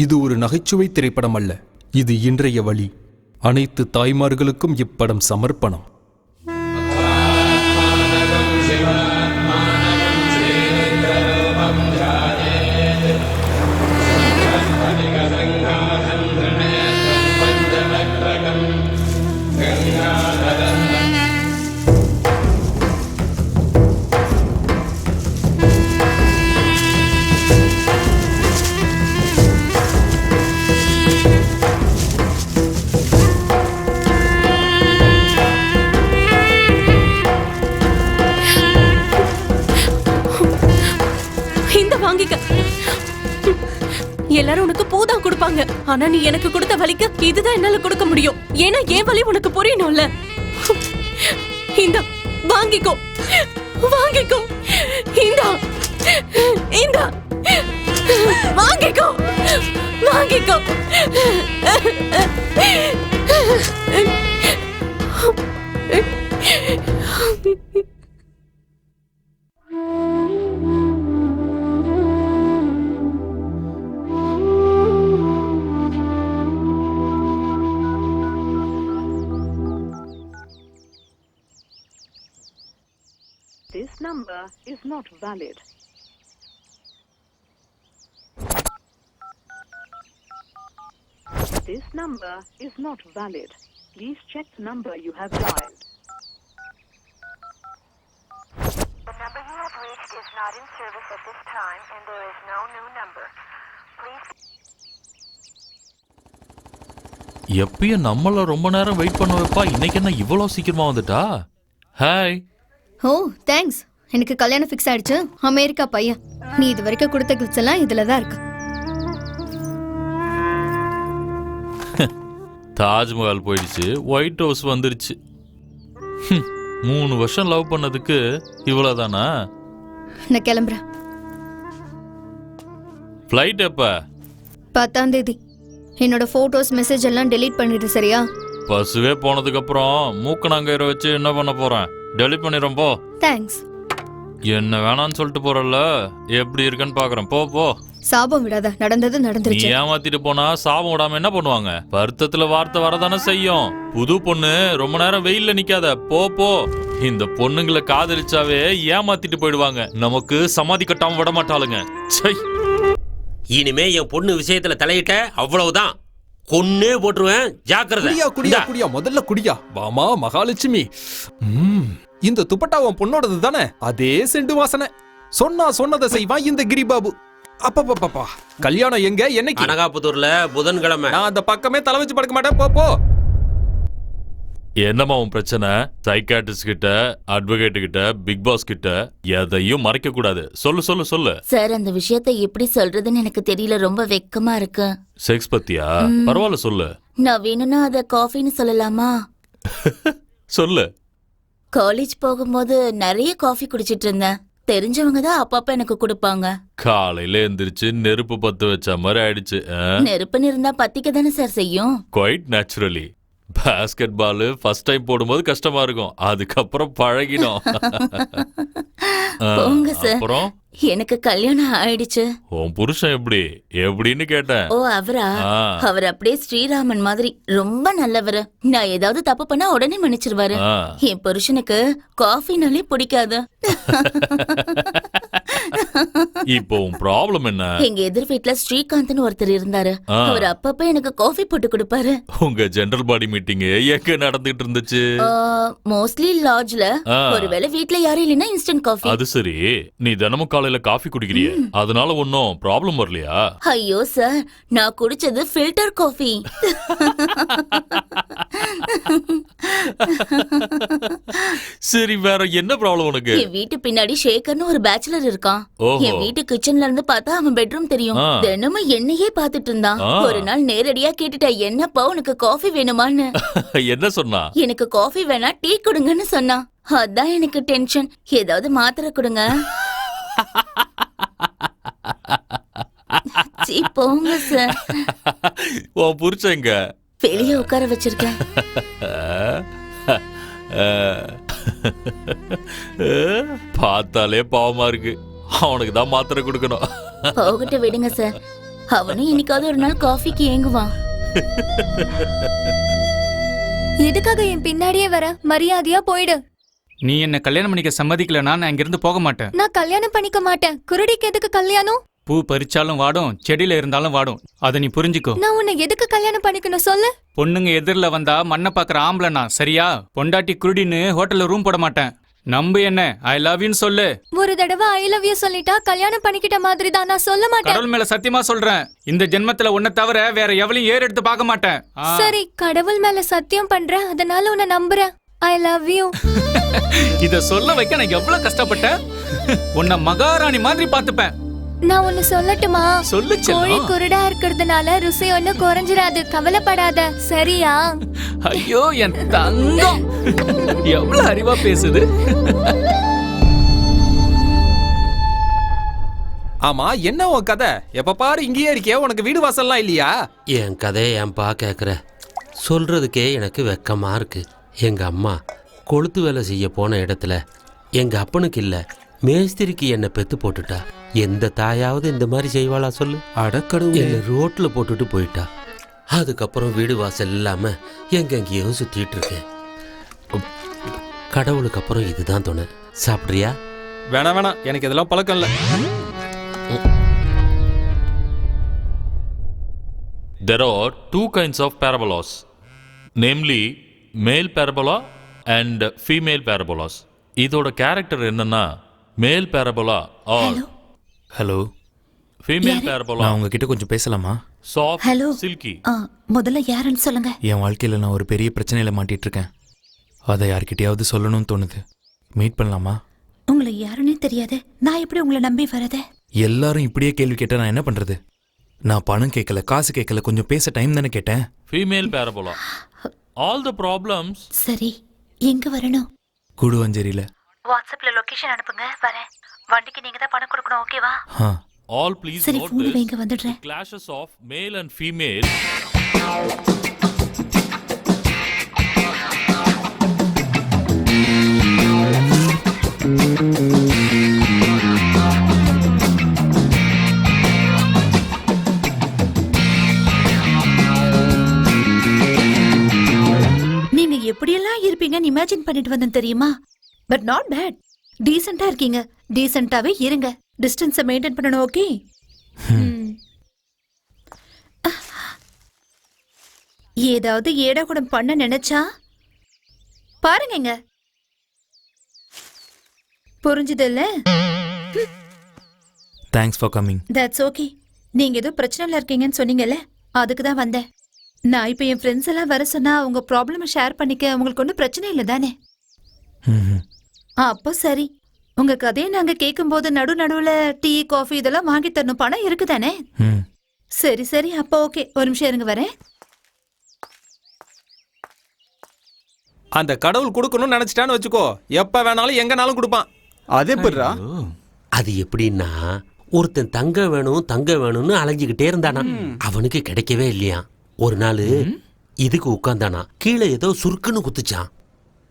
இது ஒரு நகைச்சுவை திரைப்படம் அல்ல, இது இன்றைய வழி. அனைத்து தாய்மார்களுக்கும் இப்படம் சமர்ப்பணம். எல்லாரும் உனக்கு பூதான் கொடுப்பாங்க, ஆனா நீ எனக்கு கொடுத்த வலிக்கு இதுதான் என்னால கொடுக்க முடியும். ஏன்னா என் வலி உனக்கு புரியணும்ல. இந்தா வாங்கிக்கோ, வாங்கிக்கோ, இந்தா இந்தா வாங்கிக்கோ, வாங்கிக்கோ. This number is not valid. This number is not valid. Please check the number you have dialed. The number you have reached is not in service at this time and there is no new number. Please. எப்பயும் நம்மள ரொம்ப நேரம் wait பண்ண வைப்பா, இன்னைக்கு என்ன இவ்வளோ சீக்கிரமா வந்துட்டா? ஹாய். ஓ தேங்க்ஸ். எனக்கு கல்யாணம் ஃபிக்ஸ் ஆயிடுச்சு. அமெரிக்கா பையன். நீ இது வரைக்கும் கொடுத்த கிஃப்ட்ஸ் எல்லாம் இதுல தான் இருக்கு. தாஜ்மஹால் போயிடுச்சு, ஒயிட் ஹவுஸ் வந்துருச்சு. 3 வருஷம் லவ் பண்ணதுக்கு இவ்வளவுதானா? நான் கிளம்புறேன். ஃப்ளைட் எப்ப? 10ஆம் தேதி. என்னோட போட்டோஸ் மெசேஜ் எல்லாம் டெலீட் பண்ணிடு, சரியா? பஸ்ஸுவே போனதுக்கு அப்புறம் மூக்கணாங்கயிற வச்சு என்ன பண்ண போறேன்? டெலீட் பண்ணிடுறேன் போ. தேங்க்ஸ். என்ன வேணான்னு சொல்லிட்டு போறல, எப்படி இருக்குன்னு பாக்குறேன். போ போ. சாபம் விடாத, நடந்தது நடந்துருச்சு. நீ ஏமாத்திட்டு போனா சாபம் விடாம என்ன பண்ணுவாங்க? வருத்தத்துல வார்த்தை வரதானே செய்யும். புது பொண்ணு ரொம்ப நேரம் வெயில்ல நிக்காத, போ போ. இந்த பொண்ணுங்களை காதலிச்சாவே ஏமாத்திட்டு போயிடுவாங்க, நமக்கு சமாதி கட்டாம விட மாட்டாளுங்க. இனிமே என் பொண்ணு விஷயத்துல தலையிட்ட அவ்வளவுதான், கொன்னே போட்டுருவேன், ஜாக்கிரதை. குடியா குடியா குடியா, முதல்ல குடியா. வாமா மகாலட்சுமி. இந்த துப்பட்டா உன் பொண்ணோடது தானே? அதே செண்டு வாசனை. சொன்னா சொன்னதை செய்வான் இந்த கிரிபாபு. அப்பப்பா, கல்யாணம் எங்க, என்னைக்கு? அனகாபுத்தூர்ல புதன்கிழமை. நான் அந்த பக்கமே தலை வச்சு படுக்க மாட்டேன், போ போ. என்னமா உன் பிரச்சனை? சைக்காட்ரிஸ்ட் கிட்ட, அட்வொகேட் கிட்ட, பிக் பாஸ் கிட்ட எதையும் மறைக்க கூடாது. சொல்லு சொல்லு சொல்லு. சார், அந்த விஷயத்தை எப்படி சொல்றதுன்னு எனக்கு தெரியல, ரொம்ப வெக்கமா இருக்கு. செக்ஸ் பத்தியா? பரவாயில்ல சொல்லு. நான் வேணும்னா அத காஃபின்னு சொல்லலாமா? சொல்லு. காலேஜ் போகும்போது நிறைய காஃபி குடிச்சிட்டு இருந்தேன். தெரிஞ்சவங்க தான் அப்பப்ப எனக்கு கொடுப்பாங்க. காலையில எந்திரிச்சு நெருப்பு பத்து வச்ச மாதிரி ஆயிடுச்சு. நெருப்புன்னு இருந்தா பத்திக்க தானே சார் செய்யும். Quite naturally. Basketball first time போடும்போது கஷ்டமா இருக்கும், அதுக்கப்புறம் பழகிடும். போங்க சார். அப்புறம் எனக்கு கல்யாணம் ஆயிடுச்சு. உன் புருஷன் எப்படின்னு கேட்டேன். ஓ அவரா? அவர் அப்படியே ஸ்ரீராமன் மாதிரி ரொம்ப நல்லவர். நான் ஏதாவது தப்பு பண்ணா உடனே மன்னிச்சிருவாரு. என் புருஷனுக்கு காஃபினாலே பிடிக்காது. இப்போ உன் ப்ராப்ளம் என்ன? எங்க எதிர் வீட்ல ஸ்ரீகாந்த்னு ஒருத்தர் இருந்தாரு. அவர் அப்பப்ப எனக்கு காஃபி போட்டு கொடுப்பாரு. உங்க ஜெனரல் பாடி மீட்டிங் எங்க நடந்துட்டு இருந்துச்சு? மோஸ்ட்லி லாட்ஜ்ல. ஒருவேளை வீட்ல யாரும் இல்லைன்னா இன்ஸ்டன்ட் காஃபி. அது சரி, நீ தினமும் காலையில காஃபி குடிக்கிறிய, அதனால ஒன்னும் ப்ராப்ளம் வரலையா? ஐயோ சார், நான் குடிச்சது ஃபில்டர் காஃபி. சரி, வேற என்ன ப்ராப்ளம் உனக்கு? என் வீட்டு பின்னாடி ஷேகர்னு ஒரு பேச்சுலர் இருக்கான். என் வீட்டு கிச்சன்ல இருந்து பார்த்தா அவன் பெட்ரூம் தெரியும். தினமும் என்னையே பாத்துட்டு இருந்தான். ஒரு நாள் நேரடியா கேட்டுட்டேன், என்னப்பா உனக்கு காஃபி வேணுமான்னு. என்ன சொன்னா? எனக்கு காஃபி வேணா டீ கொடுங்கன்னு சொன்னான். அதான் எனக்கு டென்ஷன். ஏதாவது மாத்திரை கொடுங்க. போங்க சார். உன் புருஷங்க வெளியே உட்கார வச்சிருக்கேன். பார்த்தாலே பாவமா இருக்கு, அவனுக்கு தான் மாத்திரை கொடுக்கணும். போகட்டு விடுங்க சார். அவனும் என்னைக்காவது ஒரு நாள் காஃபிக்கு ஏங்குவான். எதுக்காக என் பின்னாடியே வர? மரியாதையா போயிடு. நீ என்ன கல்யாணம் பண்ணிக்க சம்மதிக்கலனா நான் இங்கிருந்து போக மாட்டேன். நான் கல்யாணம் பண்ணிக்க மாட்டேன். குருடிக்கு எதுக்கு கல்யாணம்? பூ பறிச்சாலும் வாடும், செடியில இருந்தாலும் வாடும். அதை நீ புரிஞ்சுக்கோ. நான் உன்னை எதுக்கு கல்யாணம் பண்ணிக்கணும் சொல்லு? பொண்ணுங்க எதிரில வந்தா மண்ணை பாக்குற ஆம்பளனா, சரியா? பொண்டாட்டி குருடின்னு ஹோட்டல்ல ரூம் போட மாட்டேன். நம்பு என்ன, ஐ லவ் யூன்னு சொல்லு. ஒரு தடவை ஐ லவ் யூ சொல்லிட்டா கல்யாணம் பண்ணிக்கிட்ட மாதிரி தான். நான் சொல்ல மாட்டேன். கடவுள் மேல சத்தியமா சொல்றேன், இந்த ஜென்மத்துல உன்னை தவிர வேற எவளையும் ஏறு எடுத்து பார்க்க மாட்டேன். சரி, கடவுள் மேல சத்தியம் பண்றேன், அதனால உன்னை நம்புறேன். ஐ லவ் யூ. இத சொல்ல வைக்க நான் எவ்வளவு கஷ்டப்பட்டேன். உன்னை மகாராணி மாதிரி பாத்துப்பேன். நான் ஒன்னு சொல்லட்டுமா? சொல்லு செல்லம். கோழி குருடா இருக்கிறதுனால ருசி ஒண்ணு குறைஞ்சிராது, கவலைப்படாத, சரியா? ஐயோ என் தங்கம், எவ்வளவு அறிவா பேசுது. ஆமா, என்ன உன் கதை? எப்ப பாரு இங்கேயே இருக்கியா? உனக்கு வீடு வாசல்லாம் இல்லையா? என் கதையை ஏன்பா கேட்குற? சொல்றதுக்கே எனக்கு வெக்கமா இருக்கு. எங்க அம்மா கொளுத்து வேலை செய்ய போன இடத்துல எங்க அப்பனுக்கு இல்ல மேஸ்திரிக்கு என்னை பெத்து போட்டுட்டா. எந்த தாயாவது இந்த மாதிரி செய்வாளா சொல்லு? அடக்கடவுளே. என்னை ரோட்ல போட்டுட்டு போயிட்டா. அதுக்கப்புறம் வீடு வாசல் இல்லாம எங்கெங்கேயோ சுத்திட்டு இருக்கேன். கடவுளுக்கு அப்புறம் இதுதான் துணை. சாப்பிட்றியா? வேணாம், எனக்கு இதெல்லாம் பழக்கம் இல்ல. There are two kinds of parabolas, namely male parabola and female parabolas. இதோட கேரக்டர் என்னன்னா, மேல் parabola or hello, female parabola நான் உங்ககிட்ட கொஞ்சம் பேசலாமா? soft, Hello. silky. முதல்ல யாருன்னு சொல்லுங்க. என் வாழ்க்கையில் நான் ஒரு பெரிய பிரச்சனையில மாட்டிட்டு இருக்கேன். அதை யார்கிட்டயாவது சொல்லணும்னு தோணுது. மீட் பண்ணலாமா? உங்களை யாருன்னே தெரியாது, நான் எப்படி உங்களை நம்பி வரது? எல்லாரும் இப்படியே கேள்வி கேட்டா நான் என்ன பண்றது? நான் பணம் கேட்கல, காசு கேட்கல, கொஞ்சம் பேச டைம் தானே கேட்டேன். Female parabola. All the problems. சரி, எங்க வரணும்? கூடுவஞ்சேரியில. வாட்ஸ்அப்ல லொகேஷன் அனுப்புங்க, வரேன். வண்டிக்கு நீங்க தான் பணம் கொடுக்கணும், ஓகேவா? All please சரி, note ஃபோன் this. வைங்க, வந்துடுறேன். Clashes of male and female. நீங்க எப்படியெல்லாம் இருப்பீங்கன்னு இமேஜின் பண்ணிட்டு வந்தேன் தெரியுமா? But not bad. டீசெண்டா இருக்கீங்க. டீசெண்டாவே இருங்க. டிஸ்டன்ஸை மெயின்டைன் பண்ணணும், ஓகே? ஏதாவது ஏடா கூட பண்ண நினைச்சா பாருங்க. புரிஞ்சுதல்ல? Thanks for coming. That's okay. நீங்க ஏதோ பிரச்சனைல இருக்கீங்கன்னு சொன்னீங்கல்ல, அதுக்கு தான் வந்தேன். நான் இப்ப என் ஃப்ரெண்ட்ஸ் எல்லாம் வர சொன்னா உங்க ப்ராப்ளம் ஷேர் பண்ணிக்க உங்களுக்கு ஒன்றும் பிரச்சனை இல்லை தானே? அப்போ சரி. உங்க கதையை நாங்க கேட்கும் போது நடுவுல டீ காஃபி இதெல்லாம் வாங்கி தரணும், பணம் இருக்குதானே? சரி சரி, அப்போ ஓகே. ஒரு நிமிஷம் இருங்க, வரேன். அந்த கடவுள் கொடுக்கணும்னு நினைச்சிட்டான்னு வச்சுக்கோ, எப்ப வேணாலும் எங்கனாலும் கொடுப்பான். அதே பெறா. அது எப்படின்னா, ஒருத்தன் தங்க வேணும்னு அலைஞ்சுக்கிட்டே இருந்தானா. அவனுக்கு கிடைக்கவே இல்லையா. ஒரு நாள் இதுக்கு உட்கார்ந்தானா, கீழே ஏதோ சுருக்குன்னு குத்துச்சான்.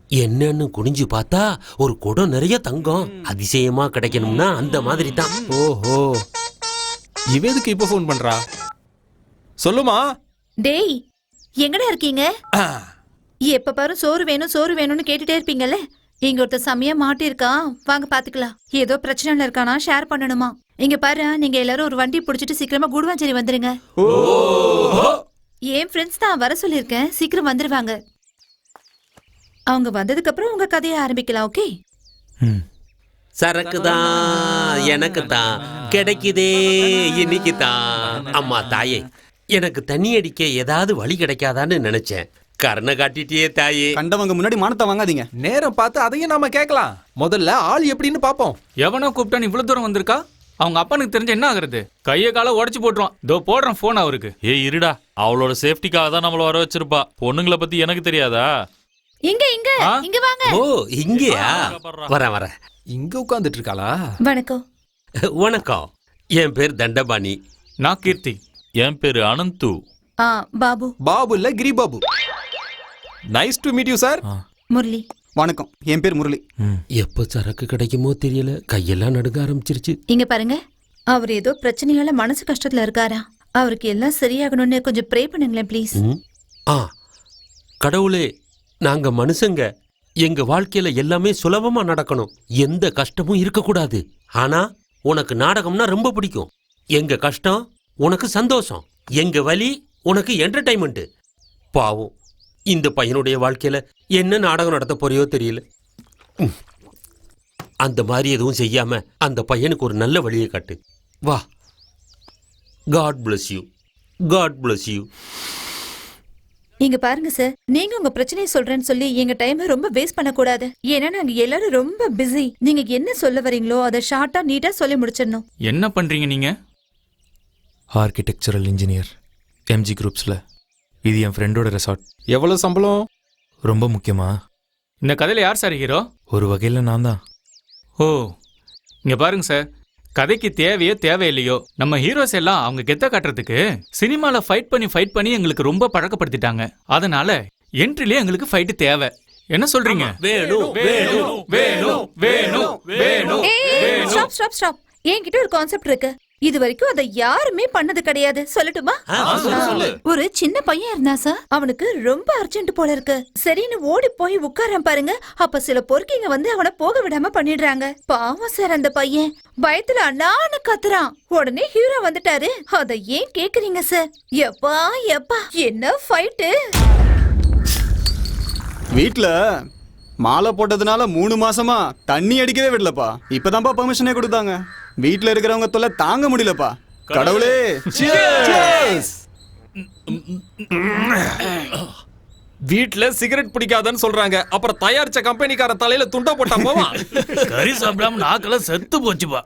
என்னன்னு குனிஞ்சு பார்த்தா ஒரு குடம் நிறைய தங்கம். அதிசயமா கிடைக்கணும்னா அந்த மாதிரி தான். ஓஹோ, இவ எதுக்கு இப்ப ஃபோன் பண்றா? சொல்லுமா. டேய், எங்கடா இருக்கீங்க? எப்ப பாரு சோறு வேணும்னு கேட்டுட்டே இருப்பீங்கல்ல. இங்க ஒருத்த செமையா மாட்டிருக்கான், வாங்க பாத்துக்கலாம். ஏதோ பிரச்சனைல இருக்கானா, ஷேர் பண்ணணுமா. இங்க பாரு, நீங்க எல்லாரும் ஒரு வண்டி புடிச்சிட்டு சீக்கிரமா குடுவாஞ்சேரி வந்துருங்க. என் ஃப்ரெண்ட்ஸ் தான் வர சொல்லிருக்கேன், சீக்கிரம் வந்துருவாங்க. அவங்க வந்ததுக்கு அப்புறம் உங்க கதையை ஆரம்பிக்கலாம், ஓகே? சரக்கு தான் எனக்கு தான் கிடைக்குதே இன்னைக்கு தான். அம்மா தாயே, எனக்கு தண்ணி அடிக்க ஏதாவது வழி கிடைக்காதான்னு நினைச்சேன். கருணை காட்டிட்டியே தாயே. கண்டவங்க முன்னாடி மானத்தை வாங்காதீங்க. நேரம் பார்த்து அதையும் நாம கேட்கலாம். முதல்ல ஆள் எப்படின்னு பாப்போம். எவனோ கூப்பிட்டான்னு இவ்வளவு தூரம் வந்திருக்கா? அவங்க அப்பனுக்கு தெரிஞ்ச என்ன ஆகுறது? கையை காலை உடைச்சு போட்டுருவான். இதோ போடுறேன் போன் அவருக்கு. ஏய் இருடா, அவளோட சேஃப்டிக்காக தான் நம்மள வர வச்சிருப்பா. பொண்ணுங்களை பத்தி எனக்கு தெரியாதா? இங்க வாங்க. ஓ, இங்கயா? வரேன். இங்க உட்கார்ந்துட்டு இருக்காளா? வணக்கம். வணக்கம். என் பேர் தண்டபாணி. நான் கீர்த்தி. என் பேரு அனந்து. பாபு. பாபு இல்ல, Giri Babu. Nice to meet you sir. Murali. வணக்கம், என் பேர் முரளி. எப்ப சரக்கு கிடைக்குமோ தெரியல, கையெல்லாம் நடுங்க ஆரம்பிச்சிருச்சு. இங்க பாருங்க, அவர் ஏதோ பிரச்சனையால மனசு கஷ்டத்துல இருக்காரா. அவருக்கு எல்லாம் சரியாகணும்னு கொஞ்சம் ப்ரே பண்ணுங்களேன் ப்ளீஸ். ஆ கடவுளே, நாங்க மனுஷங்க, எங்க வாழ்க்கையில எல்லாமே சுலபமா நடக்கணும், எந்த கஷ்டமும் இருக்கக்கூடாது. ஆனா உனக்கு நாடகம்னா ரொம்ப பிடிக்கும். எங்க கஷ்டம் உனக்கு சந்தோஷம், எங்க வலி உனக்கு என்டர்டைன்மெண்ட். பாவம், இந்த பையனுடைய வாழ்க்கையில என்ன நாடகம் நடத்த போறியோ தெரியல. அந்த மாதிரி எதுவும் செய்யாம அந்த பையனுக்கு ஒரு நல்ல வழியை காட்டு. வா. God bless you, God bless you. இங்க பாருங்க சார், நீங்க உங்க பிரச்சனையை சொல்றேன்னு சொல்லி எங்க டைம் ரொம்ப வேஸ்ட் பண்ண கூடாது. ஏன்னா நாங்க எல்லாரும் ரொம்ப பிஸி. நீங்க என்ன சொல்ல வரீங்களோ அதை ஷார்ட்டா நீட்டா சொல்லி முடிச்சிடணும். என்ன பண்றீங்க நீங்க? ஆர்கிடெக்சரல் இன்ஜினியர், எம்ஜி குரூப்ஸ்ல. இது என் ஃப்ரெண்டோட ரெசார்ட். எவ்வளவு சம்பளம்? ரொம்ப முக்கியமா? இந்த கதையில யார் சார் ஹீரோ? ஒரு வகையில் நான் தான். ஓ, இங்க பாருங்க சார், கதைக்கு தேவையோ தேவையில்லையோ நம்ம ஹீரோஸ் எல்லாம் அவங்க கெத்த காட்டுறதுக்கு சினிமால ஃபைட் பண்ணி எங்களுக்கு ரொம்ப பழக்கப்படுத்திட்டாங்க. அதனால என்ட்ரிலே எங்களுக்கு ஃபைட் தேவை. என்ன சொல்றீங்க? வேணும் வேணும் வேணும் வேணும் வேணும். Stop stop stop. என்கிட்ட ஒரு கான்செப்ட் இருக்கு. இது வரைக்கும் அதை யாருமே பண்ணது கிடையாது. சொல்லட்டுமா? ஒரு சின்ன பையன் இருந்தா சார், அவனுக்கு ரொம்ப அர்ஜென்ட் போல இருக்கு. சரின்னு ஓடி போய் உட்கார பாருங்க. அப்ப சில பொறுக்கிங்க வந்து அவனை போக விடாம பண்ணிடுறாங்க. பாவம் சார், அந்த பையன் பயத்துல அண்ணான்னு கத்துறான். உடனே ஹீரோ வந்துட்டாரு. அத ஏன் கேக்குறீங்க சார்? எப்பா எப்பா என்ன ஃபைட்டு! வீட்ல மாலை போட்டதுனால 3 மாசமா தண்ணி அடிக்கவே விடலப்பா. இப்பதான்ப்பா பெர்மிஷனே கொடுத்தாங்க. வீட்ல இருக்கிறவங்க தொல்லை தாங்க முடியலப்பா. கடவுளே, வீட்ல சிகரெட் பிடிக்காதன்னு சொல்றாங்க, அப்புறம் தயாரிச்ச கம்பெனிக்கார தலையில துண்ட போட்டா போவா? கறி சாப்பிடாம நாக்கெல்லாம் செத்து போச்சுப்பா.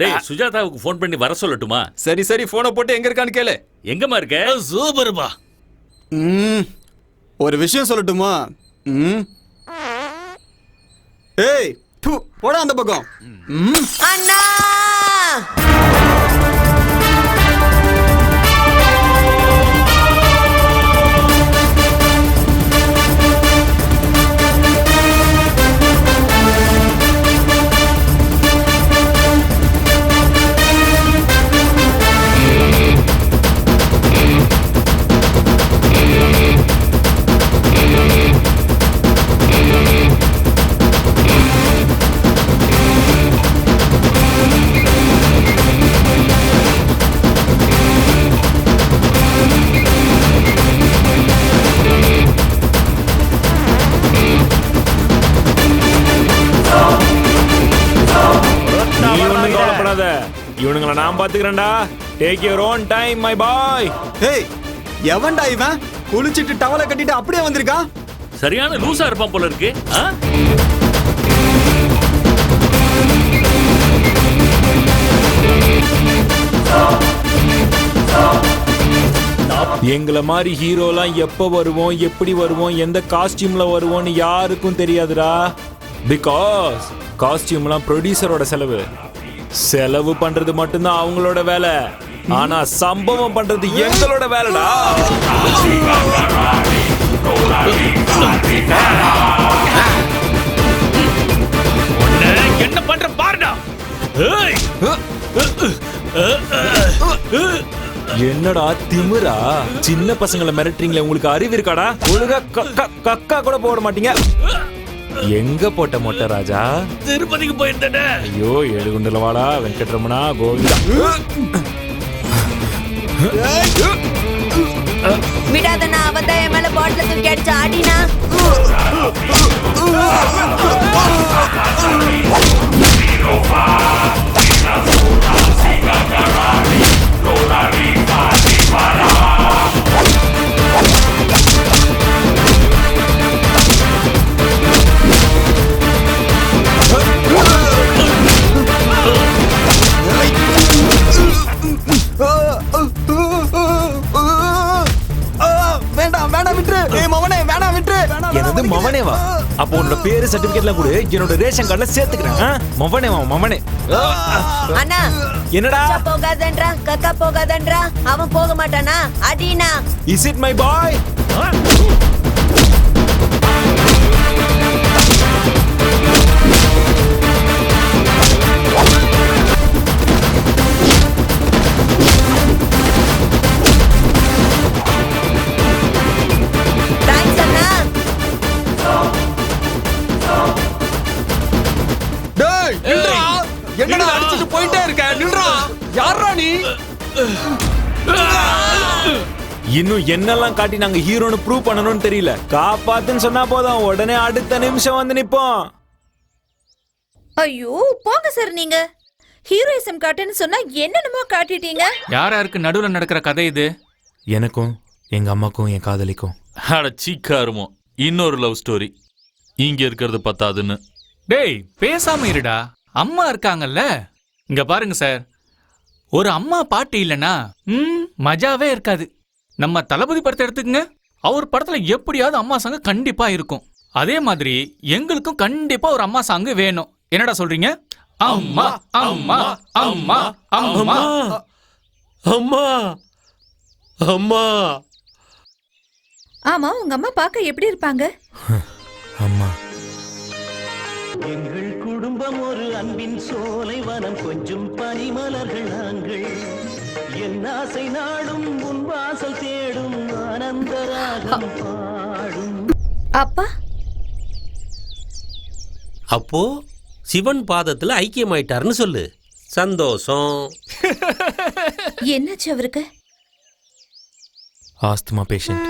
டேய், சுஜாதாவுக்கு ஃபோன் பண்ணி வர சொல்லட்டுமா? சரி சரி, போனை போட்டு எங்க இருக்கான்னு கேளு. எங்கம்மா இருக்க? சூப்பர்ப்பா. ஒரு விஷயம் சொல்லட்டுமா? ஏய், போடா அந்த பக்கம். அண்ணா! இவனுங்களை நான் பாத்துக்கிறேன்டா. Take your own time my boy. ஏய், எவன்டா இவன்? குளிச்சிட்டு டவலை கட்டிட்டு அப்படியே வந்திருக்கான். சரியான லூசா இருப்பான் போல இருக்கு. எங்களை மாதிரி ஹீரோலாம் எப்ப வருவோம், எப்படி வருவோம், எந்த காஸ்டியூம்ல வருவோம்னு யாருக்கும் தெரியாதுடா. பிகாஸ் காஸ்டியூம்லாம் ப்ரொடியூசரோட செலவு. செலவு பண்றது மட்டும்தான் அவங்களோட வேலை. ஆனா சம்பவம் பண்றது எங்களோட வேலைடா. என்ன பண்ற பாருடா. என்னடா திமிரா? சின்ன பசங்களை மிரட்டுறீங்களே, உங்களுக்கு அறிவு இருக்காடா? ஒழுங்கா கக்கா கூட போட மாட்டீங்க. எங்க போட்ட மொட்டை ராஜா? திருப்பதிக்கு போயிருந்தேன். ஐயோ, ஏழுகுண்டல வாடா, வெங்கட்ரமணா, கோவிந்தா. விடாதண்ணா, அவன் தான் என் மேல பாட்டில தூக்கி அடிச்சு ஆடினா. வேண்டாம் வேண்டாம் விட்டுரு. ஏய் மவனே, வேண்டாம் விட்டுரு. எனது மவனேவா? அப்போ உன்னோட பேரு சர்டிபிகேட்லாம் கூட என்னோட ரேஷன் கார்டுல சேர்த்துக்கிறேன். மவனேவா மவனே. அண்ணா, என்னடா போகாதன்றா, கக்கா போகாதன்றா. அவன் போக மாட்டானா? அடினா. Is it my boy? இன்னும் என்னெல்லாம் காட்டி நாங்க ஹீரோன்னு ப்ரூவ் பண்ணணும்னு தெரியல. காப்பாத்துன்னு சொன்னா போதும், உடனே அடுத்த நிமிஷம் வந்து நிப்போம். ஐயோ போங்க சார், நீங்க ஹீரோயிசம் காட்டுன்னு சொன்னா என்னென்னமோ காட்டிட்டீங்க. யார் யாருக்கு நடுவுல நடக்கிற கதை இது? எனக்கும் எங்க அம்மாக்கும் என் காதலிக்கும். அட சீக்காருமோ, இன்னொரு லவ் ஸ்டோரி. இங்க இருக்கிறது பத்தாதுன்னு. டேய் பேசாம இருடா, அம்மா இருக்காங்கல்ல. இங்க பாருங்க சார், ஒரு அம்மா பாட்டு இல்லைன்னா மஜாவே இருக்காது. நம்ம தளபதி படத்தை எடுத்துக்கங்க, அவர் படத்துல எப்படியாவது அம்மா சாங் கண்டிப்பா இருக்கும். அதே மாதிரி எங்களுக்கும் கண்டிப்பா ஒரு அம்மா சாங் வேணும். என்னடா சொல்றீங்க? அம்மா அம்மா அம்மா அம்மா அம்மா அம்மா. ஆமா, உங்க அம்மா பார்க்க எப்படி இருப்பாங்க? அம்மா. எங்கள் குடும்பம் ஒரு அன்பின் சோலை வனம், கொஞ்சம் பனிமலர்கள் நாங்கள். என் ஆசை நாடும் உன் வாசல் தேடும், ஆனந்தராகம் பாடும். அப்பா அப்போ சிவன் பாதத்துல ஐக்கியமாயிட்டாருன்னு சொல்லு. சந்தோஷம். என்னாச்சு அவருக்கு? Asthma patient.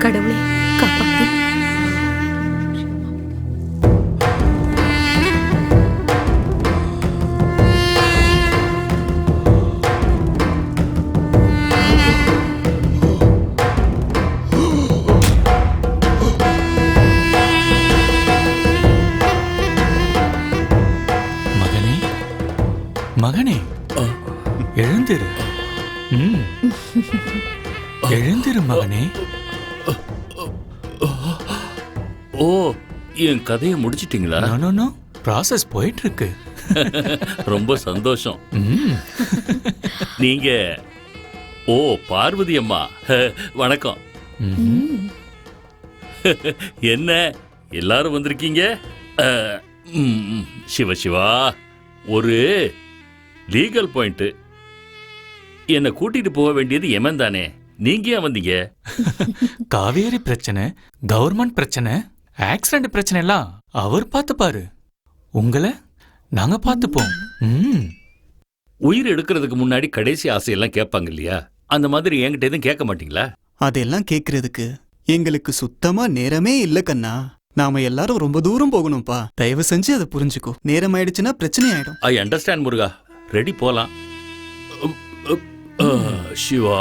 கடவுளே காப்பாத்து. மகனே எழுந்திரு. எழுந்திரு மகனே. ஓ, என் கதையை முடிச்சிட்டீங்களா? நோ, ப்ராசஸ் போயிட்டு இருக்கு. ரொம்ப சந்தோஷம். நீங்க ஓ பார்வதி அம்மா, வணக்கம். என்ன எல்லாரும் வந்திருக்கீங்க? சிவா, ஒரு லீகல் பாயிண்ட். என்னை கூட்டிட்டு போக வேண்டியது எமன் தானே, நீங்க ஏன் வந்தீங்க? காவேரி பிரச்சனை, கவர்மெண்ட் பிரச்சனை, ஆக்சிடென்ட் பிரச்சனை எல்லாம் அவர் பார்த்துப்பாரு. உங்களை நாங்க பார்த்துப்போம். உயிர் எடுக்கிறதுக்கு முன்னாடி கடைசி ஆசையெல்லாம் கேட்பாங்க இல்லையா, அந்த மாதிரி என்கிட்ட எதுவும் கேட்க மாட்டீங்களா? அதெல்லாம் கேட்கறதுக்கு எங்களுக்கு சுத்தமா நேரமே இல்ல கண்ணா. நாம எல்லாரும் ரொம்ப தூரம் போகணும்பா. தயவு செஞ்சு அதை புரிஞ்சுக்கோ. நேரம் ஆயிடுச்சுன்னா பிரச்சனை ஆயிடும். I understand Muruga. ரெடி, போலாம். சிவா,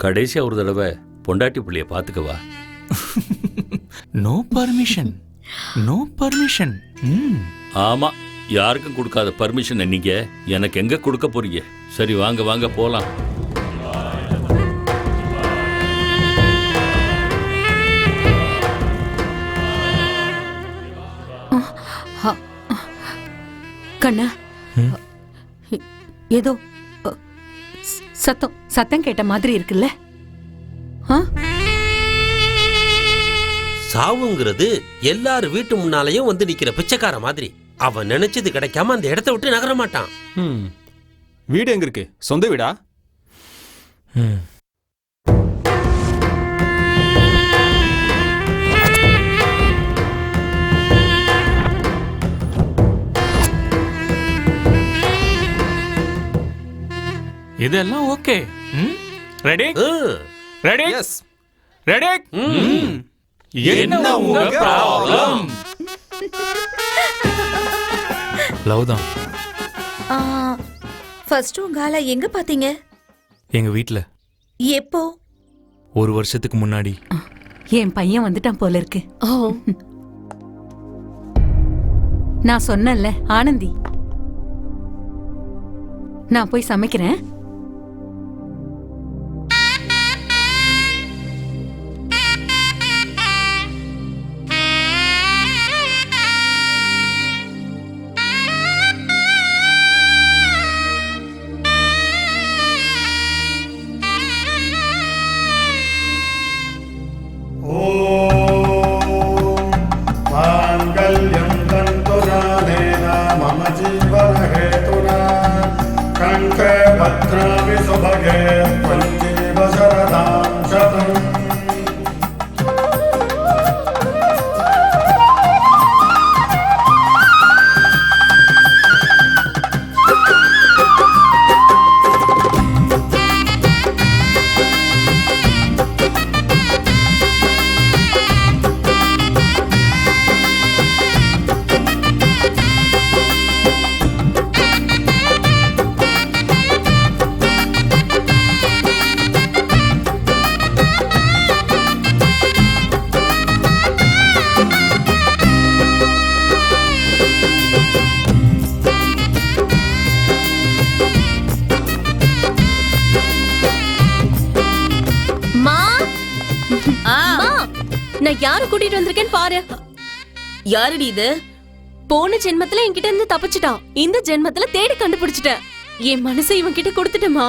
கடைசியா ஒரு தடவை பொண்டாட்டி புள்ளைய பாத்துக்கவா? No permission, no permission. ஆமா, யாருக்கும் கொடுக்காத பர்மிஷன் நீங்க எனக்கு எங்க கொடுக்க போறீங்க? சரி, வாங்க வாங்க போலாம். கண்ணா, ஏதோ சத்தம் கேட்ட மாதிரி இருக்குல்ல? சாவுங்கிறது எல்லாரும் வீட்டு முன்னாலேயும் வந்து நிக்கிற பிச்சைக்கார மாதிரி. அவன் நினைச்சது கிடைக்காம அந்த இடத்தை விட்டு நகர மாட்டான். வீடு எங்க இருக்கு? சொந்த வீடா? இதெல்லாம் okay. Ready ready yes ready. என்ன உங்க ப்ராப்ளம்? லவ் தான். ஃபர்ஸ்ட் உங்க ஆளை எங்க பாத்தீங்க? எங்க வீட்ல. எப்போ? ஒரு வருஷத்துக்கு முன்னாடி. என் பையன் வந்துட்டான் போல இருக்கு. நான் சொன்னேன்ல, ஆனந்தி. நான் போய் சமைக்கிறேன். भद्र அம்மா, நான் யார கூட்டிட்டு வந்திருக்கேன்னு பாரு. யாருடி இது? போன ஜென்மத்துல என்கிட்ட இருந்து தப்பிச்சிட்டான். இந்த ஜென்மத்துல தேடி கண்டுபிடிச்சிட்டேன். என் மனசை இவன் கிட்ட கொடுத்துட்டேமா.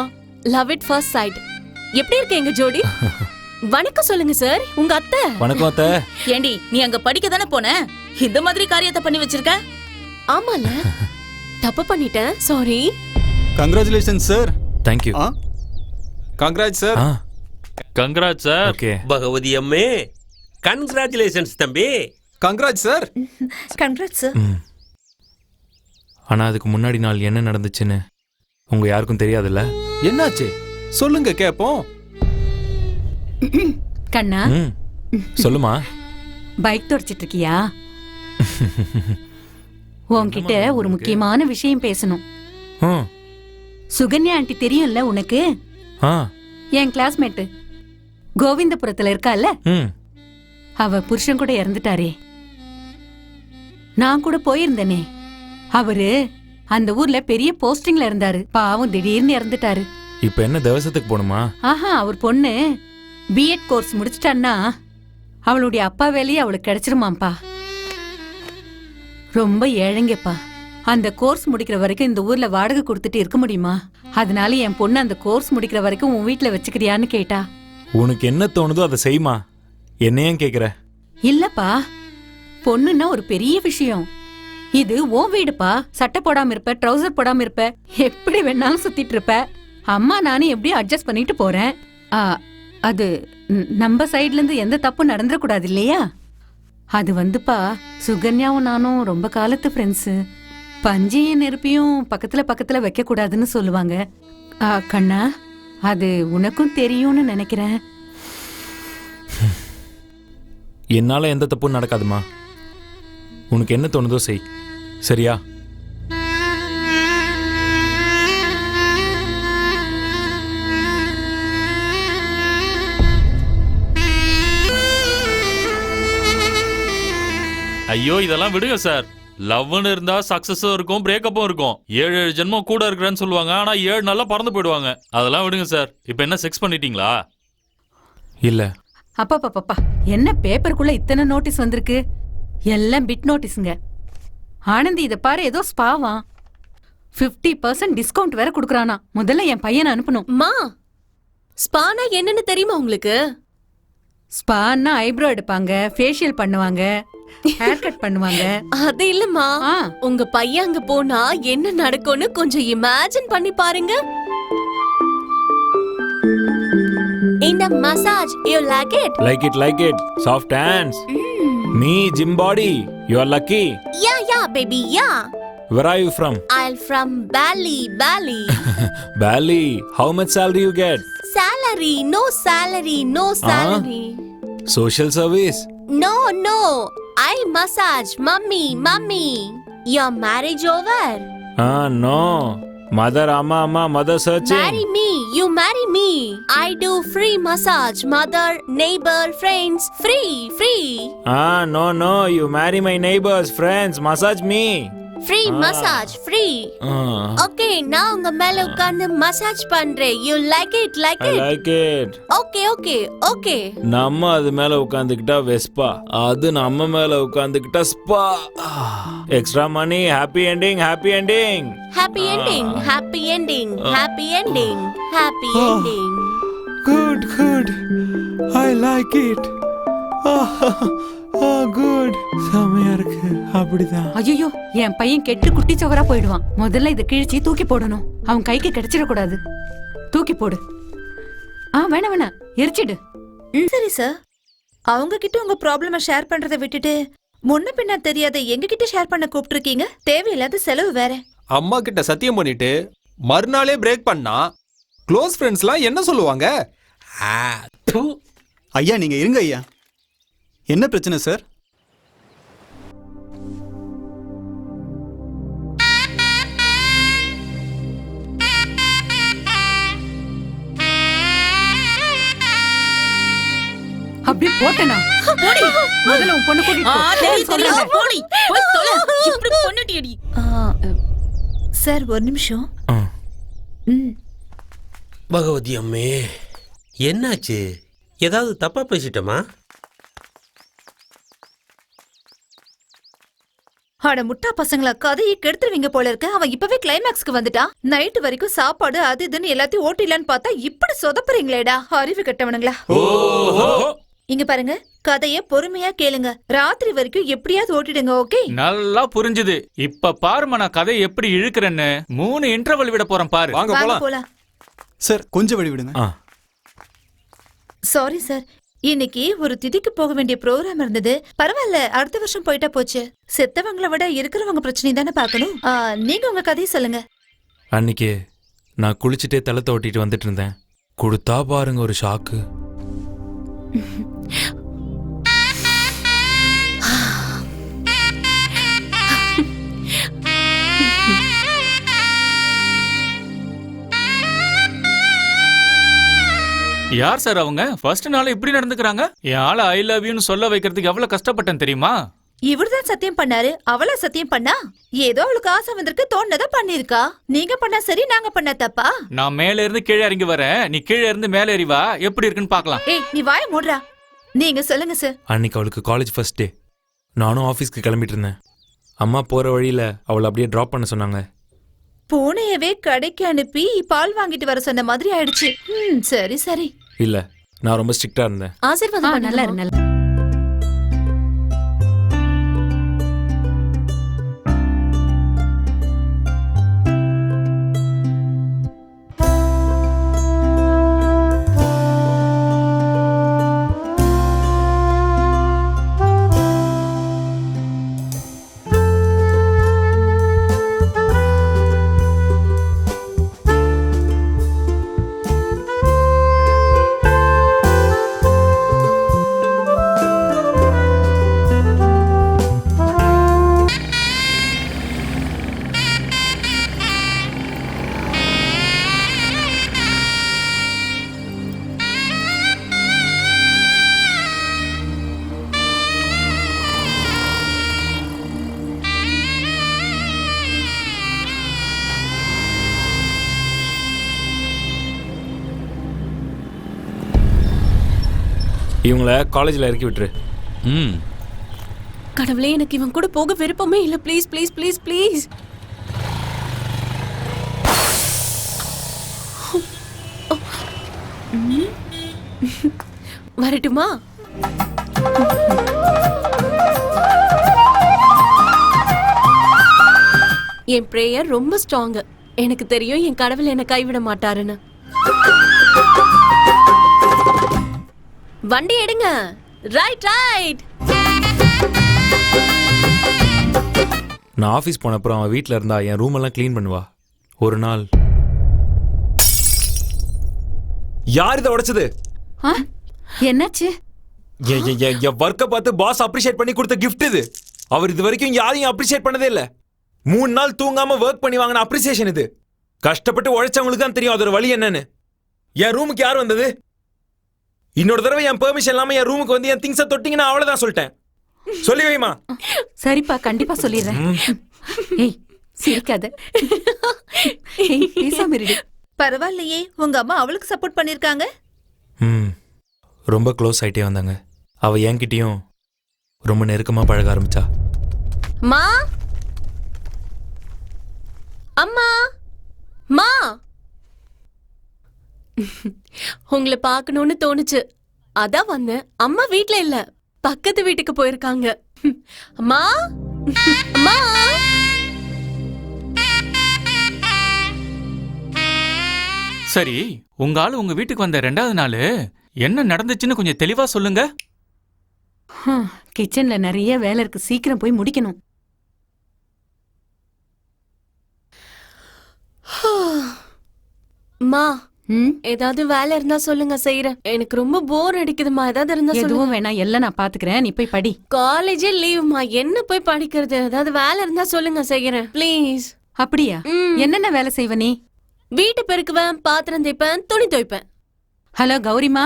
Love it first sight. எப்படி இருக்கு எங்க ஜோடி? வணக்கம் சொல்லுங்க சார். உங்க அத்தை. வணக்கம் அத்தை. ஏண்டி நீ அங்க படிக்க தானே போன? இந்த மாதிரி காரியத்தை பண்ணி வச்சிருக்க? ஆமால, தப்பு பண்ணிட்டேன். Sorry. Congratulation sir. Thank you. Congrats sir. Congrat sir. Okay. Bhagavathi அம்மே கங்க்ராச்சுலேஷன்ஸ் தம்பி. Congrats sir. Congrats sir. ஆனா அதுக்கு முன்னாடி நாள் என்ன நடந்துச்சுன்னு உங்க யாருக்கும் தெரியாதுல்ல? என்னாச்சு சொல்லுங்க கேப்போம். கண்ணா, சொல்லுமா. பைக் தொடச்சிட்டு இருக்கியா? உன்கிட்ட ஒரு முக்கியமான விஷயம் பேசணும். சுகன்யா ஆண்டி தெரியும்ல உனக்கு? என் கிளாஸ்மேட் கோவிந்தபுரத்துல இருக்கால, அவ புருஷன் கூட இறந்துட்டாரே. நான் கூட போயிருந்தேனே. அவரு அந்த ஊர்ல பெரிய போஸ்டிங்ல இருந்தாரு. பாவம் திடீர்னு இறந்துட்டாரு. இப்ப என்ன தேவசத்துக்கு போணுமா? ஆஹா, அவர் பொண்ணு பிஎட் கோர்ஸ் முடிச்சிட்டான்னா அவளுடைய அப்பா வேலையே அவளுக்கு கிடைச்சிருமாப்பா. ரொம்ப ஏழைங்கப்பா. அந்த கோர்ஸ் முடிக்கிற வரைக்கும் இந்த ஊர்ல வாடகை கொடுத்துட்டு இருக்க முடியுமா? அதனால என் பொண்ணு அந்த கோர்ஸ் முடிக்கிற வரைக்கும் உன் வீட்டுல வச்சுக்கிறியான்னு கேட்டா. உனக்கு என்ன தோணுதோ அதை செய்யுமா. என்னையும் கேக்குற? இல்லப்பா, பொண்ணுன்னா ஒரு பெரிய விஷயம். இது ஓ வீடுப்பா. சட்டை போடாம இருப்ப, ட்ரௌசர் போடாம இருப்ப, எப்படி வேணாலும் சுத்திட்டு இருப்ப. அம்மா நானும் எப்படியும் அட்ஜஸ்ட் பண்ணிட்டு போறேன். அது நம்ம சைட்ல இருந்து எந்த தப்பும் நடந்துடக்கூடாது இல்லையா? அது வந்துப்பா, சுகன்யாவும் நானும் ரொம்ப காலத்து ஃப்ரெண்ட்ஸு. பஞ்சையும் நெருப்பியும் பக்கத்துல பக்கத்துல வைக்க கூடாதுன்னு சொல்லுவாங்க. கண்ணா, அது உனக்கும் தெரியும்னு நினைக்கிறேன். என்னால எந்த தப்பும் நடக்காதுமா. உனக்கு என்ன தோணுதோ செய், சரியா? ஐயோ இதெல்லாம் விடுங்க சார். லவ்னு இருந்தா சக்சஸும் இருக்கும், பிரேக்கப்பும் இருக்கும். 7 ஜென்மம் கூட இருக்கிறேன்னு சொல்லுவாங்க, ஆனா 7 நாளா பறந்து போயிடுவாங்க. அதெல்லாம் விடுங்க சார். இப்ப என்ன செக்ஸ் பண்ணிட்டீங்களா? இல்ல. அப்பா, என்ன பேப்பருக்குள்ள இத்தனை நோட்டீஸ் வந்திருக்கு? எல்லாம் பிட் நோட்டீஸுங்க. ஆனந்தி, இத பாரு, ஏதோ ஸ்பாவா 50% டிஸ்கவுண்ட் வேற குடுக்கறானா. முதல்ல என் பையனை அனுப்பணும். மா, ஸ்பானா என்னன்னு தெரியுமா உங்களுக்கு? ஸ்பான்னா ஐப்ரோ எடுப்பாங்க, ஃபேஷியல் பண்ணுவாங்க, ஹேர் கட் பண்ணுவாங்க. அது இல்லம்மா, உங்க பையன் அங்க போனா என்ன நடக்கும்னு கொஞ்சம் இமேஜின் பண்ணி பாருங்க. இந்த massage, you like it? Like it. Soft hands. Me, gym body. You are lucky. Yeah, baby, yeah. Where are you from? I'm from Bali. Bali. How much salary you get? Salary, no salary. Social service? No. I massage, mummy. Your marriage over? No. Mother, amma, mother searching. Marry me, you marry me. I do free massage, mother, neighbor, friends, free. No, you marry my neighbors, friends, massage me. Free massage, free. Okay, நான் உங்க மேல உட்கார்ந்து massage பண்றேன். You like it? I like it. Okay. நம்ம அது மேல உட்கார்ந்துக்கிட்டா Vespa, அது நம்ம மேல உட்கார்ந்துக்கிட்டா spa. Extra money, happy ending. Happy ending. Good. I like it. Good. செமையா இருக்கு. அப்படிதான். ஐயோ, என் பையன் கெட்டு குட்டி சவரா போயிடுவான். முதல்ல இதை கிழிச்சி தூக்கி போடணும். அவன் கைக்கு கிடைச்சிடக்கூடாது. தூக்கி போடு. வேணாம், எரிச்சிடு. சரி சார், அவங்க கிட்ட உங்க ப்ராப்ளம ஷேர் பண்றதை விட்டுட்டு முன்ன பின்ன தெரியாத எங்க கிட்ட ஷேர் பண்ண கூப்பிட்டுருக்கீங்க. தேவையில்லாத செலவு வேற. அம்மா கிட்ட சத்தியம் பண்ணிட்டு மறுநாளே பிரேக் பண்ணா க்ளோஸ் ஃப்ரெண்ட்ஸ்லாம் என்ன சொல்லுவாங்க? ஐயா, நீங்க இருங்க ஐயா. என்ன பிரச்சனை சார்? அப்படியே போட்டேனா? போடி. முதல்ல உன் பொண்ணு கூட்டிட்டு போ. சார், ஒரு நிமிஷம். பகவதி அம்மே, என்னாச்சு? ஏதாவது தப்பா பேசிட்டோமா? ஆட முட்டா பசங்களா, கதையை கெடுத்துருவீங்க போல இருக்கு. அவன் இப்பவே கிளைமேக்ஸ்க்கு வந்துட்டான். நைட்டு வரைக்கும் சாப்பாடு அது இதுன்னு எல்லாத்தையும் ஓட்டிடலான்னு பார்த்தா இப்படி சொதப்புறீங்களேடா, அறிவு கெட்டவனுங்களா. இங்க பாருங்க, கதைய பொறுமையா கேளுங்க. ராத்திரி வரைக்கும் எப்படியாவது ஓட்டிடுங்க. ஓகே? நல்லா புரிஞ்சுது. இப்ப பாருமா நான் கதையை எப்படி இழுக்கிறேன்னு. 3 இன்டர்வல் விட போறேன் பாரு. வாங்க போலாம். சார் கொஞ்சம் வழி விடுங்க. சாரி சார், இன்னைக்கு ஒரு திதிக்கு போக வேண்டிய ப்ரோக்ராம் இருந்தது. பரவாயில்ல, அடுத்த வருஷம் போயிட்டா போச்சு. செத்தவங்களை விட இருக்கிறவங்க பிரச்சனை தானே பார்க்கணும். நீங்க உங்க கதையை சொல்லுங்க. அன்னைக்கு நான் குளிச்சுட்டே தலை தோட்டிட்டு வந்துட்டு இருந்தேன். கொடுத்தா பாருங்க ஒரு ஷாக்கு. யார் சார் அவங்க? ஃபர்ஸ்ட் நாள் இப்படி நடந்துக்கிறாங்க. என் ஆளை ஐ லவ் யூன்னு சொல்ல வைக்கிறதுக்கு எவ்வளவு கஷ்டப்பட்டேன் தெரியுமா? இவர்தான் சத்தியம் பண்ணாரு, அவளா சத்தியம் பண்ணா? ஏதோ அவளுக்கு ஆசை வந்திருக்கு, தோணுனதா பண்ணிருக்கா. நீங்க பண்ணா சரி, நாங்க பண்ண தப்பா? நான் மேல இருந்து கீழே இறங்கி வரேன், நீ கீழே இருந்து மேல ஏறி வா. எப்படி இருக்குன்னு பார்க்கலாம். ஏய், நீ வாய மூடுறா. நீங்க சொல்லுங்க சார். அன்னைக்கு அவளுக்கு காலேஜ் ஃபர்ஸ்ட் டே. நானும் ஆஃபீஸ்க்கு கிளம்பிட்டு இருந்தேன். அம்மா போற வழியில அவளை அப்படியே டிராப் பண்ண சொன்னாங்க. பூனையவே கடைக்கு அனுப்பி பால் வாங்கிட்டு வர சொன்ன மாதிரி ஆயிடுச்சு. சரி சரி. இல்ல, நான் ரொம்ப ஸ்ட்ரிக்டா இருந்தேன். ஆசீர்வாதம் நல்லா இரு, நல்லா. இவங்கள காலேஜில் இறக்கி விட்டுரு. கடவுளே, எனக்கு இவன் கூட போக விருப்பமே இல்ல. Please please please please. வரட்டுமா? என் பிரேயர் ரொம்ப ஸ்ட்ராங். எனக்கு தெரியும் என் கடவுள் என்னை கைவிட மாட்டாருன்னு. வண்டி எடுங்க. Right right. நான் ஆஃபீஸ் போன அப்புறம் அவன் வீட்டில் இருந்தா என் ரூம் எல்லாம் க்ளீன் பண்ணுவா. ஒரு நாள் யார் இதை உடைச்சது? என்னாச்சு? என் ஒர்க்கை பார்த்து பாஸ் அப்ரிஷியேட் பண்ணி கொடுத்த கிஃப்ட் இது. அவர் இது வரைக்கும் யாரையும் அப்ரிஷியேட் பண்ணதே இல்லை. 3 நாள் தூங்காம ஒர்க் பண்ணி வாங்கின அப்ரிசியேஷன் இது. கஷ்டப்பட்டு உழைச்சவங்களுக்கு தான் தெரியும் அதோட வழி என்னன்னு. என் ரூமுக்கு யார் வந்தது? இன்னொரு தடவை என் பெர்மிஷன் இல்லாம என் ரூமுக்கு வந்து என் திங்ஸை தொட்டிங்கன்னா அவ்வளவுதான் சொல்லிட்டேன். சொல்லி வைமா. சரிப்பா, கண்டிப்பா சொல்லிடுறேன். ஏய், சிரிக்காத. ஏய், பேசாம இரு. பரவாயில்லையே, உங்க அம்மா அவளுக்கு சப்போர்ட் பண்ணிருக்காங்க. ரொம்ப க்ளோஸ் ஆயிட்டே வந்தாங்க. அவ என்கிட்டயும் ரொம்ப நெருக்கமா பழக ஆரம்பிச்சா. மா, அம்மா, மா, உங்களை பார்க்கணும்னு தோணுச்சு, அதான் வந்தேன். அம்மா வீட்ல இல்ல, பக்கத்து வீட்டுக்கு போயிருக்காங்க. அம்மா, அம்மா. சரி, உங்க ஆளு உங்க வீட்டுக்கு வந்த 2வது நாள் என்ன நடந்துச்சுன்னு கொஞ்சம் தெளிவா சொல்லுங்க. கிச்சன்ல நிறைய வேலை இருக்கு, சீக்கிரம் போய் முடிக்கணும். மா, ஏதாவது வேலை இருந்தா சொல்லுங்க, செய்யறேன். எனக்கு ரொம்ப போர் அடிக்குதுமா. ஏதாவது இருந்தா எதுவும் வேணாம், எல்லாம் நான் பாத்துக்கிறேன். நீ போய் படி. காலேஜே லீவுமா, என்ன போய் படிக்கிறது? ஏதாவது வேலை இருந்தா சொல்லுங்க, செய்யறேன் ப்ளீஸ். அப்படியா? என்னென்ன வேலை செய்வ நீ? வீட்டு பெருக்குவேன், பாத்திரம் தேய்ப்பேன், துணி துவைப்பேன். ஹலோ கௌரிமா,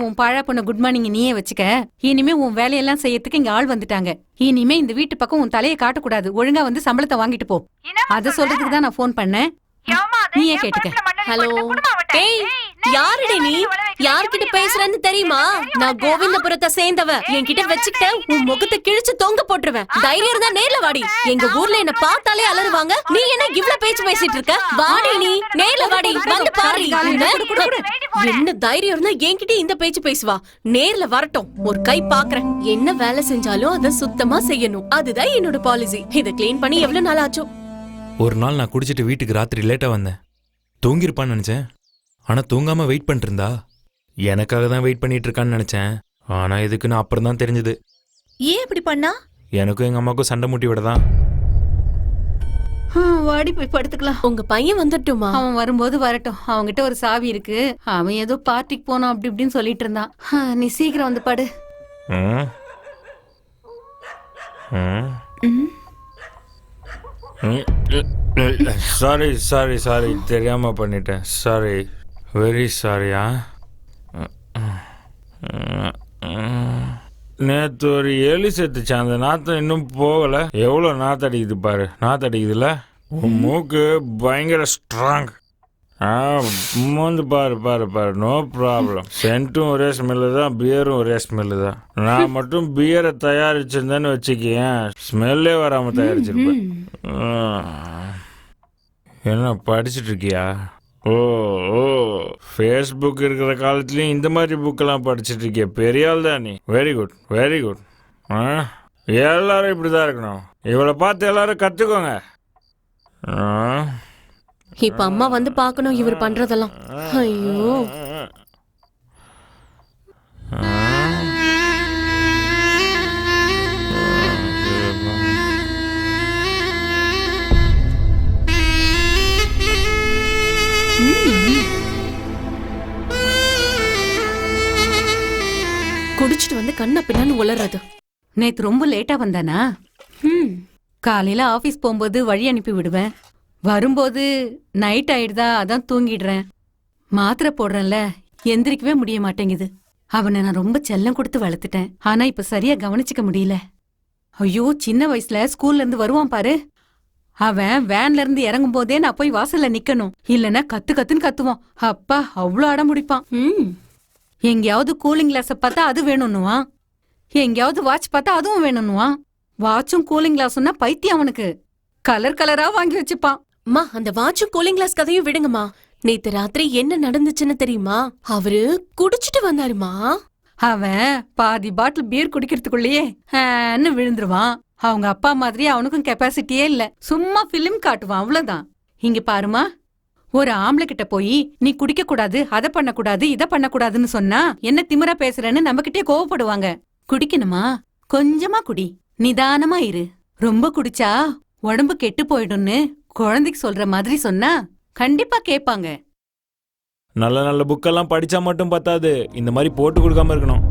உன் பழ பொண்ணு குட் மார்னிங் நீயே வச்சுக்க. இனிமே உன் வேலையெல்லாம் செய்யறதுக்கு இங்க ஆள் வந்துட்டாங்க. இனிமே இந்த வீட்டு பக்கம் உன் தலையை காட்டக்கூடாது. ஒழுங்கா வந்து சம்பளத்தை வாங்கிட்டு போ. அத சொல்றதுக்கு தான் நான் போன் பண்ணேன். நீயே கேட்டுக்க. ஹலோ, ஏய், யாருடி நீ? யார்கிட்ட பேசுறேன்னு தெரியுமா? நான் கோவிந்தபுரத்தை சேர்ந்தவ. என்கிட்ட வச்சுக்கிட்ட உன் முகத்தை கிழிச்சு தொங்க போட்டுருவேன். தைரியம் இருந்தா நேர்ல வாடி. எங்க ஊர்ல என்ன பார்த்தாலே அலறுவாங்க. நீ என்ன இவ்ளோ பேச்சு பேசிட்டு இருக்க? வாடி நீ, நேர்ல வாடி, வந்து பாரு. என்ன தைரியம் இருந்தா என்கிட்ட இந்த பேச்சு பேசுவா? நேர்ல வரட்டும், ஒரு கை பாக்குறேன். என்ன வேலை செஞ்சாலும் அதை சுத்தமா செய்யணும். அதுதான் என்னோட பாலிசி. இதை கிளீன் பண்ணி எவ்வளவு நாள் ஆச்சோ? ஒரு நாள் நான் குடிச்சிட்டு வீட்டுக்கு ராத்திரி லேட்டா வந்தேன். தூங்கிருப்பான்னு நினைச்சேன். ஆனா தூங்காம வெயிட் பண்ணிட்டு இருந்தா. எனக்காக தான் வெயிட் பண்ணிட்டு இருக்கான்னு நினைச்சேன். ஆனா இதுக்குன்னு அப்புறம் தான் தெரிஞ்சது. ஏன் இப்படி பண்ணா? எனக்கும் எங்க அம்மாக்கும் சண்டை மூட்டி விடதான். வாடி போய் படுத்துக்கலாம். உங்க பையன் வந்துட்டுமா? அவன் வரும்போது வரட்டும். அவன்கிட்ட ஒரு சாவி இருக்கு. அவன் ஏதோ பார்ட்டிக்கு போனோம் அப்படி இப்படின்னு சொல்லிட்டு இருந்தான். நீ சீக்கிரம் வந்து படு. சாரி சாரி சாரி, தெரியாம பண்ணிட்டேன். சாரி, வெரி சாரியா. நேற்று ஒரு எலி செத்துச்சு. அந்த நாத்தம் இன்னும் போகல. எவ்வளோ நாத்தடிக்குது பாரு. நாத்தடிக்குதுல. உன் மூக்கு பயங்கர ஸ்ட்ராங். வந்து பாரு பாரு பாரு, நோ ப்ராப்ளம். சென்ட்டும் ஒரே ஸ்மெல்லு தான், பியரும் ஒரே ஸ்மெல்லு தான். நான் மட்டும் பியரை தயாரிச்சிருந்தேன்னு வச்சுக்கேன், ஸ்மெல்லே வராம தயாரிச்சிருப்பேன். என்ன படிச்சுட்டு இருக்கியா? ஓ ஓ, ஃபேஸ்புக் இருக்கிற காலத்துலயும் இந்த மாதிரி புக்கெல்லாம் படிச்சுட்டு இருக்கிய. பெரிய ஆள் தான் நீ. Very good very good. எல்லாரும் இப்படிதான் இருக்கணும். இவளை பார்த்து எல்லாரும் கத்துக்கோங்க. இப்ப அம்மா வந்து பாக்கணும் இவர் பண்றதெல்லாம். ஐயோ, குடிச்சிட்டு வந்து கண்ண பின்னான்னு உளறது. நேத்து ரொம்ப லேட்டா வந்தானா? காலையில ஆபீஸ் போகும்போது வழி அனுப்பி விடுவேன். வரும்போது நைட் ஆயிடுதா, அதான் தூங்கிடுறேன். மாத்திரை போடுறேன்ல, எந்திரிக்கவே முடிய மாட்டேங்குது. அவனை நான் ரொம்ப செல்லம் கொடுத்து வளர்த்துட்டேன். ஆனா இப்ப சரியா கவனிச்சுக்க முடியல. ஐயோ, சின்ன வயசுல ஸ்கூல்ல இருந்து வருவான் பாரு. அவன் வேன்ல இருந்து இறங்கும் போதே நான் போய் வாசல்ல நிக்கணும். இல்லன்னா கத்து கத்துன்னு கத்துவான். அப்பா, அவ்வளவு அடம் முடிப்பான். எங்கேயாவது கூலிங் கிளாஸ பார்த்தா அது வேணும்னுவான். எங்கேயாவது வாட்ச் பார்த்தா அதுவும் வேணும்னுவான். வாட்சும் கூலிங் கிளாஸ்னா பைத்தியம் அவனுக்கு. கலர் கலரா வாங்கி வச்சுப்பான். அம்மா, அந்த வாட்சும் கூலிங் கிளாஸ் கதையும் விடுங்கம்மா. நேத்து ராத்திரி என்ன நடந்துச்சுன்னு தெரியுமா? அவரு குடிச்சிட்டு வந்தாருமா. அவன் பாதி பாட்டில் பீர் குடிக்கிறதுக்குள்ளேயே விழுந்துருவான். அவங்க அப்பா மாதிரி அவனுக்கும் கெப்பாசிட்டியே இல்ல. சும்மா பிலிம் காட்டுவான், அவ்வளவுதான். இங்க பாருமா, ஒரு ஆம்பளை கிட்ட போய் நீ குடிக்க கூடாது, அதை பண்ணக்கூடாது, இதை பண்ணக்கூடாதுன்னு சொன்னா என்ன திமிரா பேசுறேன்னு நம்ம கிட்டே கோவப்படுவாங்க. குடிக்கணுமா, கொஞ்சமா குடி, நிதானமா இரு. ரொம்ப குடிச்சா உடம்பு கெட்டு போயிடும்னு குழந்தைக்கு சொல்ற மாதிரி சொன்னா கண்டிப்பா கேட்பாங்க. நல்ல நல்ல புக்கெல்லாம் படிச்சா மட்டும் பத்தாது, இந்த மாதிரி போட்டு கொடுக்காம இருக்கணும்.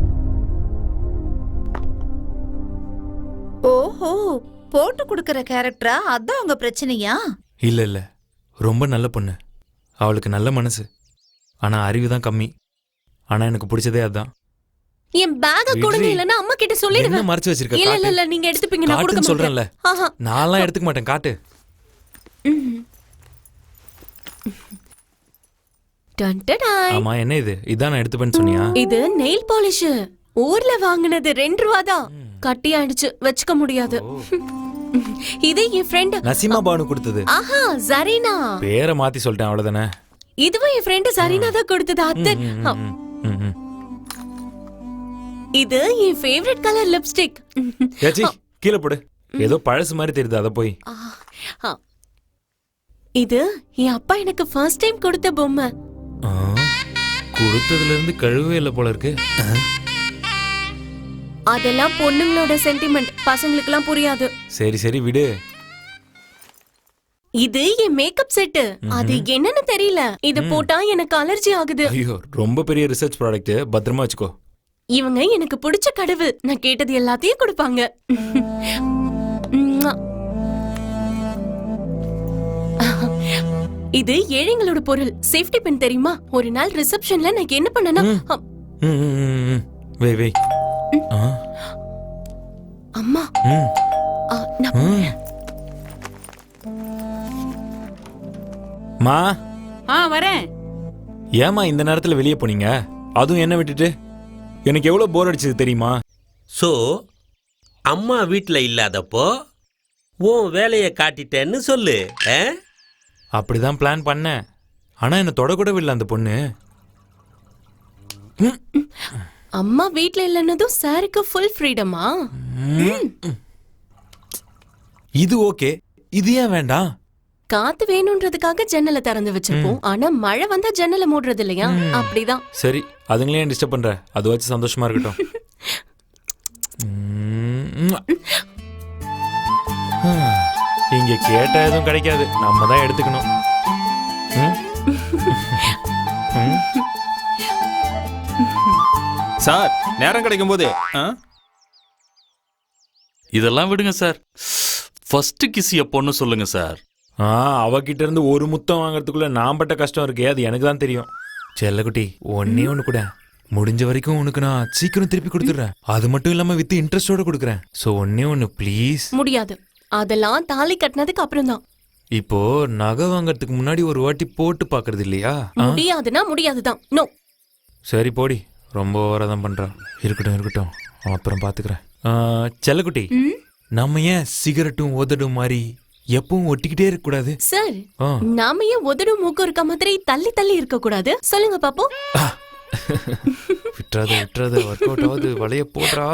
ஓஹோ, போட்டு கொடுக்கற கேரக்டரா? அதான் உங்க பிரச்சனையா? இல்ல இல்ல, ரொம்ப நல்ல பொண்ணு. அவளுக்கு நல்ல மனசு, ஆனா அறிவு தான் கம்மி. ஆனா எனக்கு பிடிச்சதே அதான். என் பேக்க கொடுங்க, இல்லனா அம்மா கிட்ட சொல்லிடுவேன். என்ன மறைச்சு வச்சிருக்க? இல்ல இல்ல, நீங்க எடுத்துப்பீங்க, நான் கொடுக்க மாட்டேன். சொல்றேன்ல, நான்லாம் எடுத்துக்க மாட்டேன். காட்டு. ஆமா, என்ன இது? இதான் நான் எடுத்துப்பேன்னு சொன்னியா? இது நெயில் பாலிஷ். ஊர்ல வாங்குனது 2 ரூபா தான். கட்டி ஆயிடுச்சு, வச்சுக்க முடியாது. இது என் ஃப்ரெண்ட் நசீமா பானு கொடுத்தது. ஆஹா, ஜரீனா. பேரை மாத்தி சொல்லிட்டேன், அவ்வளவுதானே. இதுவும் என் ஃப்ரெண்ட் ஜரீனா தான் கொடுத்தது. அத்தை, இது என் ஃபேவரட் கலர் லிப்ஸ்டிக். ஏச்சி, கீழே போடு. ஏதோ பழசு மாதிரி தெரியுது, அத போய். இது என் அப்பா எனக்கு ஃபர்ஸ்ட் டைம் கொடுத்த பொம்மை. கொடுத்ததுல இருந்து கழுவே இல்ல போல இருக்கு. அதெல்லாம் பொண்ணுங்களோட சென்டிமெண்ட், பசங்களுக்குலாம் புரியாது. சரி சரி, விடு. இது என் மேக்கப் செட். அது என்னன்னு தெரியல. இது போட்டா எனக்கு அலர்ஜி ஆகுது. ஐயோ, ரொம்ப பெரிய ரிசர்ச் ப்ராடக்ட், பத்திரமா வச்சுக்கோ. இவங்க எனக்கு பிடிச்ச கடவுள். நான் கேட்டது எல்லாத்தையும் கொடுப்பாங்க. இது ஏழைங்களோட பொருள். சேஃப்டி பின் தெரியுமா? ஒரு நாள் ரிசப்ஷன்ல நான் என்ன பண்ணனா, வே வே அம்மா, மா, வரேன். ஏமா இந்த நேரத்துல வெளியே போனீங்க? அதுவும் என்ன விட்டுட்டு? எனக்கு எவ்வளவு போர் அடிச்சது தெரியுமா? ஸோ அம்மா வீட்டில் இல்லாதப்போ உன் வேலையை காட்டிட்டேன்னு சொல்லு. அப்படிதான் பிளான் பண்ணேன். ஆனா என்ன தொடக்கூடவே இல்லை அந்த பொண்ணு. அம்மா வீட்ல இல்லைன்னதும் சாருக்கு ஃபுல் ஃப்ரீடமா? இது ஓகே, இது ஏன் வேண்டாம்? காத்து வேணும்ன்றதுக்காக ஜன்னலை திறந்து வச்சிருப்போம். ஆனா மழை வந்தா ஜன்னலை மூடுறது இல்லையா? அப்படிதான். சரி, அதுங்களே ஏன் டிஸ்டர்ப் பண்ற? அது வச்சு சந்தோஷமா இருக்கட்டும். இங்க கேட்டா எதுவும் கிடைக்காது, நம்ம தான் எடுத்துக்கணும். சார் நேரம் கிடைக்கும் போது இதெல்லாம் விடுங்க சார். ஃபர்ஸ்ட் கிஸ் எப்போன்னு சொல்லுங்க சார். அவகிட்ட இருந்து ஒரு முத்தம் வாங்குறதுக்குள்ள நான் பட்ட கஷ்டம் இருக்கே, அது எனக்கு தான் தெரியும். செல்லக்குட்டி, ஒன்னே ஒன்று கூட, முடிஞ்ச வரைக்கும் உனக்கு நான் சீக்கிரம் திருப்பி கொடுத்துட்றேன். அது மட்டும் இல்லாம வித் இன்ட்ரெஸ்டோட கொடுக்குறேன். ஸோ ஒன்னே ஒன்று ப்ளீஸ். முடியாது, அதெல்லாம் தாலி கட்டினதுக்கு அப்புறம் தான். இப்போ நகை வாங்கறதுக்கு முன்னாடி ஒரு வாட்டி போட்டு பாக்குறது இல்லையா? முடியாதுன்னா முடியாதுதான். நோ. சரி போடி, ரொம்ப ஓவராதான் பண்றான். இருக்கட்டும் இருக்கட்டும், அப்புறம் பாத்துக்கிறேன். செல்லக்குட்டி, நம்ம ஏன் சிகரெட்டும் உதடும் மாதிரி எப்பவும் ஒட்டிக்கிட்டே இருக்க கூடாது? சார், நாம ஏன் உதடும் மூக்கு இருக்க மாதிரி தள்ளி தள்ளி இருக்க கூடாது? சொல்லுங்க பாப்போம். விட்டுறாத ஒர்க் அவுட் ஆகுது, வளைய போடுறா.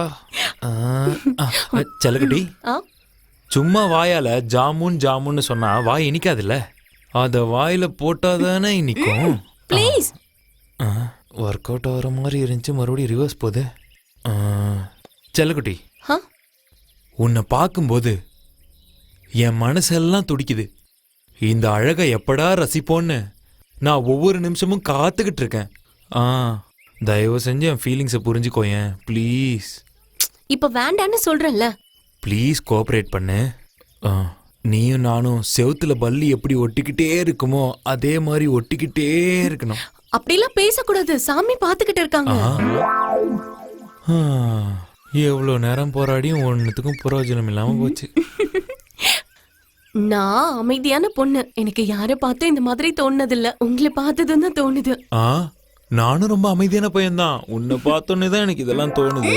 செல்லக்குட்டி, சும்மா வாயால ஜாமுன் ஜாமுன்னு சொன்னா வாய் இனிக்காதுல்ல, அத வாயில போட்டாதானே இனிக்கும். ப்ளீஸ். ஒர்க் அவுட் ஆகிற மாதிரி இருந்துச்சு, மறுபடியும் ரிவர்ஸ் போகுது. செல்லக்குட்டி, உன்னை பார்க்கும்போது என் மனசெல்லாம் துடிக்குது. இந்த அழகை எப்படா ரசிப்போன்னு நான் ஒவ்வொரு நிமிஷமும் காத்துக்கிட்டு இருக்கேன். தயவு செஞ்சு என் ஃபீலிங்ஸை புரிஞ்சுக்கோயேன் ப்ளீஸ். இப்ப வேண்டான்னு சொல்றேன்ல. ப்ளீஸ் கோஆப்ரேட் பண்ணு. நீயும் நானும் செவுத்துல பல்லி எப்படி ஒட்டிக்கிட்டே இருக்குமோ அதே மாதிரி ஒட்டிக்கிட்டே இருக்கணும். அப்படிலாம் பேசக்கூடாது, சாமி பாத்துக்கிட்டு இருக்காங்க. எவ்வளோ நேரம் போராடியும் ஒன்னுத்துக்கும் பிரயோஜனம் இல்லாம போச்சு. நான் அமைதியான பொண்ணு, எனக்கு யாரை பார்த்தும் இந்த மாதிரி தோணுனதில்ல. உங்களை பார்த்ததும் தான் தோணுது. நானும் ரொம்ப அமைதியான பையன்தான், உன்னை பார்த்தோன்னே தான் எனக்கு இதெல்லாம் தோணுது.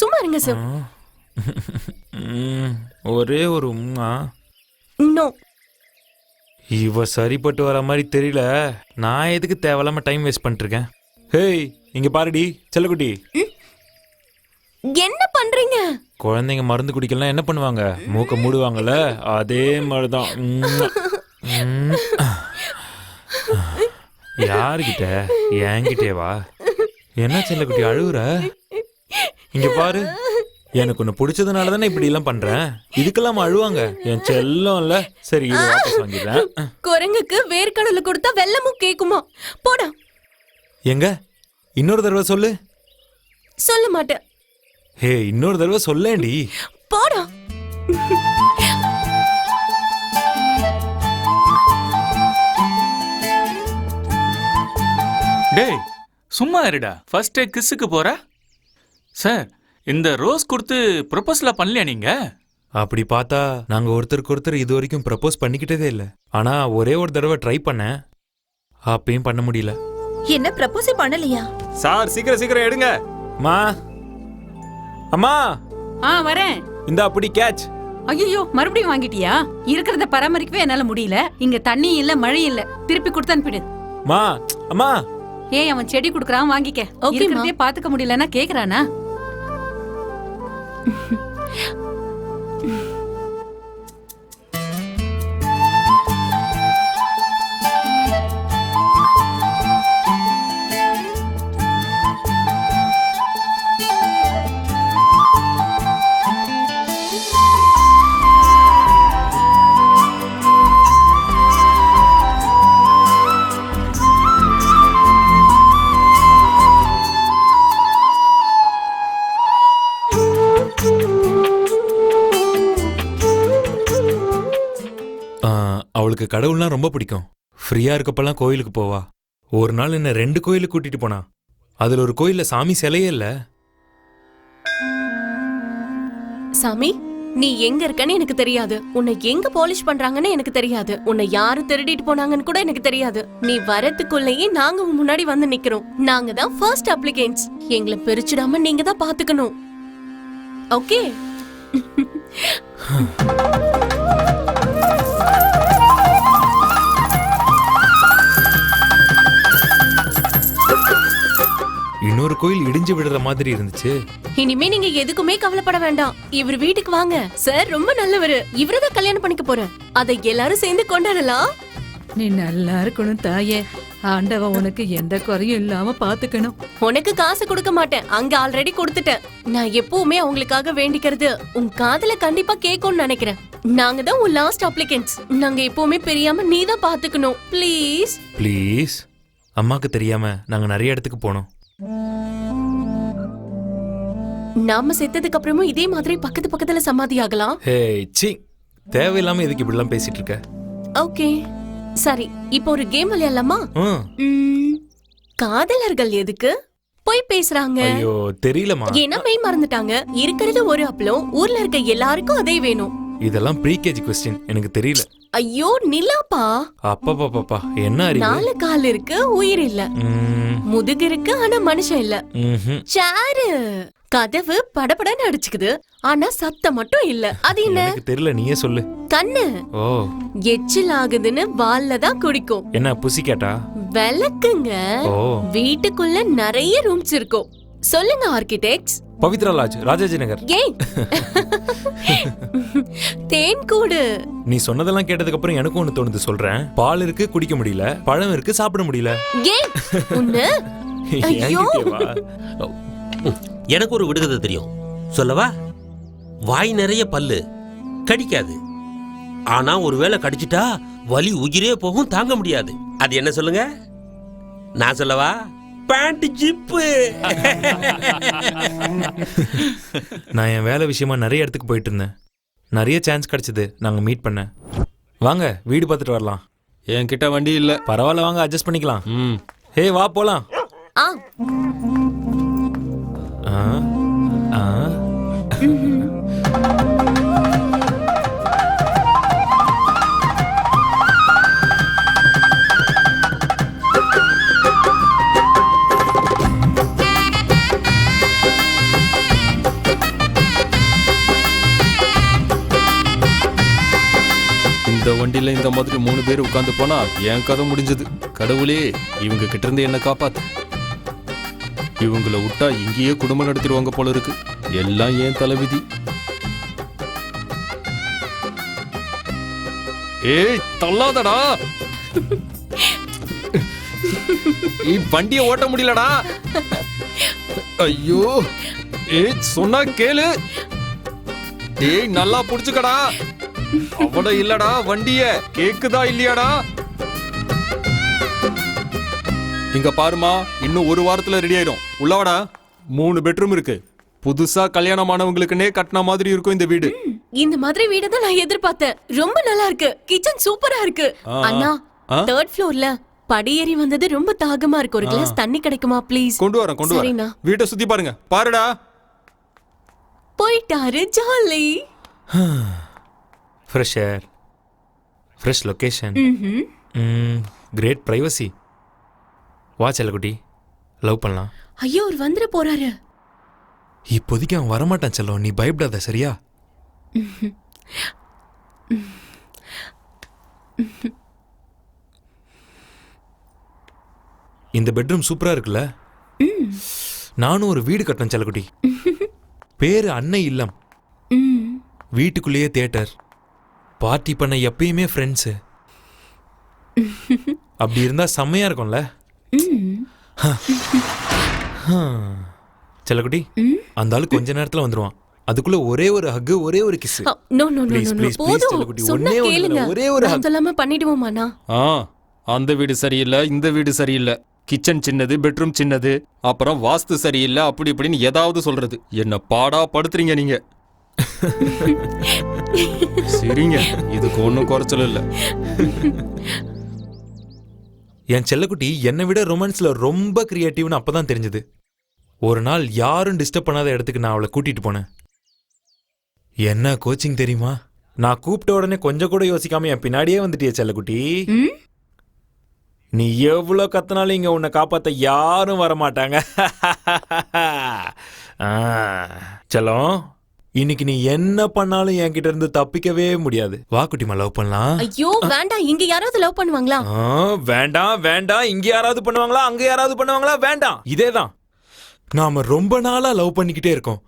சும்மா இருங்க சார். ஒரே ஒரு நோ. இவ சரிப்பட்டு வர மாதிரி தெரியல. நான் எதுக்கு தேவையில்லாம டைம் வேஸ்ட் பண்ணிட்டு இருக்கேன்? ஹேய், இங்க பாருடி செல்லக்குட்டி. என்ன பண்றீங்க? குழந்தைங்க மருந்து குடிக்கலாம் என்ன பண்ணுவாங்க? மூக்க மூடுவாங்கல்ல, அதே மாதிரிதான். யாருகிட்ட? என்கிட்டே வா. என்ன செல்லக்குட்டி அழுவுற? இங்க பாரு, எனக்கு ஒண்ணு பிடிச்சதுனால தானே இப்படி எல்லாம் பண்றேன். இதுக்கெல்லாம் அழுவாங்க என் செல்லம் இல்ல. சரி, இது வாபஸ் வாங்கிடுறேன். குரங்குக்கு வேர்க்கடலை கொடுத்தா வெள்ளமும் கேக்குமா? போடா. எங்க இன்னொரு தடவை சொல்லு. சொல்ல மாட்டேன். ஹே, இன்னொரு தடவை சொல்லேண்டி. போடா. டேய் சும்மா இருடா. ஃபர்ஸ்ட் கிஸ்ஸுக்கு போற சார். இந்த ரோஸ் கொடுத்து ப்ரொபோஸ்லாம் பண்ணலையா நீங்க? அப்படி பார்த்தா நாங்க ஒருத்தருக்கு ஒருத்தர் இது வரைக்கும் ப்ரப்போஸ் பண்ணிக்கிட்டதே இல்லை. ஆனா ஒரே ஒரு தடவை ட்ரை பண்ணேன், அப்பயும் பண்ண முடியல. என்ன ப்ரப்போஸ் பண்ணலையா? சார் சீக்கிரம் சீக்கிரம் எடுங்க. மா, அம்மா. வரேன். இந்த அப்படி கேட்ச். ஐயோ, மறுபடியும் வாங்கிட்டியா? இருக்கிறத பராமரிக்கவே என்னால முடியல. இங்க தண்ணி இல்ல, மழை இல்ல. திருப்பி கொடுத்து அனுப்பிடு. மா, அம்மா. ஏய், அவன் செடி குடுக்கறான், வாங்கிக்க. இருக்கிறதே பாத்துக்க முடியலன்னா கேக்குறானா? அவளுக்கு கடவுள்னா ரொம்ப பிடிக்கும். ஃப்ரீயா இருக்கப்பெல்லாம் கோயிலுக்கு போவா. ஒரு நாள் என்ன 2 கோயிலுக்கு கூட்டிட்டு போனா. அதுல ஒரு கோயில்ல சாமி சிலையே இல்ல. சாமி, நீ எங்க இருக்கன்னு எனக்கு தெரியாது, உன்னை எங்க பாலிஷ் பண்றாங்கன்னு எனக்கு தெரியாது, உன்னை யாரு திருடிட்டு போனாங்கன்னு கூட எனக்கு தெரியாது. நீ வரதுக்குள்ளேயே நாங்க உன் முன்னாடி வந்து நிக்கிறோம். நாங்க தான் ஃபர்ஸ்ட் அப்ளிகன்ட்ஸ். எங்களை பிரிச்சிடாம நீங்க தான் பாத்துக்கணும். ஓகே? இன்னொரு கோயில் இடிஞ்சு விடுற மாதிரி இருந்துச்சு. இனிமே நீங்க எதுக்குமே கவலைப்பட வேண்டாம். இவர் வீட்டுக்கு வாங்க. சார் ரொம்ப நல்லவரு. இவரதான் கல்யாணம் பண்ணிக்க போறேன். அதை எல்லாரும் சேர்ந்து கொண்டாடலாம். நீ நல்லா இருக்கணும் தாயே. ஆண்டவன் உனக்கு எந்த குறையும் இல்லாம பாத்துக்கணும். உனக்கு காசு கொடுக்க மாட்டேன், அங்க ஆல்ரெடி கொடுத்துட்டேன். நான் எப்பவுமே அவங்களுக்காக வேண்டிக்கிறது உன் காதுல கண்டிப்பா கேட்கும்னு நினைக்கிறேன். நாங்க தான் உன் லாஸ்ட் அப்ளிகன்ட்ஸ். நாங்க எப்பவுமே பிரியாம நீ தான் பாத்துக்கணும். Please please. அம்மாக்கு தெரியாம நாங்க நிறைய இடத்துக்கு போனோம். நாம செத்ததுக்கு அப்புறமும் இதே மாதிரி பக்கத்து பக்கத்துல சமாதி ஆகலாம். ஹே சி, தேவையில்லாம எதுக்கு இப்படிலாம் பேசிட்டு இருக்க? ஓகே சரி, இப்போ ஒரு கேம் விளையாடலாமா? காதலர்கள் எதுக்கு போய் பேசுறாங்க? ஐயோ தெரியலமா. ஏன்னா மெய் மறந்துட்டாங்க. இருக்கிறது ஒரு அப்பளம், ஊர்ல இருக்க எல்லாருக்கும் அதே வேணும். இதெல்லாம் ப்ரீகேஜி क्वेश्चन, எனக்கு தெரியல. ஐயோ நிலாப்பா. அப்பா என்ன அறிவு? 4 கால் இருக்கு, உயிர் இல்ல. முதுகு இருக்கு, ஆனா மனுஷன் இல்ல. சாரு கதவு படபடன்னு அடிச்சுக்குது, ஆனா சத்தம் மட்டும் இல்ல. அது என்ன? எனக்கு தெரியல, நீயே சொல்லு. கண்ணு. ஓ. எச்சில் ஆகுதுன்னு வால்ல தான் குடிக்கும். என்ன புசி கேட்டா? விளக்குங்க. ஓ. வீட்டுக்குள்ள நிறைய ரூம்ஸ் இருக்கும். சொல்லுங்க ஆர்கிடெக்ட்ஸ். பவித்ரா லாட்ஜ், ராஜாஜி நகர். ஏய் தேன் கூடு. நீ சொன்னதெல்லாம் கேட்டதுக்கு அப்புறம் எனக்கு ஒண்ணு தோணுது, சொல்றேன். பால் இருக்கு குடிக்க முடியல, பழம் இருக்கு சாப்பிட முடியல. ஏய் உன்ன ஐயோ. எனக்கு ஒரு விடுகதை தெரியும், சொல்லவா? வாய் நிறைய பல்லு, கடிக்காது. ஆனா ஒருவேளை கடிச்சிட்டா வலி உயிரே போகும், தாங்க முடியாது. அது என்ன சொல்லுங்க? நான் சொல்லவா? Pant zip. நான் என் வேலை விஷயமா நிறைய இடத்துக்கு போயிட்டு இருந்தேன். நிறைய சான்ஸ் கிடைச்சது நாங்க மீட் பண்ண. வாங்க வீடு பார்த்துட்டு வரலாம். என்கிட்ட வண்டி இல்ல. பரவாயில்ல, வாங்க அட்ஜஸ்ட் பண்ணிக்கலாம். ஹே வா போலாம். ஆ ஆ ஆ இந்த வண்டியில இந்த மாதிரி 3 பேர் உட்கார்ந்து போனா என் கதை முடிஞ்சது. கடவுளே, இவங்க கிட்ட இருந்து என்ன காப்பாத்து. இவங்கள விட்டா இங்கேயே குடும்பம் நடத்திடுவாங்க போல இருக்கு. எல்லாம் ஏன் தலைவிதி. ஏய் தள்ளாதடா. வண்டிய ஓட்ட முடியலடா. ஐயோ ஏய் சொன்னா கேளு. ஏய் நல்லா புடிச்சுக்கடா. அவட இல்லடா வண்டிய, கேக்குதா இல்லையாடா? இங்க பாருமா, இன்னும் 1 வாரத்துல ரெடி ஆயிடும். உள்ளவாடா. 3 பெட்ரூம் இருக்கு. புதுசா கல்யாணம் ஆனவங்களுக்குன்னே கட்டின மாதிரி இருக்கும் இந்த வீடு. இந்த மாதிரி வீடு தான் நான் எதிர்பார்த்தேன். ரொம்ப நல்லா இருக்கு. கிச்சன் சூப்பரா இருக்கு. அண்ணா 3rd ஃப்ளோர்ல படியேறி வந்தது ரொம்ப தாகமா இருக்கு. ஒரு கிளாஸ் தண்ணி கிடைக்குமா ப்ளீஸ்? கொண்டு வரேன். வீட்டை சுத்தி பாருங்க. பாருடா. போயிட்டாரு jolly. Fresh air, fresh location, great privacy. வா செல்லக்குட்டி, லவ் பண்ணலாம். ஐயோ அவர் வந்துட போறாரு. இப்போதைக்கு அவன் வரமாட்டான் செல்லம், நீ பயப்படாத சரியா? இந்த பெட்ரூம் சூப்பரா இருக்குல்ல? நானும் ஒரு வீடு கட்டணும் செல்லக்குட்டி. பேரு அன்னை இல்லம். வீட்டுக்குள்ளேயே தியேட்டர், பார்ட்டி பண்ண எப்பயுமே ஃப்ரெண்ட்ஸு. அப்படி இருந்தா செம்மையா இருக்கும்ல? செல்லக்குட்டி, அந்த ஆளு கொஞ்ச நேரத்துல வந்துருவான். அதுக்குள்ள ஒரே ஒரு ஹக், ஒரே ஒரு kiss. No no no no போதும். சொன்னா கேளுங்க. ஒரே ஒரு ஹக். அதெல்லாம் பண்ணிடுவோமாண்ணா? அந்த வீடு சரியில்லை, இந்த வீடு சரியில்லை. கிச்சன் சின்னது, பெட்ரூம் சின்னது, அப்புறம் வாஸ்து சரியில்லை, அப்படி இப்படின்னு ஏதாவது சொல்றது. என்ன பாடா படுத்துறீங்க நீங்க. சரிங்க, இதுக்கு ஒன்றும் குறைச்சல் இல்லை. என் செல்லக்குட்டி என்னை விட ரொமான்ஸ்ல ரொம்ப கிரியேட்டிவ்னு அப்பதான் தெரிஞ்சது. ஒரு நாள் யாரும் டிஸ்டர்ப் பண்ணாத இடத்துக்கு நான் அவளை கூட்டிட்டு போனேன். என்ன கோச்சிங் தெரியுமா? நான் கூப்பிட்ட உடனே கொஞ்சம் கூட யோசிக்காம என் பின்னாடியே வந்துட்டிய செல்லக்குட்டி. நீ எவ்வளோ கத்தினாலும் இங்க உன்னை காப்பாத்த யாரும் வரமாட்டாங்க. செல்லம், இன்னைக்கு நீ என்ன பண்ணாலும் என்கிட்ட இருந்து தப்பிக்கவே முடியாது. வா குட்டிமா, லவ் பண்ணலாம். ஐயோ வேண்டாம், இங்க யாராவது லவ் பண்ணுவாங்களா? வேண்டாம் வேண்டாம், இங்க யாராவது பண்ணுவாங்களா அங்க யாராவது பண்ணுவாங்களா? வேண்டாம். இதேதான், நாம ரொம்ப நாளா லவ் பண்ணிக்கிட்டே இருக்கோம்.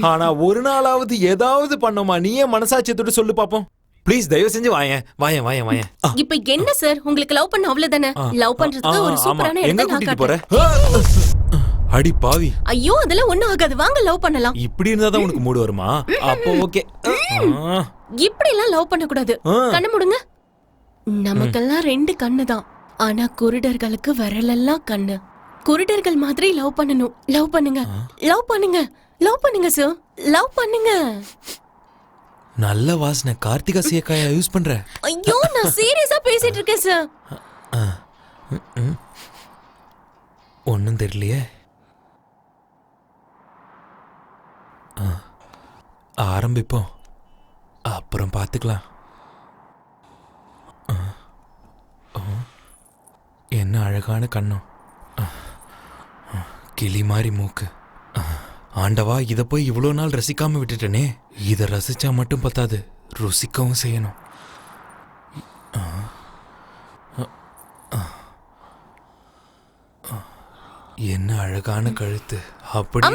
ஆனா ஒரு நாளாவது ஏதாவது பண்ணோமா? நீயே மனசாட்சியத்தோட சொல்லு பாப்போம். ப்ளீஸ் தயவு செஞ்சு வாயேன் வாயேன் வாயேன் வாயேன். இப்ப என்ன சார், உங்களுக்கு லவ் பண்ண அவ்வளவுதானே? லவ் பண்றதுக்கு ஒரு சூப்பரான எங்க இடத்தை நான் கூட்டிட்டு போற? காட்டுறேன். அடி பாவி. ஐயோ அதெல்லாம் ஒண்ணும் ஆகாது, வாங்க லவ் பண்ணலாம். இப்படி இருந்தாதான் உனக்கு மூடு வருமா? அப்போ ஓகே. இப்படி எல்லாம் லவ் பண்ண கூடாது. கண்ணு மூடுங்க. நமக்கெல்லாம் 2 கண்ணு தான், ஆனா குருடர்களுக்கு விரலெல்லாம் கண்ணு. குருடர்கள் மாதிரி லவ் பண்ணணும். லவ் பண்ணுங்க, லவ் பண்ணுங்க, லவ் பண்ணுங்க சார், லவ் பண்ணுங்க. நல்ல வாசனை. கார்த்திகா சீக்காயா யூஸ் பண்ற? ஐயோ நான் சீரியஸா பேசிட்டு இருக்கேன் சார். ஒன்னும் தெரியலையே. ஆரம்பிப்போம், அப்புறம் பார்த்துக்கலாம். என்ன அழகான கண்ணம், கிளி மாதிரி மூக்கு. ஆண்டவா, இதை போய் இவ்வளோ நாள் ரசிக்காம விட்டுட்டனே. இதை ரசிச்சா மட்டும் பத்தாது, ருசிக்கவும் செய்யணும். என்ன அழகான கழுத்து. அப்படி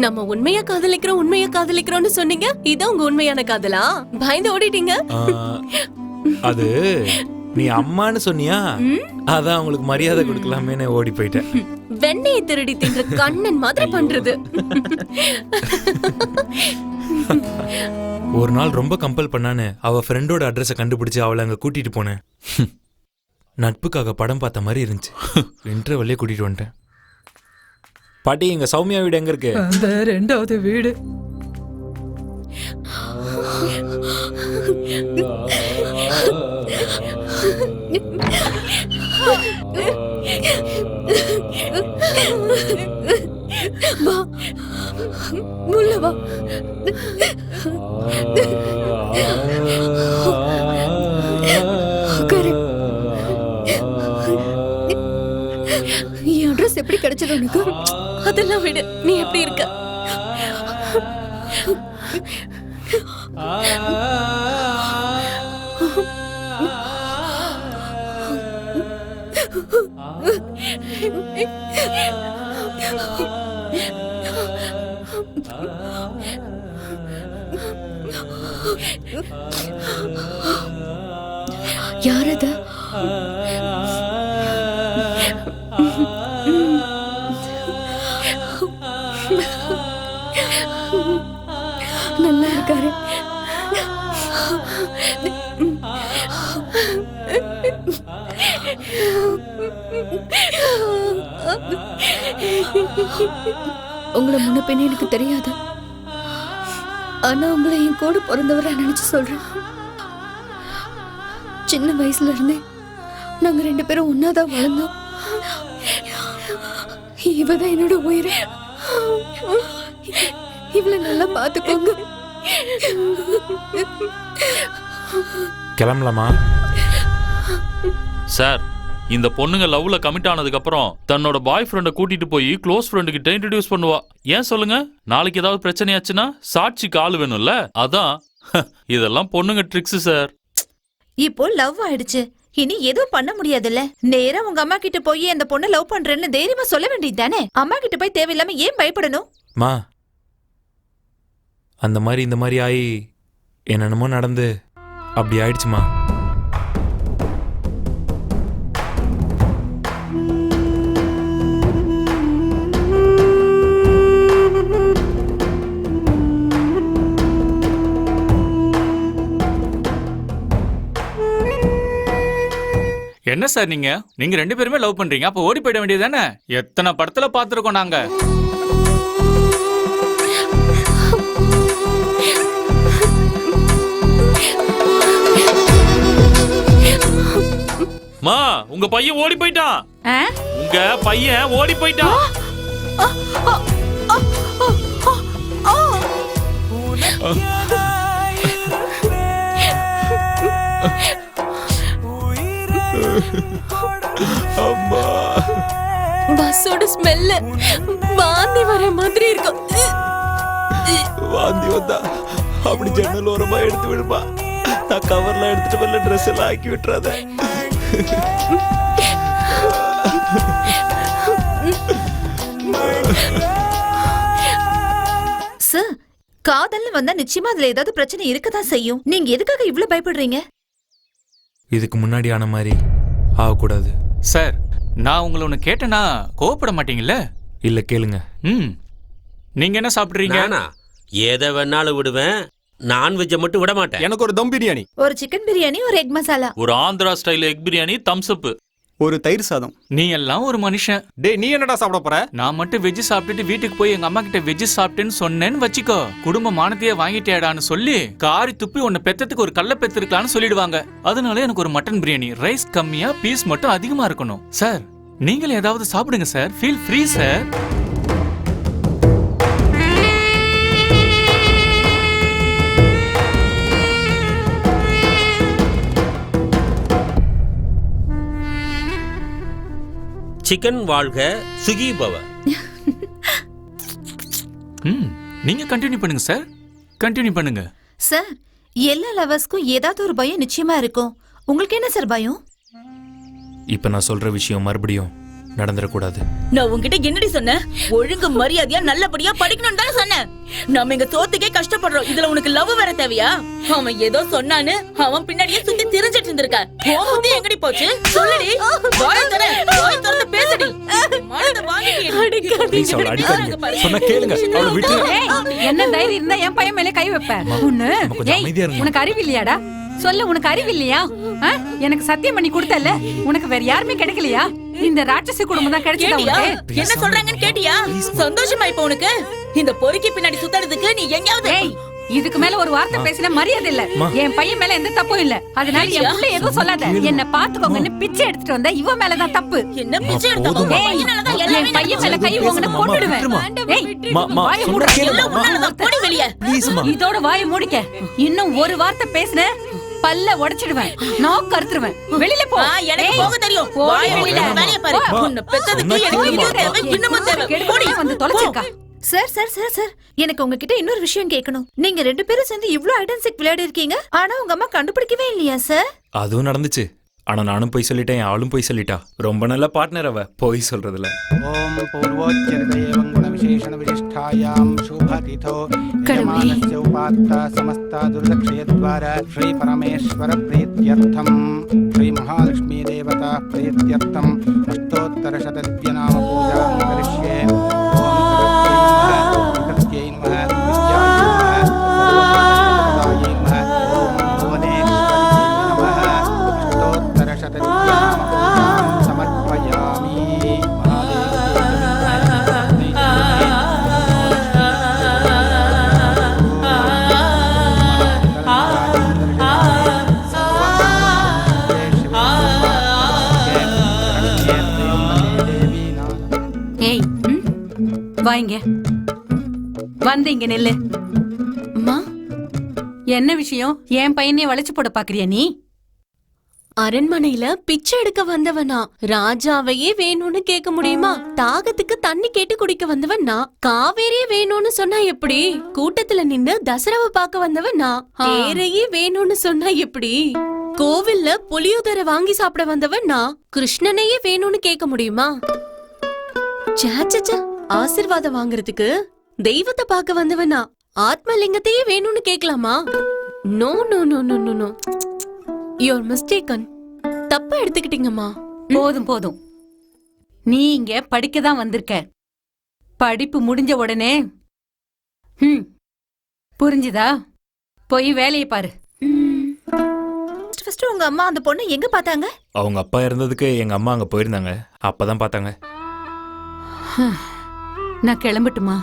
நம்ம உண்மையா காதலிக்கிறோம்னு சொன்னீங்க. இதான் உங்க உண்மையான காதலா? பயந்து ஓடிட்டீங்க. அது நீ அம்மான்னு சொன்னியா, அதான் உங்களுக்கு மரியாதை கொடுக்கலாமே ஓடி போயிட்டேன். வெண்ணையை திருடி தின்ற கண்ணன் மாதிரி பண்றது. ஒரு நாள் ரொம்ப கம்பல் பண்ணானு அவ ஃப்ரெண்டோட அட்ரஸை கண்டுபிடிச்சு அவளை அங்க கூட்டிட்டு போனேன். நட்புக்காக படம் பார்த்த மாதிரி இருந்துச்சு. இன்டர்வெல்லே கூட்டிட்டு வந்துட்டேன். பாட்டி, எங்க சௌமியா வீடு எங்க இருக்கு? அந்த 2வது வீடு. வா உள்ள வா. என் அட்ரஸ் எப்படி கிடைச்சது உனக்கு? அதெல்லாம் விடு, நீ எப்படி இருக்க? யார் அது? நல்லா இருக்காரு. உங்களை முன்ன பின்ன எனக்கு தெரியாது, ஆனா உங்களை என் கூட பிறந்தவரை நினைச்சு சொல்றேன். சின்ன வயசுல இருந்தே நாங்க 2 பேரும் ஒன்னாதான் வளர்ந்தோம். இவதான் என்னோட உயிர். இவளை நல்லா பாத்துக்கோங்க. கிளம்பலாமா சார்? இந்த பொண்ணுங்க லவ்ல கமிட் ஆனதுக்கு அப்புறம் தன்னோட பாய் ஃப்ரெண்டை கூட்டிட்டு போய் க்ளோஸ் ஃப்ரெண்டு கிட்ட இன்ட்ரடியூஸ் பண்ணுவா. ஏன் சொல்லுங்க? நாளைக்கு ஏதாவது பிரச்சனையாச்சுன்னா சாட்சிக்கு ஆள் வேணும்ல, அதான். இதெல்லாம் பொண்ணுங்க ட்ரிக்ஸ் சார். இப்போ லவ் ஆயிடுச்சு, இனி எதுவும் பண்ண முடியாதுல்ல. நேரா உங்க அம்மா கிட்ட போய் அந்த பொண்ணை லவ் பண்றேன்னு தைரியமா சொல்ல வேண்டியது தானே. அம்மா கிட்ட போய் தேவையில்லாம ஏன் பயப்படணும்? மா, அந்த மாதிரி இந்த மாதிரி ஆகி என்னென்னமோ நடந்து அப்படி ஆயிடுச்சுமா. என்ன சார் நீங்க 2 பேருமே லவ் பண்றீங்க, அப்ப ஓடி போயிட வேண்டியது தானே? எத்தனை படத்துல பாத்துருக்கோம் நாங்க. மா உங்க பையன் ஓடி போயிட்டான். உங்க பையன் ஓடி போயிட்டான். அம்மா பஸ்ஸோட ஸ்மெல்ல வாந்தி வர மாதிரி இருக்கும். வாந்தி வந்தா அப்படி ஜன்னல் ஓரமா எடுத்து விடுமா. நான் கவர்லாம் எடுத்துட்டு வரல, ட்ரெஸ் எல்லாம் ஆக்கி விட்டுறாத. சார், காதல்னு வந்தா நிச்சயமா அதுல ஏதாவது பிரச்சனை இருக்கதான் செய்யும். நீங்க எதுக்காக இவ்ளோ பயப்படுறீங்க? இதுக்கு முன்னாடி ஆன மாதிரி ஆகக்கூடாது. சார், நான் உங்களை ஒன்று கேட்டேன்னா கோவப்பட மாட்டீங்கல்ல? இல்ல கேளுங்க. நீங்க என்ன சாப்பிடுறீங்க? எதை வேணாலும் விடுவேன், நான்வெஜ்ஜை மட்டும் விட மாட்டேன். எனக்கு ஒரு தம் பிரியாணி, ஒரு சிக்கன் பிரியாணி, ஒரு எக் மசாலா, ஒரு Andhra style egg biryani, Thums அப், ஒரு தயிர் சாதம். நீ எல்லாம் ஒரு மனுஷன். டேய் நீ என்னடா சாப்பிட போற? நான் மட்டும் வெஜ் சாப்பிட்டுட்டு வீட்டுக்கு போய் எங்க அம்மா கிட்ட வெஜ் சாப்பிட்டேன்னு சொன்னேன்னு வச்சுக்கோ, குடும்ப மானத்தையே வாங்கிட்டேடான்னு சொல்லி காரி துப்பி உன்னை பெத்ததுக்கு ஒரு கல்ல பெத்திருக்கலான்னு சொல்லிடுவாங்க. அதனால எனக்கு ஒரு மட்டன் பிரியாணி, ரைஸ் கம்மியா, பீஸ் மட்டும் அதிகமா இருக்கணும். சார், நீங்களே ஏதாவது சாப்பிடுங்க sir. Feel free sir. Chicken வாழ்க, சுகி பவ. நீங்க கண்டினியூ பண்ணுங்க சார், கண்டினியூ பண்ணுங்க. சார், எல்லா லவர்ஸ்க்கும் ஏதாவது ஒரு பயம் நிச்சயமா இருக்கும். உங்களுக்கு என்ன சார் பயம்? இப்ப நான் சொல்ற விஷயம் மறுபடியும் நடந்துடக்கூடாது. நான் உன்கிட்ட என்னடி சொன்னேன்? ஒழுங்கு மரியாதையா நல்லபடியா படிக்கணும்னு தானே சொன்னேன். நாம இங்க சோத்துக்கே கஷ்டப்படுறோம், இதுல உனக்கு லவ் வேற தேவையா? அவன் ஏதோ சொன்னான்னு அவன் பின்னாடியே சுத்தி திரிஞ்சிட்டு இருந்திருக்க. போகுது எங்கடி போச்சு சொல்லுடி. வாய் திறந்து பேசுடி. மனத வாங்கிடி. சொன்னா கேளுங்க. அவளை விட்டு. என்ன தைரியம் இருந்தா என் பையன் மேல கை வைப்ப? உனக்கு அறிவு இல்லையாடா? சொல்ல, உனக்கு அறிவு இல்லையா? எனக்கு சத்தியம் பண்ணி கொடுத்தல, உனக்கு வேற யாருமே கிடைக்கலையா? இந்த ராட்சசி குடும்பம் தான் கிடைச்சதா உனக்கு? என்ன சொல்றாங்கன்னு கேட்டியா? சந்தோஷமா இப்ப உனக்கு? இந்த பொறுக்கி பின்னாடி சுத்தறதுக்கு நீ எங்கயாவது இதுக்கு மேல ஒரு வார்த்தை பேசினா மரியாதை இல்ல. என் பையன் மேல எந்த தப்பும் இல்ல. அதனால என் புள்ள எதுவும் சொல்லாத. என்ன பாத்துக்கோங்கன்னு பிச்சை எடுத்துட்டு வந்த இவ மேலதான் தப்பு. என்ன பிச்சை எடுத்தா? என் பையன் மேல கை ஓங்கன கொன்னுடுவேன். இதோட வாயை மூடிக்க. இன்னும் ஒரு வார்த்தை பேசுன பல்ல உடைச்சிடுவேன், நாக்கு அறுத்துருவேன். வெளியில போ. எனக்கு போக தெரியும். வாய் வெளியில வேலைய பாரு. உன்னை பெத்ததுக்கு எனக்கு இன்னும் தேவை, இன்னும் தேவை. போடி வந்து தொலைச்சிருக்கா. சார் சார் சார் சார், எனக்கு உங்ககிட்ட இன்னொரு விஷயம் கேட்கணும். நீங்க 2 பேரும் சேர்ந்து இவ்ளோ ஹைட் அண்ட் சீக் விளையாடி இருக்கீங்க, ஆனா உங்க அம்மா கண்டுபிடிக்கவே இல்லையா சார்? அதுவும் நடந்துச்சு. ஆனா நானும் போய் சொல்லிட்டேன், என் ஆளும் போய் சொல்லிட்டா. ரொம்ப நல்ல பார்ட்னர் அவ போய் சொல்றதுல. ஓம் பூர்வோச்சரிதேவம் குணவிசேஷண விசிஷ்டாயாம் சுபதிதோ யஜமானஸ்ய உபாத்தா சமஸ்தா துர்தக்ஷயத்வார ஸ்ரீ பரமேஸ்வர பிரீத்யர்த்தம் ஸ்ரீ மகாலட்சுமி தேவதா பிரீத்யர்த்தம் அஷ்டோத்தர சதத்யநாம பூஜாம் கரிஷ்யே. வாங்க, வந்து இங்க நெல்லு. அம்மா, என்ன விஷயம்? என் பையனே வளைச்சு போட பாக்குறியா நீ? அரண்மனையில பிச்சை எடுக்க வந்தவனா? ராஜாவையே வேணும்னு கேட்க முடியுமா? தாகத்துக்கு தண்ணி கேட்டு குடிக்க வந்தவன் நான். காவேரியே வேணும்னு சொன்னா எப்படி? கூட்டத்துல நின்னு தசராவை பார்க்க வந்தவன் நான். தேரையே வேணும்னு சொன்னா எப்படி? கோவில்ல புளியோதரை வாங்கி சாப்பிட வந்தவன் நான். கிருஷ்ணனையே வேணும்னு கேட்க முடியுமா? சாச்சா, ஆசீர்வாதம் வாங்குறதுக்கு தெய்வத்தை பார்க்க வந்தவனா? ஆத்மலிங்கத்தையே வேணும்னு கேட்கலாமா? No no no no no no, you're mistaken. தப்பா எடுத்துக்கிட்டீங்கம்மா. போதும் போதும், நீ இங்க படிக்க தான் வந்திருக்க. படிப்பு முடிஞ்ச உடனே புரிஞ்சுதா? போய் வேலையை பாரு. ஃபர்ஸ்ட் உங்க அம்மா அந்த பொண்ணை எங்க பார்த்தாங்க? அவங்க அப்பா இறந்ததுக்கு எங்க அம்மா அங்க போயிருந்தாங்க, அப்பதான் பார்த்தாங்க. நான் கிளம்பட்டுமா?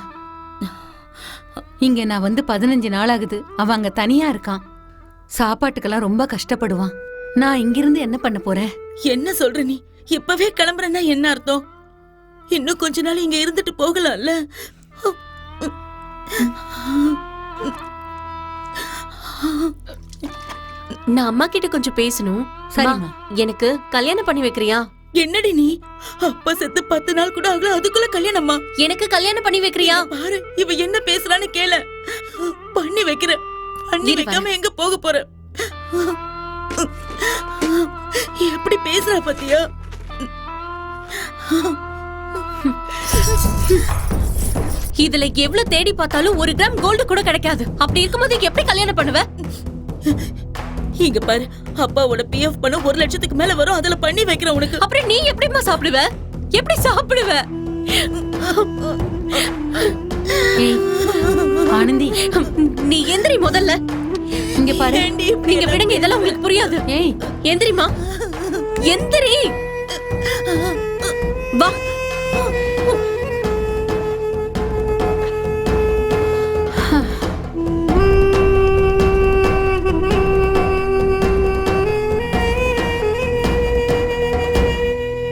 இங்க நான் வந்து 15 நாள் ஆகுது. அவன் அங்க தனியா இருக்கான். சாப்பாட்டுக்கெல்லாம் ரொம்ப கஷ்டப்படுவான். நான் இங்கிருந்து என்ன பண்ண போறேன்? என்ன சொல்ற நீ? இப்பவே கிளம்புறேன்னா என்ன அர்த்தம்? இன்னும் கொஞ்ச நாள் இங்க இருந்துட்டு போகலாம்ல? நான் அம்மா கிட்ட கொஞ்சம் பேசணும். சரிம்மா. எனக்கு கல்யாணம் பண்ணி வைக்கிறியா? என்னடி நீ? அப்பா செத்து 10 நாள் கூட ஆகல, அதுக்குள்ள கல்யாணமா? எனக்கு கல்யாணம் பண்ணி வைக்கிறியா? பாரு இவ என்ன பேசுறான்னு கேள. பண்ணி வைக்கிறேன். பண்ணி வைக்காம எங்க போக போற? எப்படி பேசுறா பாத்தியா? இதுல எவ்வளவு தேடி பார்த்தாலும் 1 கிராம் கோல்டு கூட கிடைக்காது. அப்படி இருக்கும்போது எப்படி கல்யாணம் பண்ணுவ? இங்க பாரு, அப்பாவோட பிஎஃப் பணம் 1 லட்சத்துக்கு மேல வரும். அதுல பண்ணி வைக்கிறேன் உனக்கு. அப்புறம் நீ எப்படிமா சாப்பிடுவ? எப்படி சாப்பிடுவ? ஆனந்தி, நீ எந்திரி முதல்ல. இங்க பாரு. நீங்க விடுங்க, இதெல்லாம் உங்களுக்கு புரியாது. ஏய், எந்திரிமா, எந்திரி. வா.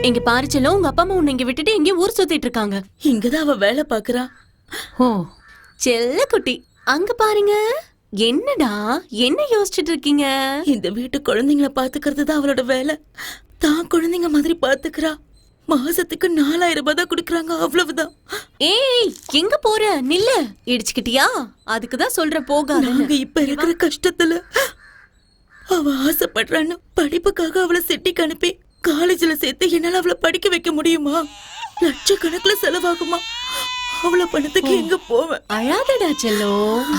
இங்க பாரு செல்லம், உங்க அப்பா அம்மா உன்னை இங்க விட்டுட்டு எங்க ஊர் சுத்திட்டு இருக்காங்க. இங்கதான் அவ வேலை பாக்குறா. ஓ செல்ல குட்டி, அங்க பாருங்க. என்னடா என்ன யோசிச்சுட்டு இருக்கீங்க? இந்த வீட்டு குழந்தைங்களை பாத்துக்கிறது தான் அவளோட வேலை. தான் குழந்தைங்க மாதிரி பாத்துக்கிறா. மாசத்துக்கு 4000 ரூபாய் தான் குடுக்கறாங்க, அவ்வளவுதான். ஏய், எங்க போற? நில்லு. இடிச்சுக்கிட்டியா? அதுக்குதான் சொல்ற போகாத. நாங்க இப்ப இருக்கிற கஷ்டத்துல அவ ஆசைப்படுறான்னு படிப்புக்காக அவளை சிட்டிக்கு அனுப்பி காலேஜ்ல சேர்த்து என்னால அவளை படிக்க வைக்க முடியுமா? லட்சக்கணக்குல செலவாகுமா? அவள பணத்துக்கு எங்க போவேன்? அழாதடா செல்லோ,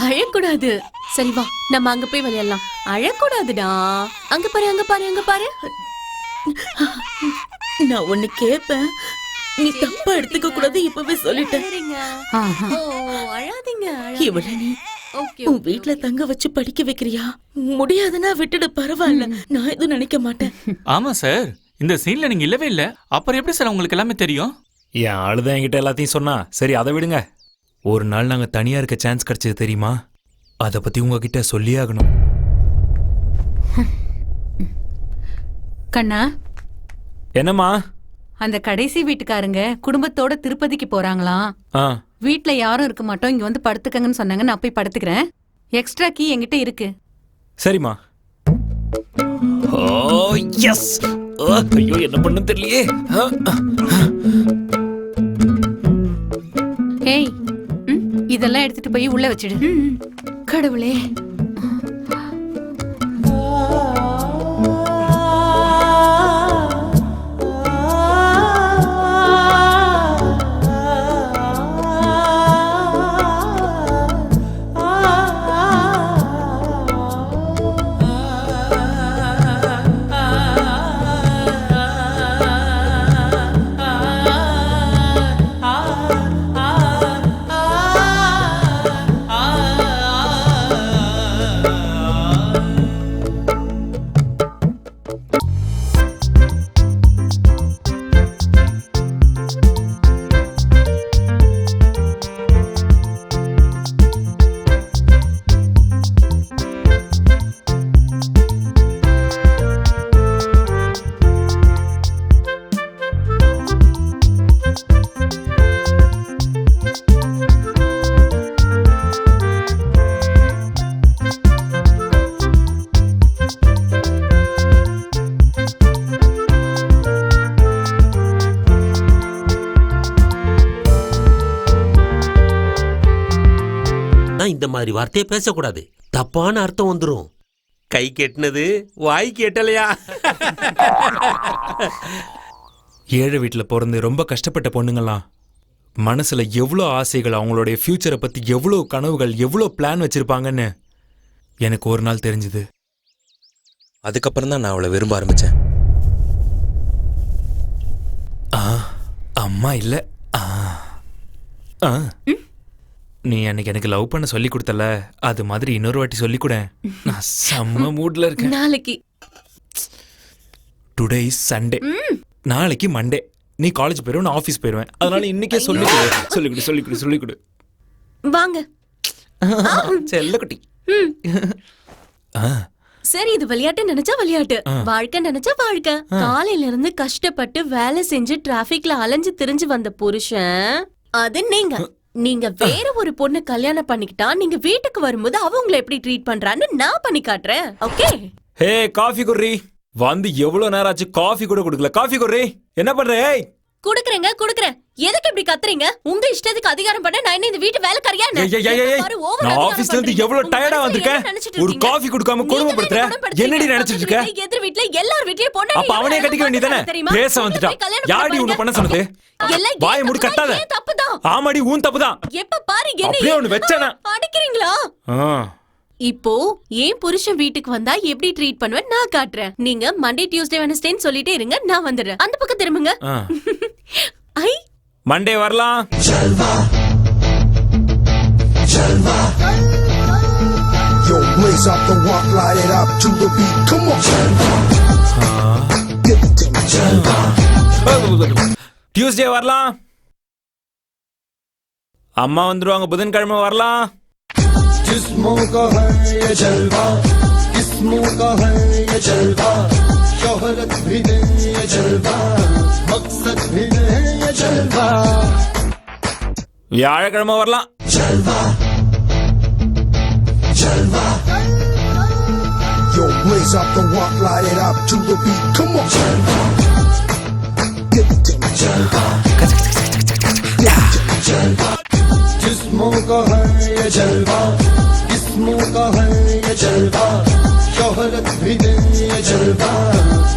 அழக்கூடாது. சரி வா, நம்ம அங்க போய் விளையாடலாம். அழக்கூடாதுடா. அங்க பாரு, அங்க பாரு, அங்க பாரு. நான் ஒண்ணு கேப்பேன், நீ தப்பா எடுத்துக்க கூடாது. இப்பவே சொல்லிட்டேன். அழாதீங்க. இவள நீ உன் வீட்டுல தங்க வச்சு படிக்க வைக்கிறியா? முடியாதுன்னா விட்டுடு, பரவாயில்ல. நான் எதுவும் நினைக்க மாட்டேன். ஆமா சார், இந்த சீன்ல நீங்க இல்லவே இல்ல. அப்புறம் எப்படி சார் உங்களுக்கு எல்லாமே தெரியும்? என் ஆளுதான் என்கிட்ட எல்லாத்தையும் சொன்னா. சரி, அதை விடுங்க. ஒரு நாள் நாங்க தனியா இருக்க சான்ஸ் கிடைச்சது தெரியுமா? அதை பத்தி உங்ககிட்ட சொல்லியே ஆகணும். கண்ணா, என்னம்மா? அந்த கடைசி வீட்டுக்காரங்க குடும்பத்தோட திருப்பதிக்கு போறாங்களாம். ஆ, வீட்ல யாரும் இருக்க மாட்டோம், இங்க வந்து படுத்துக்கங்கன்னு சொன்னாங்க. நான் போய் படுத்துக்கிறேன். எக்ஸ்ட்ரா கீ என்கிட்ட இருக்கு. சரிம்மா. ஓ எஸ். ஐயோ, என்ன பண்ணு தெரியலையே. ஏய், இதெல்லாம் எடுத்துட்டு போய் உள்ள வச்சிடு. கடவுளே. இந்த மாதிரி வார்த்தையை பேசக்கூடாது. தப்பான அர்த்தம் வந்துடும். கை கெட்டினது வாய் கேட்டலையா? ஏழை வீட்டில் பிறந்து ரொம்ப கஷ்டப்பட்ட பொண்ணுங்களாம் மனசுல எவ்வளோ ஆசைகள், அவங்களுடைய ஃபியூச்சரை பத்தி எவ்வளோ கனவுகள், எவ்வளோ பிளான் வச்சிருப்பாங்கன்னு எனக்கு ஒரு நாள் தெரிஞ்சுது. அதுக்கப்புறம் தான் நான் அவளை விரும்ப ஆரம்பிச்சேன். அம்மா இல்ல, நீ அன்னைக்கு எனக்கு லவ் பண்ண சொல்லி கொடுத்தல, அது மாதிரி இன்னொரு வாட்டி சொல்லி கூட. நான் செம்ம மூட்ல இருக்கேன். நாளைக்கு டுடே இஸ் சண்டே, நாளைக்கு மண்டே. நீ காலேஜ் போயிடுவேன், நான் ஆஃபீஸ் போயிடுவேன். அதனால இன்னைக்கே சொல்லிக்கொடு. வாங்க செல்ல குட்டி. சரி இது விளையாட்டு நினைச்சா விளையாட்டு, வாழ்க்கை நினைச்சா வாழ்க்கை. காலையில இருந்து கஷ்டப்பட்டு வேலை செஞ்சு டிராபிக்ல அலைஞ்சு திரிஞ்சு வந்த புருஷன் அது நீங்க வேற ஒரு பொண்ணு கல்யாணம் பண்ணிக்கிட்டா நீங்க வீட்டுக்கு வரும்போது அவ உங்களை எப்படி ட்ரீட் பண்றான்னு நான் பண்ணி காட்டுறேன். ஓகே? ஹே காஃபி குர்ரி, வந்து எவ்வளவு நேரம் ஆச்சு, காஃபி கூட குடுக்கல. காஃபி குர்ரி என்ன பண்ற? ஏய் குடுக்குறேன். எதுக்கு இப்படி கத்துறீங்க? உங்க இஷ்டத்துக்கு அதிகாரம் பண்ண நான் என்ன இந்த வீட்டு வேலைக்காரியா? நான் ஆபீஸ்ல இருந்து எவ்வளவு டயர்டா வந்திருக்கேன், ஒரு காஃபி குடுக்காம கொடுமைப்படுத்துற. என்னடி நினைச்சிட்டு இருக்க? எதிர் வீட்ல எல்லார் வீட்லயும் பொண்ணு அப்ப அவனே கட்டிக்க வேண்டியதானே? பேச வந்துட்டான். யாடி உன்னை பண்ண சொன்னது? வாயை மூடி கத்தாத. ஆமாடி உன் தப்புதான். எப்ப பாரு என்ன அப்படியே ஒன்னு வெச்சனா அடிக்கிறீங்களா? இப்போ ஏன் புருஷன் வீட்டுக்கு வந்தா எப்படி ட்ரீட் பண்ணுவேன் நான் காட்டுறேன். நீங்க மண்டே டியூஸ்டே வெட்னஸ்டேன்னு சொல்லிட்டே இருங்க, நான் வந்துடுறேன். அந்த பக்கம் திரும்புங்க. ஐ மண்டே வரலாம். Yo, blaze up the walk, light it up to the beat. Come on. Tuesday வரலாம். அம்மா வந்துருவாங்க. புதன்கிழமை வரலாம். जिस्मों का है ये जलवा, जिस्मों का है ये जलवा, शोहरत भी है ये जलवा, मकसद भी है ये जलवा. வியாழக்கிழமை வரலாம். जलवा, जलवा. Yo, blaze up the walk, light it up to the beat. Come on. जलवा, get it in जलवा, जलवा. जिस्मों का है ये जलवा, जिस्मों का है ये जलवा, शोहरत भी है ये जलवा,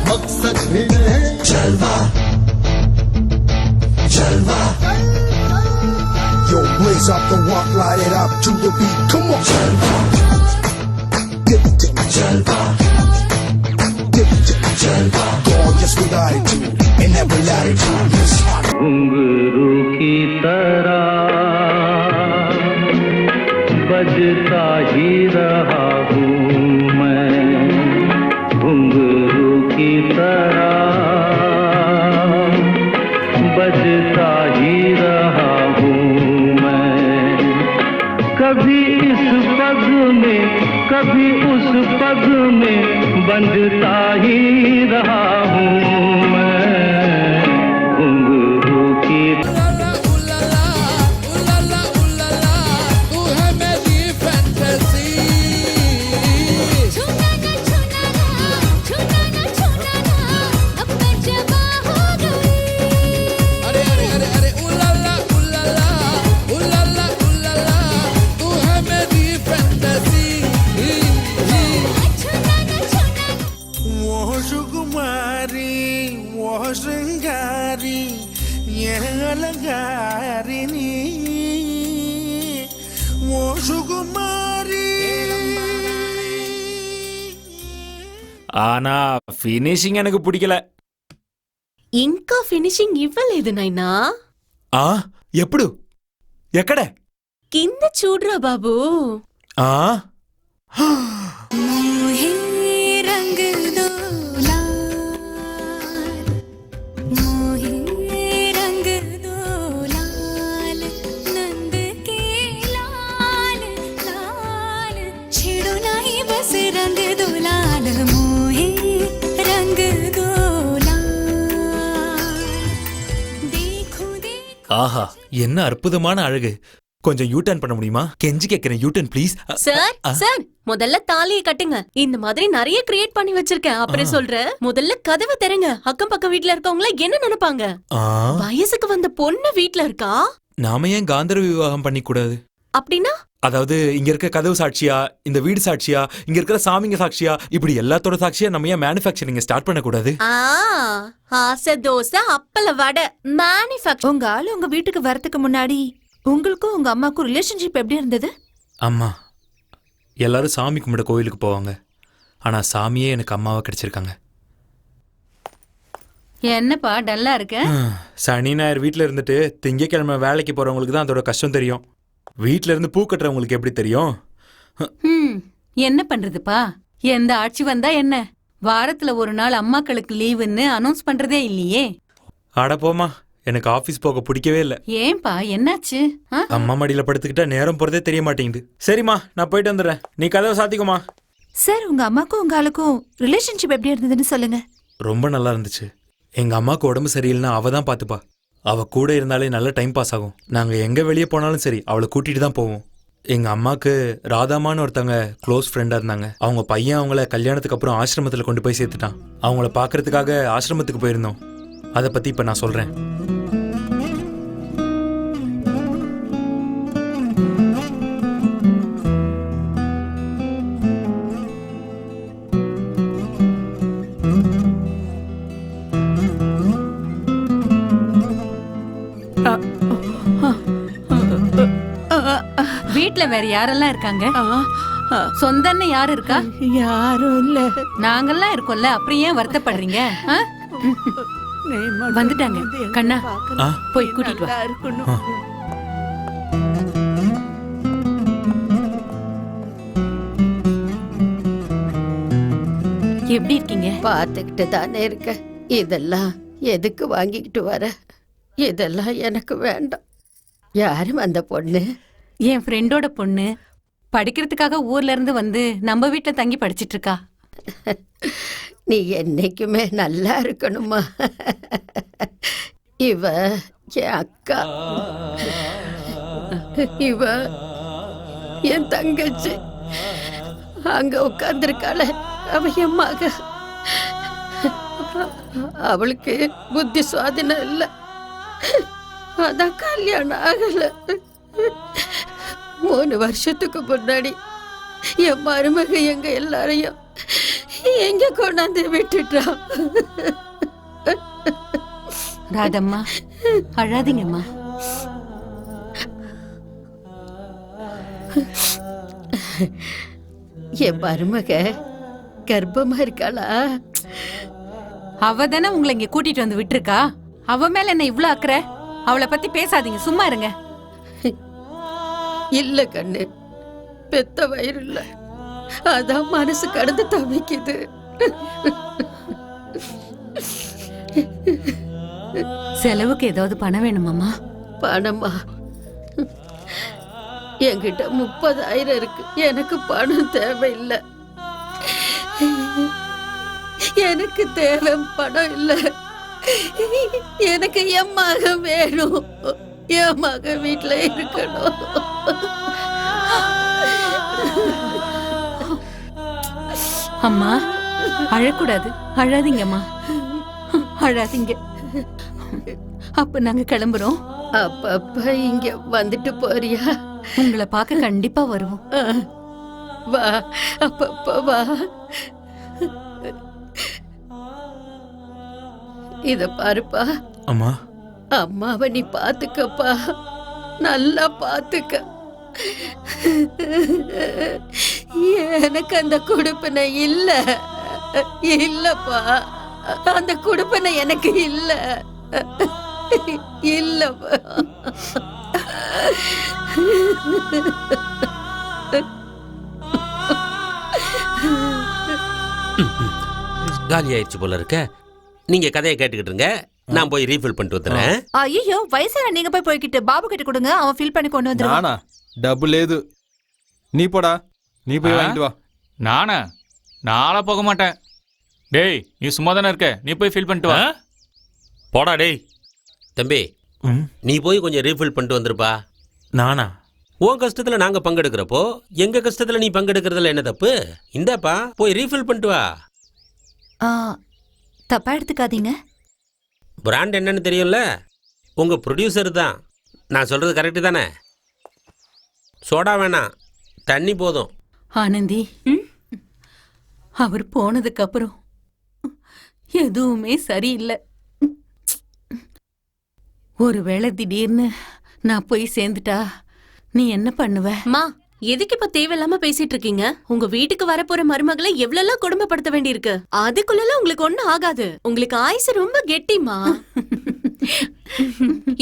मकसद भी है जलवा, जलवा. Yo, blaze up the walk, light it up to the beat. Come on. जलवा, get it in जलवा, get it in जलवा. Gorgeous with attitude in every latitude. घुंघरू की तरह बजता ही रहा हूँ मैं, घुंघरू की तरह बजता ही रहा हूँ मैं. कभी इस पग में कभी उस पग में बंधता ही रहा हूँ मैं, घुंघरू की ஆனா ஃபினிஷிங் எனக்கு பிடிக்கல. ఇంకా ఫినిషింగ్ ఇవ్వలేదు నాయనా. ఆ ఎప్పుడు ఎక్కడ? కింద చూడరా బాబు. ఆ ஆஹா என்ன அற்புதமான அழகு. கொஞ்சம் யூ டர்ன் பண்ண முடியுமா? கெஞ்சி கேக்குறேன், யூ டர்ன் ப்ளீஸ். சார் முதல்ல தாலியை கட்டுங்க. இந்த மாதிரி நிறைய கிரியேட் பண்ணி வச்சிருக்கேன். அப்புறம் சொல்றேன், முதல்ல கதவை திறங்க. அக்கம் பக்கம் வீட்ல இருக்கவங்கள என்ன நினைப்பாங்க? வயசுக்கு வந்த பொண்ணு வீட்ல இருக்கா. நாம ஏன் காந்தர்வ விவாகம் பண்ணி கூடாது? அப்படின்னா அதாவது இங்க இருக்க கதவு சாட்சியா, இந்த வீடு சாட்சியா, இங்க இருக்கிற சாமிங்க சாட்சியா, இப்படி எல்லாத்தோட சாட்சியா நம்ம ஏன் மேனுஃபேக்சரிங் ஸ்டார்ட் பண்ண கூடாது? ஆசை தோசை அப்பள வடை மேனுஃபேக்சர். உங்க ஆளு உங்க வீட்டுக்கு வரதுக்கு முன்னாடி உங்களுக்கும் உங்க அம்மாக்கும் ரிலேஷன்ஷிப் எப்படி இருந்தது? அம்மா எல்லாரும் சாமி கும்பிட கோயிலுக்கு போவாங்க. ஆனா சாமியே எனக்கு அம்மாவா கிடைச்சிருக்காங்க. என்னப்பா டல்லா இருக்க? சனி ஞாயிறு வீட்டுல இருந்துட்டு திங்கக்கிழமை வேலைக்கு போறவங்களுக்கு தான் அதோட கஷ்டம் தெரியும். வீட்ல இருந்து பூ கட்டுறவங்களுக்கு எப்படி தெரியும்? என்ன பண்றதுப்பா, எந்த ஆட்சி வந்தா என்ன, வாரத்துல ஒரு நாள் அம்மாக்களுக்கு லீவுன்னு அனௌன்ஸ் பண்றதே இல்லையே. அட போமா, எனக்கு ஆபீஸ் போக பிடிக்கவே இல்ல. ஏன்பா என்னாச்சு? அம்மா மடியில படுத்துக்கிட்டா நேரம் போறதே தெரிய மாட்டேங்குது. சரிம்மா நான் போயிட்டு வந்துடுறேன், நீ கதவை சாத்திக்குமா. சார் உங்க அம்மாக்கும் உங்க ஆளுக்கும் ரிலேஷன்ஷிப் எப்படி இருந்ததுன்னு சொல்லுங்க. ரொம்ப நல்லா இருந்துச்சு. எங்க அம்மாவுக்கு உடம்பு சரியில்லைன்னா அவ தான் பாத்துப்பா. அவ கூட இருந்தாலே நல்ல டைம் பாஸ் ஆகும். நாங்க எங்க வெளியே போனாலும் சரி அவளை கூட்டிட்டு தான் போவோம். எங்க அம்மாக்கு ராதாமான்னு ஒருத்தவங்க க்ளோஸ் ஃப்ரெண்டா இருந்தாங்க. அவங்க பையன் அவங்கள கல்யாணத்துக்கு அப்புறம் ஆசிரமத்துல கொண்டு போய் சேர்த்துட்டான். அவங்கள பாக்குறதுக்காக ஆசிரமத்துக்கு போயிருந்தோம். அதை பத்தி இப்ப நான் சொல்றேன். வீட்ல வேற யாரெல்லாம் இருக்காங்க? சொந்தன்னு யாரு இருக்கா? யாரும் இல்ல. நாங்கெல்லாம் இருக்கோம்ல, அப்புறம் ஏன் வருத்தப்படுறீங்க? வந்துட்டாங்க. கண்ணா போய் கூட்டிட்டு வா. எப்படி இருக்கீங்க? பார்த்துக்கிட்டு தானே இருக்க. இதெல்லாம் எதுக்கு வாங்கிக்கிட்டு வர? இதெல்லாம் எனக்கு வேண்டாம். யாரும் அந்த பொண்ணு? என் ஃப்ரெண்டோட பொண்ணு. படிக்கிறதுக்காக ஊர்ல இருந்து வந்து நம்ம வீட்டுல தங்கி படிச்சிட்டு இருக்கா. நீ என்னைக்குமே நல்லா இருக்கணுமா. இவ என் அக்கா, இவ என் தங்கச்சி. அங்க உட்கார்ந்துருக்காள, அவ என் மக. அவளுக்கு புத்தி சுவாதீனம் இல்லை, அதான் கல்யாணம் ஆகல. 3 வருஷத்துக்கு முன்னாடி என் மருமக எங்க எல்லாரையும் எங்க கொண்டாந்து விட்டுட்டா. ராதம்மா அழாதீங்கம்மா. என் மருமக கர்ப்பமா இருக்காளா? அவ தானே உங்களை இங்க கூட்டிட்டு வந்து விட்டுருக்கா. அவ மேல என்ன இவ்ளோ அக்கறை? அவளை பத்தி பேசாதீங்க, சும்மா இருங்க. இல்ல கண்ணு, பெத்த வயிறு இல்ல, அதான் மனசு கடந்து தவிக்குது. செலவுக்கு ஏதாவது பணம் வேணுமாமா? பணமா? என்கிட்ட 30,000 இருக்கு. எனக்கு பணம் தேவையில்லை. எனக்கு தேவை பணம் இல்லை. எனக்கு என் மகன் வேணும். என் மகன் வீட்டுல இருக்கணும். அம்மா அழக்கூடாது, அழாதீங்கம்மா, அழாதீங்க. அப்ப நாங்க கிளம்புறோம். அப்பப்ப இங்க வந்துட்டு போறியா? உங்களை பார்க்க கண்டிப்பா வருவோம். வா, அப்பப்ப வா. இத பாருப்பா. அம்மா, அம்மாவை நீ பாத்துக்கப்பா, நல்லா பாத்துக்க. எனக்கு அந்த குடுப்பினை இல்ல, இல்லப்பா. அந்த குடுப்பினை எனக்கு இல்ல, இல்லப்பா. காலி ஆயிடுச்சு போல இருக்க. நீங்க கதையை கேட்டுக்கிட்டு இருங்க, நான் போய் ரீஃபில் பண்ணிட்டு வந்துடுறேன். ஐயோ, வயசான நீங்க போய்கிட்டு பாபு கிட்ட கொடுங்க, அவன் ஃபில் பண்ணி கொண்டு வந்துருவான். நானா? டபுள் ஏது. நீ போடா, நீ போய் வாங்கிட்டு வா. நானா? நாளா போக மாட்டேன். டேய், நீ சும்மா தானே இருக்க, நீ போய் ஃபில் பண்ணிட்டு வா. போடா டேய். தம்பி, நீ போய் கொஞ்சம் ரீஃபில் பண்ணிட்டு வந்துருப்பா. நானா? உன் கஷ்டத்துல நாங்க பங்கெடுக்கிறப்போ எங்க கஷ்டத்துல நீ பங்கெடுக்கிறதுல என்ன தப்பு? இந்தாப்பா, போய் ரீஃபில் பண்ணிட்டு வா. தப்பா எடுத்துக்காதீங்க. பிராண்ட் என்னன்னு தெரியும்ல, உங்க ப்ரொடியூசர் தான். நான் சொல்றது கரெக்டு தானே? சோடா வேணாம், தண்ணி போதும். ஆனந்தி, அவர் போனதுக்கு அப்புறம் எதுவுமே சரியில்லை. ஒருவேளை திடீர்னு நான் போய் சேர்ந்துட்டா நீ என்ன பண்ணுவ? மா, எதுக்கு இப்ப தேவையில்லாம பேசிட்டு இருக்கீங்க? உங்க வீட்டுக்கு வரப்போற மருமகளை எவ்வளவு கொடுமைப்படுத்த வேண்டியிருக்கு. அதுக்குள்ள உங்களுக்கு ஒண்ணும் ஆகாது. உங்களுக்கு ஆயுசு ரொம்ப கெட்டிமா.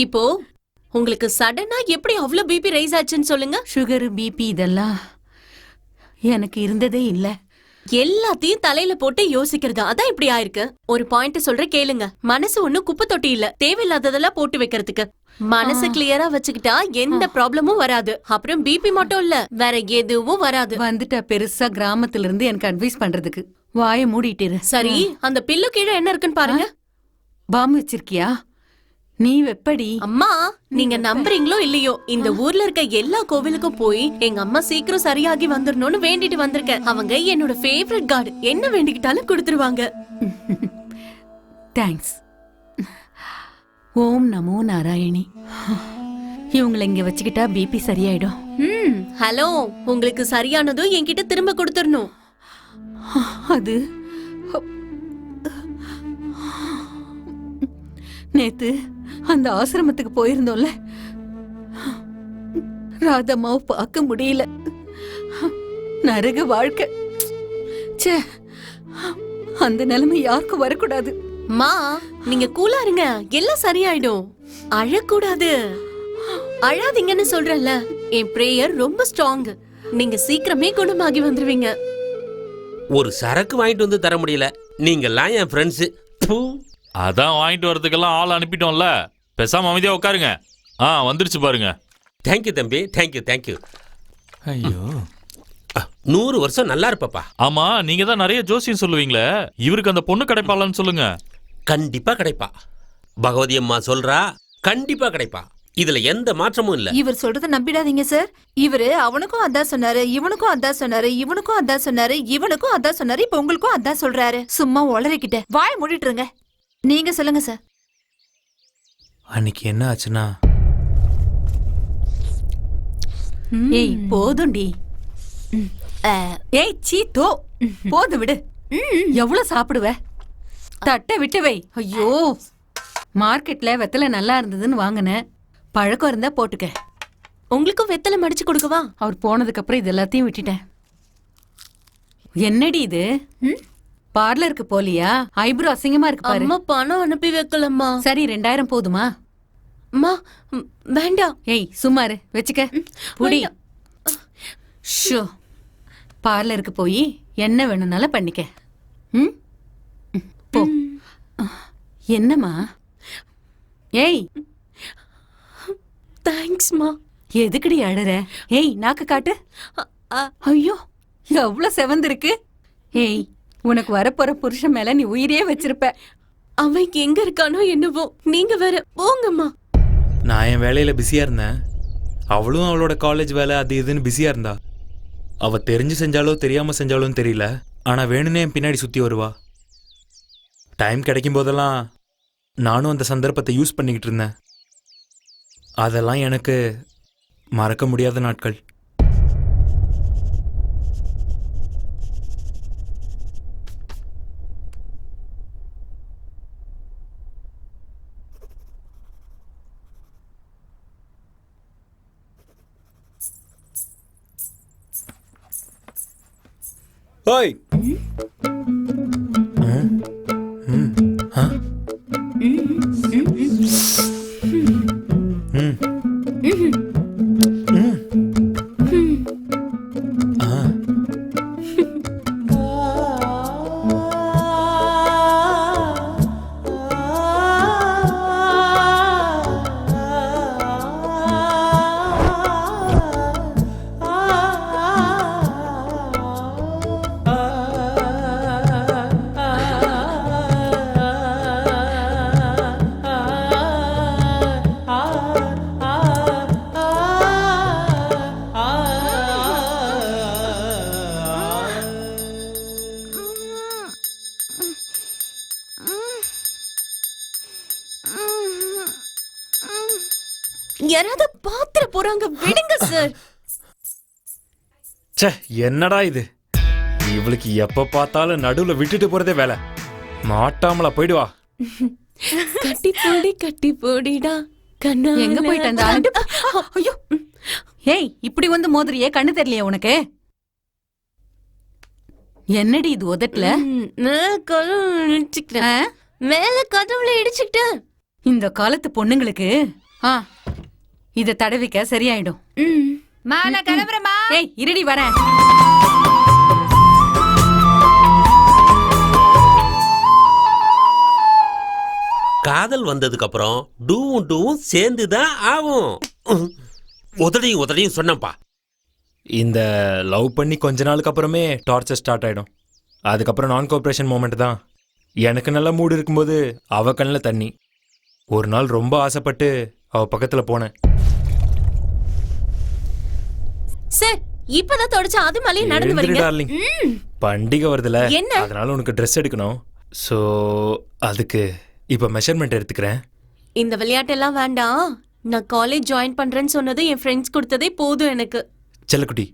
இப்போ உங்களுக்கு சடனா எப்படி அவ்வளவு பிபி ரைஸ் ஆச்சுன்னு சொல்லுங்க. சுகர், பிபி இதெல்லாம் எனக்கு இருந்ததே இல்ல. எல்லாத்தையும் தலையில போட்டு யோசிக்கிறது அதான் இப்படி ஆயிருக்கு. ஒரு பாயிண்ட் சொல்ற கேளுங்க. மனசு ஒண்ணும் குப்பை தொட்டி இல்ல, தேவையில்லாததெல்லாம் போட்டு வைக்கிறதுக்கு. மனசு கிளியரா வச்சுக்கிட்டா எந்த ப்ராப்ளமும் வராது. அப்புறம் பிபி மட்டும் இல்ல, வேற எதுவும் வராது. வந்துட்டா பெருசா கிராமத்துல இருந்து எனக்கு அட்வைஸ் பண்றதுக்கு. வாயை மூடிட்டு சரி, அந்த பில்லு கீழே என்ன இருக்குன்னு பாருங்க. பாம்பு வச்சிருக்கியா? நீ வெப்படி. அம்மா, நீங்க நம்புறீங்களோ இல்லையோ, இந்த ஊர்ல இருக்க எல்லா கோவிலுக்கும் போய் எங்க அம்மா சீக்கிரம் சரியாகி வந்துடணும்னு வேண்டிட்டு வந்திருக்கேன். அவங்க என்னோட ஃபேவரட் காட், என்ன வேண்டிக்கிட்டாலும் கொடுத்துருவாங்க. தேங்க்ஸ். ஓம் நமோ நாராயணி. இவங்களை இங்க வச்சுக்கிட்டா பிபி சரியாயிடும். ஹலோ, உங்களுக்கு சரியானதும் என்கிட்ட திரும்ப கொடுத்துடணும். அது நேத்து அந்த ஆசிரமத்துக்கு போயிருந்தோம்ல, ராதம்மாவை பார்க்க முடியல. நரக வாழ்க்கை. ச்சே, அந்த நிலைமை யாருக்கும் வரக்கூடாது. மா, நீங்க கூலா இருங்க, எல்லாம் சரியாயிடும். அழக்கூடாது. அழாதீங்கன்னு சொல்றேன்ல, என் பிரேயர் ரொம்ப ஸ்ட்ராங். நீங்க சீக்கிரமே குணமாகி வந்துருவீங்க. ஒரு சரக்கு வாங்கிட்டு வந்து தர முடியல, நீங்கெல்லாம் என் ஃப்ரெண்ட்ஸ். அதான் வாங்கிட்டு வரதுக்கெல்லாம் ஆள் அனுப்பிட்டோம்ல, பேசாம அமைதியா உட்காருங்க. வந்துருச்சு பாருங்க. தேங்க்யூ தம்பி, தேங்க்யூ தேங்க்யூ. ஐயோ, 100 வருஷம் நல்லா இருப்பப்பா. ஆமா, நீங்க தான் நிறைய ஜோசியம் சொல்லுவீங்களே, இவருக்கு அந்த பொண்ணு கிடைப்பாளான்னு சொல்லுங்க. கண்டிப்பா கிடைப்பா. பகவதி அம்மா சொல்றா, கண்டிப்பா கிடைப்பா. இதுல எந்த மாற்றமும் இல்ல. இவர் சொல்றத நம்பிடாதீங்க சார். இவரு அவனுக்கும் அதான் சொன்னாரு, இவனுக்கும் அதான் சொன்னாரு, இவனுக்கும் அதான் சொன்னாரு, இவனுக்கும் அதான் சொன்னாரு, இப்ப உங்களுக்கும் அதான் சொல்றாரு. சும்மா உளறிக்கிட்ட வாய் மூடிட்டுருங்க. நீங்க சொல்லுங்க சார். அன்னைக்கு என்ன ஆச்சுன்னா, ஏய் போதும்டி. ஏய் சீத்தோ, போது விடு. எவ்வளவு சாப்பிடுவ? தட்டை விட்டு வை. ஐயோ, மார்க்கெட்ல வெத்தலை நல்லா இருந்ததுன்னு வாங்கினேன். பழக்கம் இருந்தா போட்டுக்க. உங்களுக்கும் வெத்தலை மடிச்சு கொடுக்கவா? அவர் போனதுக்கு அப்புறம் இது எல்லாத்தையும் விட்டுட்டேன். என்னடி இது? பார்லருக்கு போலியா? ஐப்ரோ அசிங்கமா இருக்கு பாரு. அம்மா பணம் அனுப்பி வைக்கலம்மா. சரி, 2000 போதுமா? அம்மா வேண்டாம். ஏய் சும்மாரு, வச்சுக்க. புடி. ஷோ, பார்லருக்கு போய் என்ன வேணும்னாலும் பண்ணிக்க. ம், போ. என்னம்மா? ஏய், தேங்க்ஸ்மா. எதுக்குடி அழற? ஏய், நாக்கு காட்டு. ஐயோ, எவ்வளவு செவந்திருக்கு. ஏய், உனக்கு வரப்போற புருஷன் மேல நீ உயிரே வச்சிருப்ப. அவன் எங்க இருக்கானோ என்னவோ, நீங்க வேற போங்கம்மா. நான் என் வேலையில பிஸியா இருந்தேன், அவளும் அவளோட காலேஜ் வேலை அது இதுன்னு பிஸியா இருந்தா. அவ தெரிஞ்சு செஞ்சாலோ தெரியாம செஞ்சாலும் தெரியல, ஆனா வேணும்னே என் பின்னாடி சுத்தி வருவா. டைம் கிடைக்கும் போதெல்லாம் நானும் அந்த சந்தர்ப்பத்தை யூஸ் பண்ணிக்கிட்டு இருந்தேன். அதெல்லாம் எனக்கு மறக்க முடியாத நாட்கள். ஓய், யாராவது பாத்திர போறாங்க, விடுங்க சார். ச்சே, என்னடா இது? இவளுக்கு எப்ப பார்த்தாலும் நடுவுல விட்டுட்டு போறதே வேலை. மாட்டாமலா போயிடுவா. கட்டி போடிடா கண்ணா. எங்க போயிட்டு அந்த ஆண்டு? ஐயோ, ஏய், இப்படி வந்து மோதிரியே, கண்ணு தெரியலையா உனக்கு? என்னடி இது உதட்டல? மேல கதவுல இடிச்சுக்கிட்டேன். இந்த காலத்து பொண்ணுங்களுக்கு இத தடவிக்க சரியாயிடும். மாலா கிளம்புறமா? ஏய், இருடி வரேன். காதல் வந்ததுக்கு அப்புறம் டூவும் டூவும் சேர்ந்து தான் ஆகும். உதடையும் சொன்னப்பா. இந்த லவ் பண்ணி கொஞ்ச நாளுக்கு அப்புறமே டார்ச்சர் ஸ்டார்ட் ஆயிடும். அதுக்கப்புறம் நான் கோஆப்ரேஷன் மூமெண்ட் தான். எனக்கு நல்ல மூடு இருக்கும்போது அவ கண்ணில் தண்ணி. ஒரு நாள் ரொம்ப ஆசைப்பட்டு அவ பக்கத்துல போனேன். சார் இப்பதான் தொடச்ச அது மலையே நடந்து வரீங்க. டார்லிங், பண்டிகை வருதுல, என்ன? அதனால உனக்கு ட்ரெஸ் எடுக்கணும். ஸோ அதுக்கு இப்ப மெஷர்மெண்ட் எடுத்துக்கிறேன். இந்த விளையாட்டெல்லாம் வேண்டாம். நான் காலேஜ் ஜாயின் பண்றேன்னு சொன்னது என் ஃப்ரெண்ட்ஸ் கொடுத்ததே போதும் எனக்கு. செல்லக்குட்டி,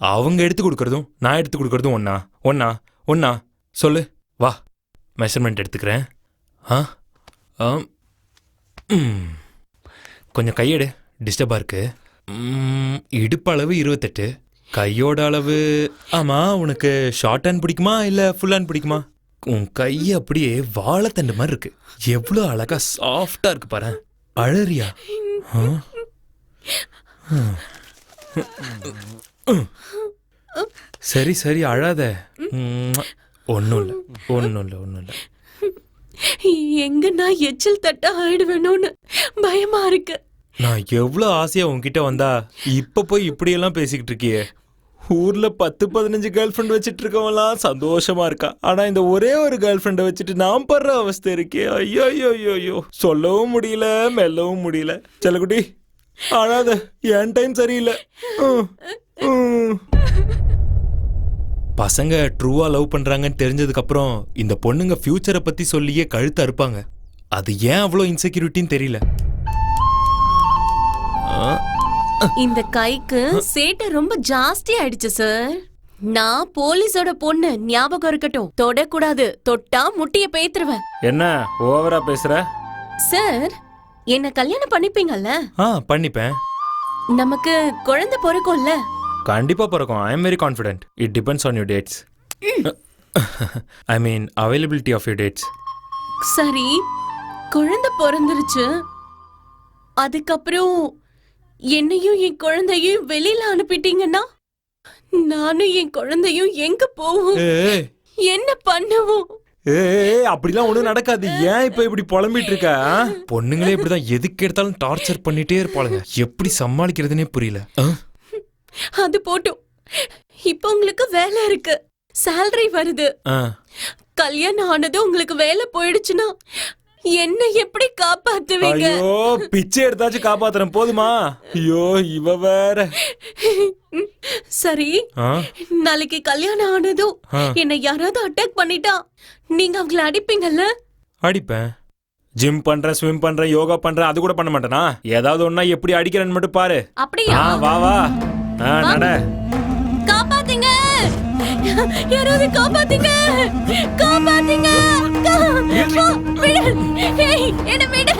அவங்க எடுத்து கொடுக்கறதும் நான் எடுத்து கொடுக்கறதும் ஒன்னா ஒன்னா ஒன்னா சொல்லு. வா, மெஷர்மெண்ட் எடுத்துக்கிறேன். கொஞ்சம் கையெடு, டிஸ்டர்பா இருக்கு. இடுப்பளவு 28, கையோட அளவு. ஆமா, உனக்கு ஷார்ட் ஹேண்ட் பிடிக்குமா இல்ல ஃபுல் ஹேண்ட் பிடிக்குமா? உன் கை அப்படியே வாழைத்தண்டு மாதிரி இருக்கு. எவ்வளவு அழகா சாஃப்டா இருக்கு பாரு. அழறியா? சரி சரி, அழாத. ஒன்னும் இல்லை. எங்க நான் எச்சில் தட்ட ஆயிடுவேணும்னு பயமா இருக்கு. நான் எவ்வளவு ஆசையா உன்கிட்ட வந்தா இப்ப போய் இப்படியெல்லாம் பேசிக்கிட்டு இருக்கியே. ஊர்ல 10-15 கேர்ள் ஃப்ரெண்ட் வச்சுட்டு இருக்கவங்களாம் சந்தோஷமா இருக்கா. ஆனா இந்த ஒரே ஒரு கேர்ள் ஃப்ரெண்டை வச்சுட்டு நான் படுற அவஸ்தை இருக்கே. ஐயோ ஐயோ ஐயோ, சொல்லவும் முடியல, மெல்லவும் முடியல. செல்லக்குட்டி, அழாத, என் டைம் சரியில்லை. பசங்க ட்ரூவா லவ் பண்றாங்கன்னு தெரிஞ்சதுக்கு அப்புறம் இந்த பொண்ணுங்க ஃபியூச்சரை பத்தி சொல்லியே கழுத்து அறுப்பாங்க. அது ஏன் அவ்வளோ இன்செக்யூரிட்டின்னு தெரியல. இந்த கைக்கு சேட்டை ரொம்ப ஜாஸ்தி ஆயிடுச்சு சார். நான் போலீஸோட பொண்ணு, ஞாபகம் இருக்கட்டும். தொடக்கூடாது, தொட்டா முட்டிய பேத்துருவேன். என்ன ஓவரா பேசுற? சார், என்ன கல்யாணம் பண்ணிப்பீங்கல்ல? பண்ணிப்பேன். நமக்கு குழந்தை பிறக்கும்ல? கண்டிப்பா பிறக்கும். I am very confident. It depends on your dates. I mean availability of your dates. சரி, குழந்தை பிறந்துருச்சு. அதுக்கப்புறம் என்னையும் என் குழந்தையும் வெளியில அனுப்பிட்டீங்கன்னா நானும் என் குழந்தையும் எங்க போவோம்? என்ன பண்ணுவோம்? அப்படிலாம் ஒண்ணும் நடக்காது. ஏன் இப்ப இப்படி புலம்பிட்டு இருக்க? பொண்ணுங்களே இப்படிதான் எதுக்கு எடுத்தாலும் டார்ச்சர் பண்ணிட்டே இருப்பாளுங்க. எப்படி சமாளிக்கிறதுனே புரியல. அது போட்டும், இப்ப உங்களுக்கு வேலை இருக்கு, சேலரி வருது. கல்யாணம் ஆனது உங்களுக்கு வேலை போயிடுச்சுன்னா என்ன எப்படி காப்பாத்துவீங்க? ஐயோ, பிச்சை எடுத்தாச்சும் காப்பாத்துறேன், போதுமா? ஐயோ, இவ வேற. சரி, நாளைக்கு கல்யாணம் ஆனதும் என்ன யாராவது அட்டாக் பண்ணிட்டா நீங்க அவங்கள அடிப்பீங்கல்ல? அடிப்பேன். ஜிம் பண்றேன், ஸ்விம் பண்றேன், யோகா பண்றேன், அது கூட பண்ண மாட்டேனா? ஏதாவது ஒன்னா எப்படி அடிக்கிறேன்னு மட்டும் பாரு. அப்படியா? வா வா, நட. காப்பாத்துங்க, யாராவது காப்பாத்துங்க, காப்பாத்துங்க. என்ன விடு,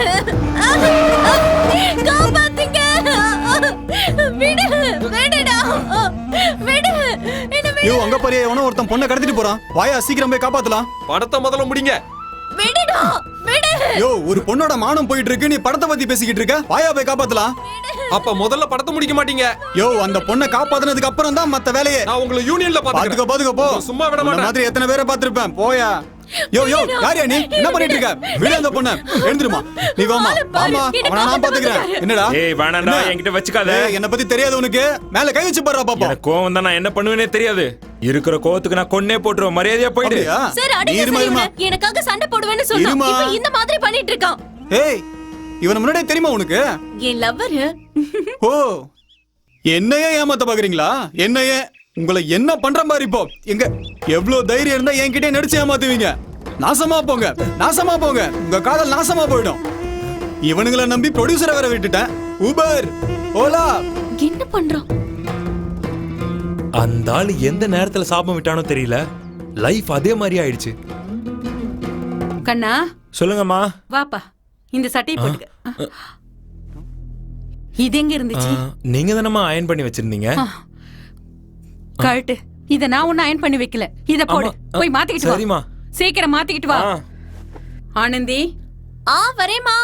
காப்பாத்துங்க, விடு, விடுடா, விடு, என்ன விடு. யோ, அங்க பாரு, எவனோ ஒருத்தன் பொண்ணை கடத்திட்டு போறான். வாயா, சீக்கிரம் போய் காப்பாத்தலாம். படத்தை முதல்ல முடிங்க. விடுடா, விடு. யோ, ஒரு பொண்ணோட மானம் போயிட்டு இருக்கு, நீ படத்தை பத்தி பேசிக்கிட்டு இருக்க. வாயா, போய் காப்பாத்தலாம். அப்ப முதல்ல படத்தை முடிக்க மாட்டீங்க. யோ, அந்த பொண்ணை காப்பாத்துனதுக்கு அப்புறம் தான் மத்த வேலையே. நான் உங்களை யூனியன்ல பாத்துக்க போ. சும்மா விட மாட்டேன். மாதிரி எத்தனை பேரை பாத்துருப்பேன். போயா. யோ யோ, யாரியா நீ? என்ன பண்ணிட்டு இருக்க? விடு அந்த பொண்ண. எழுந்திருமா. நீ வாமா. வாமா, அவனை நான் பாத்துக்கிறேன். என்னடா? ஏய், வேணாம்டா, என்கிட்ட வச்சுக்காத. என்ன பத்தி தெரியாது உனக்கு? மேல கை வச்சு பாறா பாப்பா. எனக்கு கோவம் தான், நான் என்ன பண்ணுவேனே தெரியாது. இருக்கிற கோவத்துக்கு நான் கொன்னே போட்டுருவேன். மரியாதையா போயிடு. சார், அடிங்க. எனக்காக சண்டை போடுவேன்னு சொன்னா இப்போ இந்த மாதிரி பண்ணிட்டு இருக்கான். ஏய், இவன முன்னாடியே தெரியுமா உனக்கு? என் லவ்வர். ஓ, என்னையே ஏமாத்த பாக்குறீங்களா? என்னையே உங்களை என்ன பண்ற மாதிரி இப்போ? எங்க எவ்வளவு தைரியம் இருந்தா என்கிட்ட நடிச்சு ஏமாத்துவீங்க? நாசமா போங்க, நாசமா போங்க. உங்க காதல் நாசமா போயிடும். இவனுங்களை நம்பி ப்ரொடியூசரை வேற விட்டுட்டேன். ஊபர், ஓலா. என்ன பண்றோம்? அந்த ஆளு எந்த நேரத்துல சாபம் விட்டானோ தெரியல. லைஃப் அதே மாதிரி ஆயிடுச்சு. கண்ணா, சொல்லுங்கம்மா. வாப்பா, இந்த சட்டையை போட்டுக்க. இது எங்க இருந்துச்சு? நீங்க தானம்மா அயன் பண்ணி வச்சிருந்தீங்க. கரெக்ட். இத நான் ஒண்ணு அயன் பண்ணி வைக்கல. இத போடு, போய் மாத்திக்கிட்டு வா. சரிம்மா, சீக்கிரம் மாத்திக்கிட்டு வா. ஆனந்தி. வரேம்மா.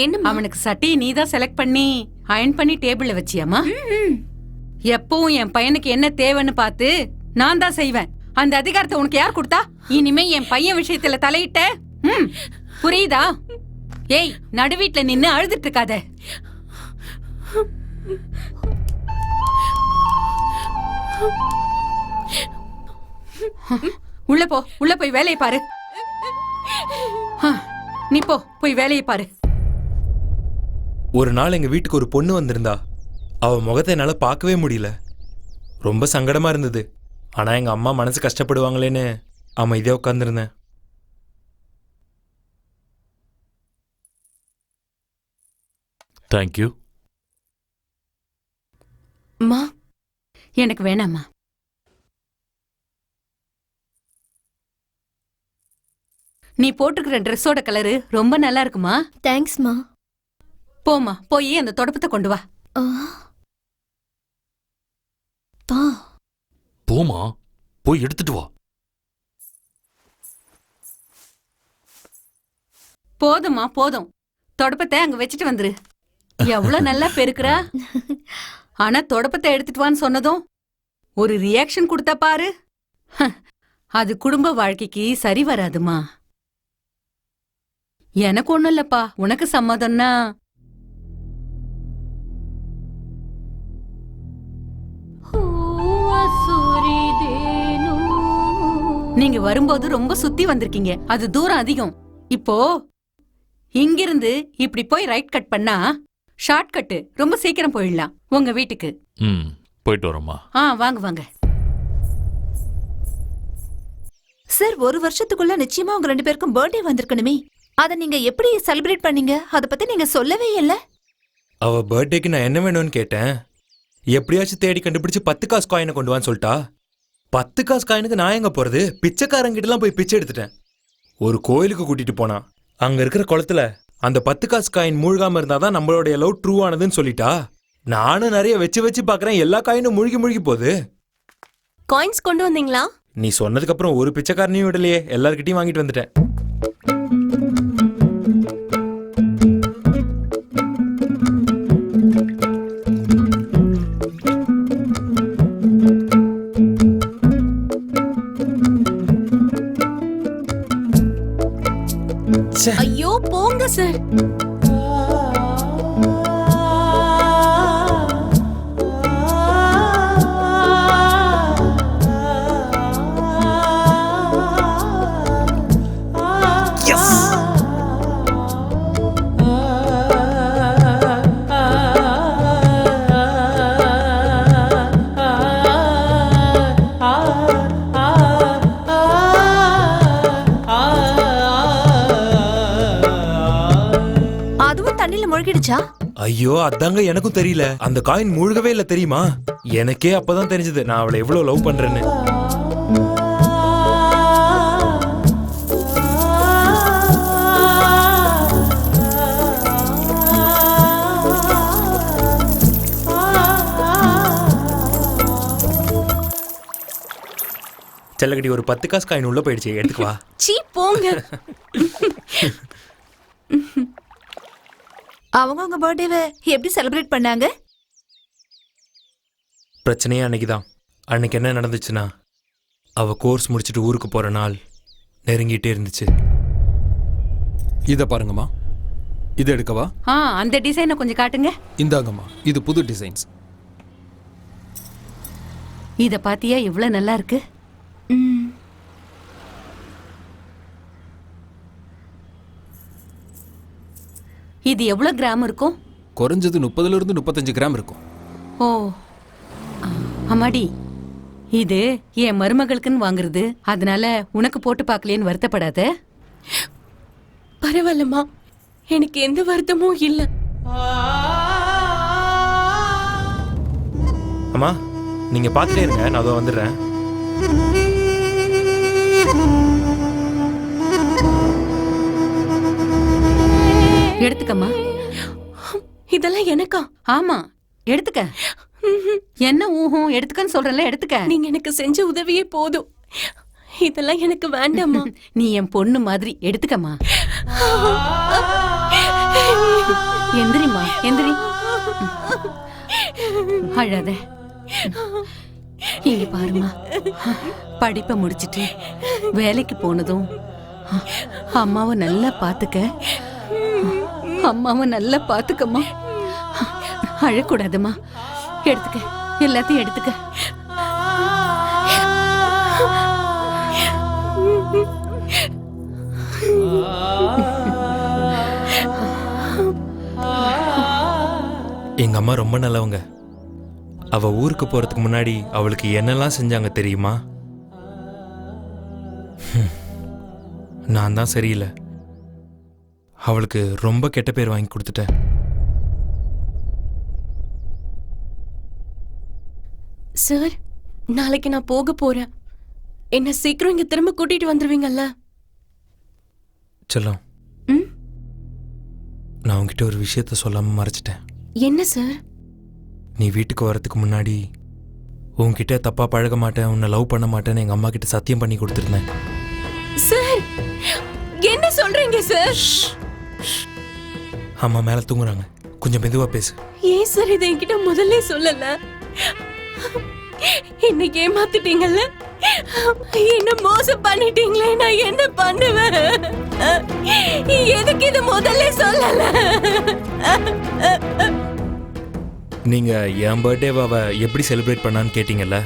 என்ன, அவனுக்கு சட்டையை நீ தான் செலக்ட் பண்ணி அயன் பண்ணி டேபிள்ல வச்சியாமா? எப்பவும் என் பையனுக்கு என்ன தேவைன்னு பார்த்து நான் தான் செய்வேன். அந்த அதிகாரத்தை உனக்கு யார் கொடுத்தா? இனிமே என் பையன் விஷயத்துல தலையிட்ட புரியுதா? ஏய், நடு வீட்ல நின்னு அழுதுட்டு இருக்காத. உள்ள போ, உள்ள போய் வேலையை பாரு. நீ போ, போய் வேலையை பாரு. ஒரு நாள் எங்க வீட்டுக்கு ஒரு பொண்ணு வந்திருந்தா. அவ முகத்தை என்னால பார்க்கவே முடியல. ரொம்ப சங்கடமா இருந்தது. ஆனா எங்க அம்மா மனசு கஷ்டப்படுவாங்களேன்னு அமைதியா உட்கார்ந்துருந்தேன். தேங்க்யூ. அம்மா, எனக்கு வேணாம்மா. நீ போட்டுக்கிற ட்ரெஸ்ஸோட கலரு ரொம்ப நல்லா இருக்குமா. தேங்க்ஸ்மா. போமா, போய் அந்த தொடப்பத்தை கொண்டு வா. போமா, போய் எடுத்துட்டு வா. போதுமா, போதும். தொடப்பத்தை அங்க வச்சுட்டு வந்துரு. எவ்வளவு நல்லா பெருக்குறா. ஆனா தொடப்பத்தை எடுத்துட்டு வான்னு சொன்னதும் ஒரு ரியாக்ஷன் கொடுத்தா பாரு. அது குடும்ப வாழ்க்கைக்கு சரி வராதுமா. எனக்கு ஒண்ணும் இல்லப்பா, உனக்கு சம்மதம்னா. நீங்க வரும்போது ரொம்ப சுத்தி வந்திருக்கீங்க. அது தூரம் அதிகம். இப்போ இங்கிருந்து இப்படி போய் ரைட் கட் பண்ணா ஷார்ட் கட்டு, ரொம்ப சீக்கிரம் போயிடலாம் உங்க வீட்டுக்கு. போயிட்டு வரோமா. வாங்க வாங்க. சார், ஒரு வருஷத்துக்குள்ள நிச்சயமா உங்க 2 பேருக்கும் பர்த்டே வந்திருக்கணுமே. அத நீங்க எப்படி செலிப்ரேட் பண்ணீங்க? அத பத்தி நீங்க சொல்லவே இல்ல. அவ பர்த்டேக்கு நான் என்ன வேணும்னு கேட்டேன். எப்படியாச்சும் தேடி கண்டுபிடிச்சு 10 காசு காயினை கொண்டு வான்னு சொல்லிட்டா. 10 காசு காயினுக்கு நான் எங்க போறது? பிச்சைக்காரங்கிட்டலாம் போய் பிச்சை எடுத்துட்டேன். ஒரு கோயிலுக்கு கூட்டிட்டு போனா. அங்க இருக்கிற குளத்துல அந்த 10 காசு காயின் மூழ்காம இருந்தாதான் நம்மளுடைய லவ் ட்ரூ ஆனதுன்னு சொல்லிட்டா. நானும் நிறைய வச்சு பாக்குறேன், எல்லா காயினும் மூழ்கி போகுது. காயின்ஸ் கொண்டு வந்தீங்களா? நீ சொன்னதுக்கு அப்புறம் ஒரு பிச்சைக்காரனையும் விடலையே, எல்லார்கிட்டயும் வாங்கிட்டு வந்துட்டேன். ஐயோ போங்க சார். ஐயோ, அதாங்க எனக்கும் தெரியல. அந்த காயின் மூழ்கவே இல்ல தெரியுமா? எனக்கே அப்பதான் தெரிஞ்சது நான் அவளை எவ்வளவு லவ் பண்றேன்னு. செல்லகடி, ஒரு 10 காசு காயின் உள்ள போயிடுச்சு, எடுத்துக்குவா. சீ போங்க. அவங்க உங்க பர்த்டேவை எப்படி செலிப்ரேட் பண்ணாங்க? பிரச்சனையே அன்னைக்குதான். அன்னைக்கு என்ன நடந்துச்சுன்னா, அவ கோர்ஸ் முடிச்சுட்டு ஊருக்கு போற நாள் நெருங்கிட்டே இருந்துச்சு. இத பாருங்கம்மா. இதை எடுக்கவா? அந்த டிசைனை கொஞ்சம் காட்டுங்க. இந்தாங்கம்மா, இது புது டிசைன்ஸ். இத பாத்தியா இவ்வளவு நல்லா இருக்கு. இது எவ்வளவு கிராம் இருக்கும்? குறைஞ்சது 30 இருந்து 35 கிராம் இருக்கும். ஓ அம்மாடி, இது என் மருமகளுக்குன்னு வாங்குறது. அதனால உனக்கு போட்டு பார்க்கலையேன்னு வருத்தப்படாத. பரவாயில்லம்மா, எனக்கு எந்த வருத்தமும் இல்ல. அம்மா, நீங்க பாத்துட்டே இருங்க, நான் அதோ வந்துடுறேன். எடுத்துக்கம்மா. இதெல்லாம் எனக்கா? ஆமா, எடுத்துக்க. என்ன ஊஹும் எடுத்துக்கன்னு சொல்றேன்ல, எடுத்துக்க. நீங்க எனக்கு செஞ்ச உதவியே போதும். இதெல்லாம் எனக்கு வேண்டாமா. நீ என் பொண்ணு மாதிரி, எடுத்துக்கம்மா. எந்திரிமா, எந்திரி. அழாத. இங்க பாருமா, படிப்பை முடிச்சிட்டு வேலைக்கு போனதும் அம்மாவை நல்லா பாத்துக்க. அம்மாவை நல்லா பாத்துக்கம்மா. அழக்கூடாதும்மா. எடுத்துக்க, எல்லாத்தையும் எடுத்துக்க. எங்க அம்மா ரொம்ப நல்லவங்க. அவ ஊருக்கு போறதுக்கு முன்னாடி அவளுக்கு என்னெல்லாம் செஞ்சாங்க தெரியுமா? நான் தான் சரியில்லை. அவளுக்கு ரொம்ப கெட்ட பேர் வாங்கி கொடுத்துட்டேன். சார், நாளைக்கு நான் போக போறேன். என்ன சீக்கிரம் இங்க திரும்ப கூட்டிட்டு வந்துருவீங்கல்ல? செல்லம், நான் உன்கிட்ட ஒரு விஷயத்த சொல்லாம மறைச்சிட்டேன். என்ன சார்? நீ வீட்டுக்கு வரதுக்கு முன்னாடி உன்கிட்ட தப்பா பழக மாட்டேன், உன்னை லவ் பண்ண மாட்டேன்னு எங்க அம்மா கிட்ட சத்தியம் பண்ணி கொடுத்துருந்தேன். சார், என்ன சொல்றீங்க சார்? அம்மா மேல தூங்குறாங்க, கொஞ்சம் மெதுவா பேசு. ஏன் சார் இதை என்கிட்ட முதல்ல சொல்லல? என்ன ஏமாத்திட்டீங்கல்ல, என்ன மோசம் பண்ணிட்டீங்களே, நான் என்ன பண்ணுவேன்? எதுக்கு இது முதல்ல சொல்லல? நீங்க என் பர்த்டேவை அவ எப்படி செலிப்ரேட் பண்ணான்னு கேட்டீங்கல்ல,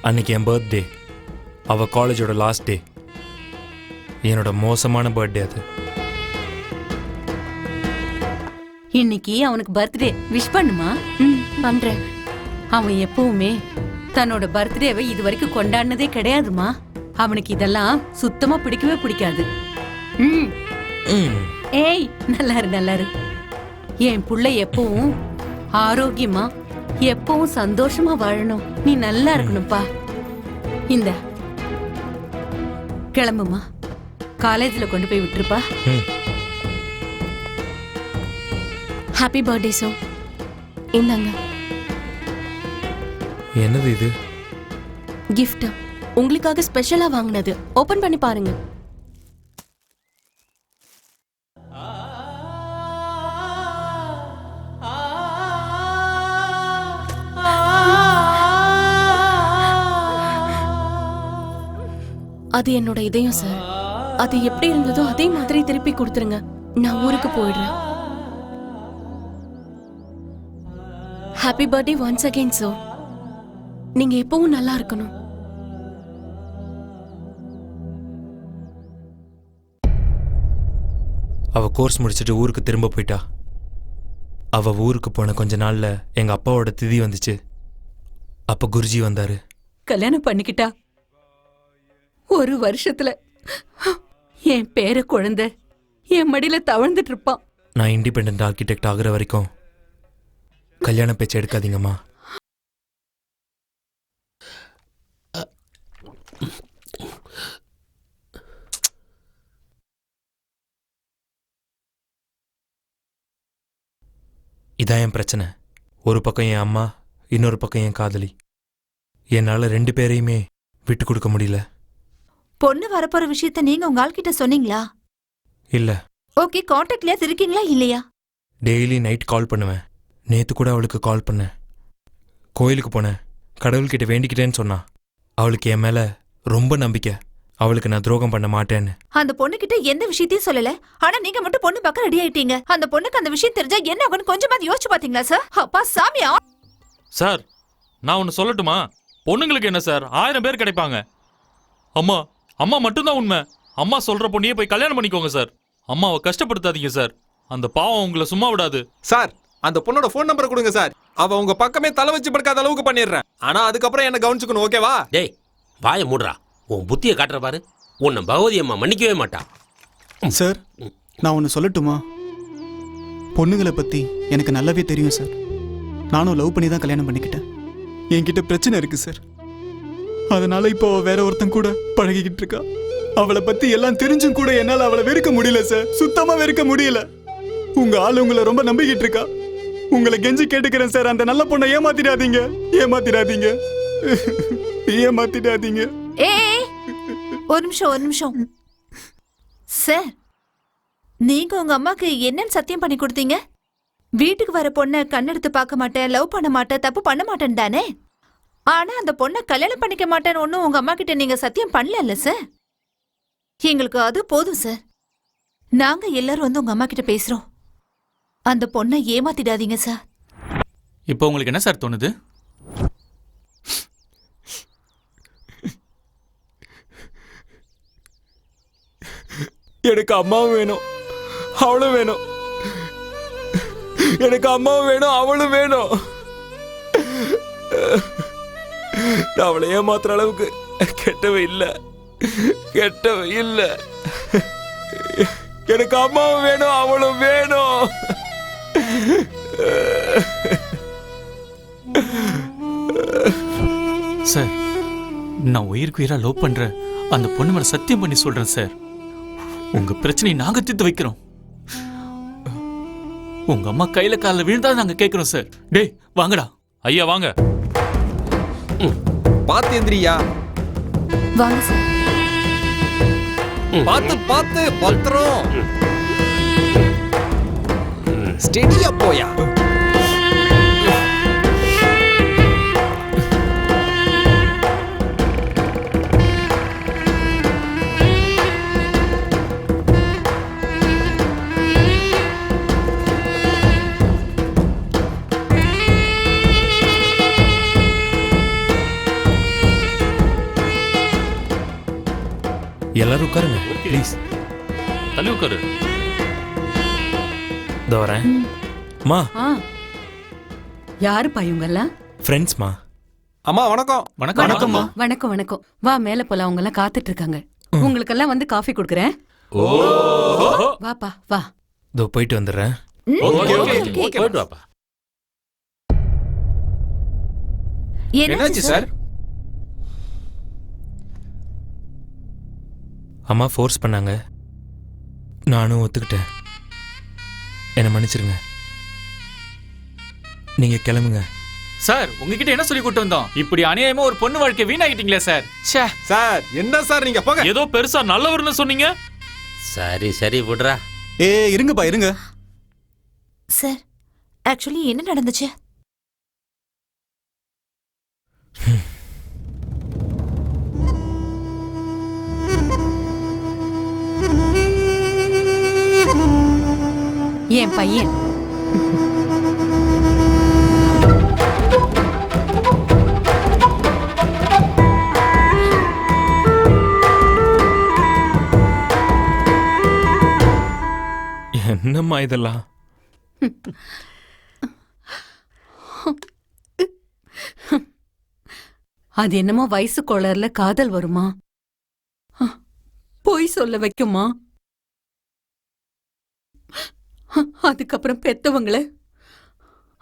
அன்னைக்கு என் பர்த்டே. அவ காலேஜோட லாஸ்ட் டே. என்னோட மோசமான பர்த்டே அது. இன்னைக்கு அவனுக்கு பர்த்டே. விஷ் பண்ணுமா? பண்றேன். அவன் எப்பவுமே தன்னோட பர்த்டேவை இது வரைக்கும் கொண்டாடினதே கிடையாதுமா. அவனுக்கு இதெல்லாம் சுத்தமா பிடிக்கவே பிடிக்காது. ஏய், நல்லாரு நல்லாரு. என் புள்ள எப்பவும் ஆரோக்கியமா எப்பவும் சந்தோஷமா வாழணும். நீ நல்லா இருக்கணும்ப்பா. இந்த கிளம்புமா, காலேஜ்ல கொண்டு போய் விட்டுருப்பா. Happy birthday sir. இந்தாங்க. என்னது இது? கிஃப்ட். உங்களுக்காக ஸ்பெஷலா வாங்கினது. ஓபன் பண்ணி பாருங்க. அது என்னோட இதயம் சார். அது எப்படி இருந்ததோ அதே மாதிரி திருப்பி கொடுத்துருங்க. நான் ஊருக்கு போயிடுறேன். Happy birthday once again sir. நீங்க எப்பவும் நல்லா இருக்கணும். அவ கோர்ஸ் முடிச்சுட்டு ஊருக்கு திரும்ப போயிட்டா. அவ ஊருக்கு போன கொஞ்ச நாள்ல எங்க அப்பாவோட திதி வந்துச்சு. அப்ப குருஜி வந்தாரு. கல்யாணம் பண்ணிக்கிட்டா. ஒரு வருஷத்துல என் பேர குழந்தை என் மடியில தவழ்ந்துட்டு இருப்பான். நான் இண்டிபெண்டன்ட் ஆர்கிடெக்ட் ஆகுற வரைக்கும் கல்யாண பேச்சு எடுக்காதீங்கம்மா. இதான் என் பிரச்சனை. ஒரு பக்கம் என் அம்மா, இன்னொரு பக்கம் என் காதலி. என்னால ரெண்டு பேரையுமே விட்டு கொடுக்க முடியல. பொண்ணு வரப்போற விஷயத்த நீங்க உங்க ஆள்கிட்ட சொன்னீங்களா? இல்ல. ஓகே, கான்டாக்ட்ல இருக்கீங்களா இல்லையா? டெய்லி நைட் கால் பண்ணுவேன். நேத்து கூட அவளுக்கு கால் பண்ணேன். கோயிலுக்கு போனேன், கடவுள்கிட்ட வேண்டிக்கிட்டேன்னு சொன்னா. அவளுக்கு என் மேல ரொம்ப நம்பிக்கை. அவளுக்கு நான் துரோகம் பண்ண மாட்டேன்னு. அந்த பொண்ணு கிட்ட எந்த விஷயத்தையும் சொல்லல. ஆனா நீங்க மட்டும் பொண்ணு பக்கம் ரெடி ஆயிட்டீங்க. அந்த பொண்ணுக்கு அந்த விஷயம் தெரிஞ்சா என்ன ஆகும்னு கொஞ்சமாவது யோசிச்சு பாத்தீங்களா சார்? அப்பா சாமியா சார், நான் ஒன்னு சொல்லட்டுமா? பொண்ணுங்களுக்கு என்ன சார், 1000 பேர் கிடைப்பாங்க. அம்மா அம்மா மட்டும்தான் உண்மை. அம்மா சொல்ற பொண்ணையே போய் கல்யாணம் பண்ணிக்கோங்க சார். அம்மாவை கஷ்டப்படுத்தாதீங்க சார். அந்த பாவம் உங்களை சும்மா விடாது சார். அந்த பொண்ணோட போன் நம்பர் கொடுங்க சார். அவ உங்க பக்கமே தலை வச்சு படுக்காத அளவுக்கு பண்ணிடுறேன். ஆனா அதுக்கப்புறம் என்ன கவனிச்சுக்கணும், ஓகேவா? டேய், வாயை மூடுறா. உன் புத்தியை காட்டுற பாரு. உன்னை பகவதி அம்மா மன்னிக்கவே மாட்டா. சார், நான் ஒன்று சொல்லட்டுமா? பொண்ணுங்களை பற்றி எனக்கு நல்லாவே தெரியும் சார். நானும் லவ் பண்ணி தான் கல்யாணம் பண்ணிக்கிட்டேன். என்கிட்ட பிரச்சனை இருக்கு சார். அதனால இப்போ அவள் வேற ஒருத்தன் கூட பழகிக்கிட்டு இருக்கா. அவளை பற்றி எல்லாம் தெரிஞ்சும் கூட என்னால் அவளை வெறுக்க முடியல சார். சுத்தமாக வெறுக்க முடியல. உங்க ஆள் உங்களை ரொம்ப நம்பிக்கிட்டு இருக்கா. உங்களை கெஞ்சி கேட்டுக்கிறேன் சார், அந்த நல்ல பொண்ணை ஏமாத்திடாதீங்க. ஏமாத்திடாதீங்க, ஏமாத்திடாதீங்க. ஒரு நிமிஷம் சார், நீங்க உங்க அம்மாக்கு என்னன்னு சத்தியம் பண்ணி கொடுத்தீங்க? வீட்டுக்கு வர பொண்ணை கண்ணெடுத்து பார்க்க மாட்டேன், லவ் பண்ண மாட்டேன், தப்பு பண்ண மாட்டேன் தானே? ஆனா அந்த பொண்ணை கல்யாணம் பண்ணிக்க மாட்டேன்னு ஒன்னும் உங்க அம்மா கிட்ட நீங்க சத்தியம் பண்ணல சார்? எங்களுக்கு அது போதும் சார். நாங்க எல்லாரும் வந்து உங்க அம்மா கிட்ட பேசுறோம். அந்த பொண்ணை ஏமாத்திடாதீங்க சார். இப்போ உங்களுக்கு என்ன சார் தோணுது? எனக்கு அம்மாவும் வேணும், அவளும் வேணும். எனக்கு அம்மாவும் வேணும், அவளும் வேணும். நான் அவளை ஏமாத்துற அளவுக்கு கெட்டவ இல்ல, கெட்டவ இல்ல. எனக்கு அம்மாவும் வேணும், அவளும் வேணும். சார், நான் உயிருக்கு உயிரா லவ் பண்ற அந்த பொண்ணு மேல சத்தியம் பண்ணி சொல்றேன் சார், உங்க பிரச்சனையை நாங்க தீர்த்து வைக்கிறோம். உங்க அம்மா கையில காலில் விழுந்தா நாங்க கேட்கிறோம் சார். டேய் வாங்கடா. ஐயா வாங்க. பாத்தேந்திரியா, வாங்க சார். பாத்து பாத்து பத்திரம். ஸ்டெடியா போயா. எல்லாரும் உட்காருங்க ப்ளீஸ். தள்ளி உட்காரு. இதோ வரேன். மா, யாருப்பா இவங்கெல்லாம்? ஃப்ரெண்ட்ஸ்மா. அம்மா வணக்கம். வணக்கம். வணக்கம்மா. வணக்கம் வணக்கம். வா மேல போலாம், அவங்க எல்லாம் காத்துட்டு இருக்காங்க. உங்களுக்கெல்லாம் வந்து காஃபி கொடுக்குறேன். வாப்பா வா. இதோ போயிட்டு வந்துடுறேன். போயிட்டு வாப்பா. என்னாச்சு சார்? அம்மா ஃபோர்ஸ் பண்ணாங்க, நானும் ஒத்துக்கிட்டேன். என்னை மன்னிச்சிருங்க, நீங்க கிளம்புங்க. சார், உங்ககிட்ட என்ன சொல்லி கூட்டு வந்தோம்? இப்படி அநியாயமா ஒரு பொண்ணு வாழ்க்கை வீணாகிட்டீங்களே சார். ச்சே. சார் என்ன சார் நீங்க போங்க. ஏதோ பெருசா நல்லவர்னு சொன்னீங்க. சரி சரி விடுறா. இருங்கப்பா இருங்க சார். ஆக்சுவலி என்ன நடந்துச்சு? என் பையன் என்னம்மா இதெல்லாம்? அது என்னமோ வயசு கோளர்ல காதல் வருமா, போய் சொல்ல வைக்குமா, அதுக்கப்புறம் பெத்தவங்களை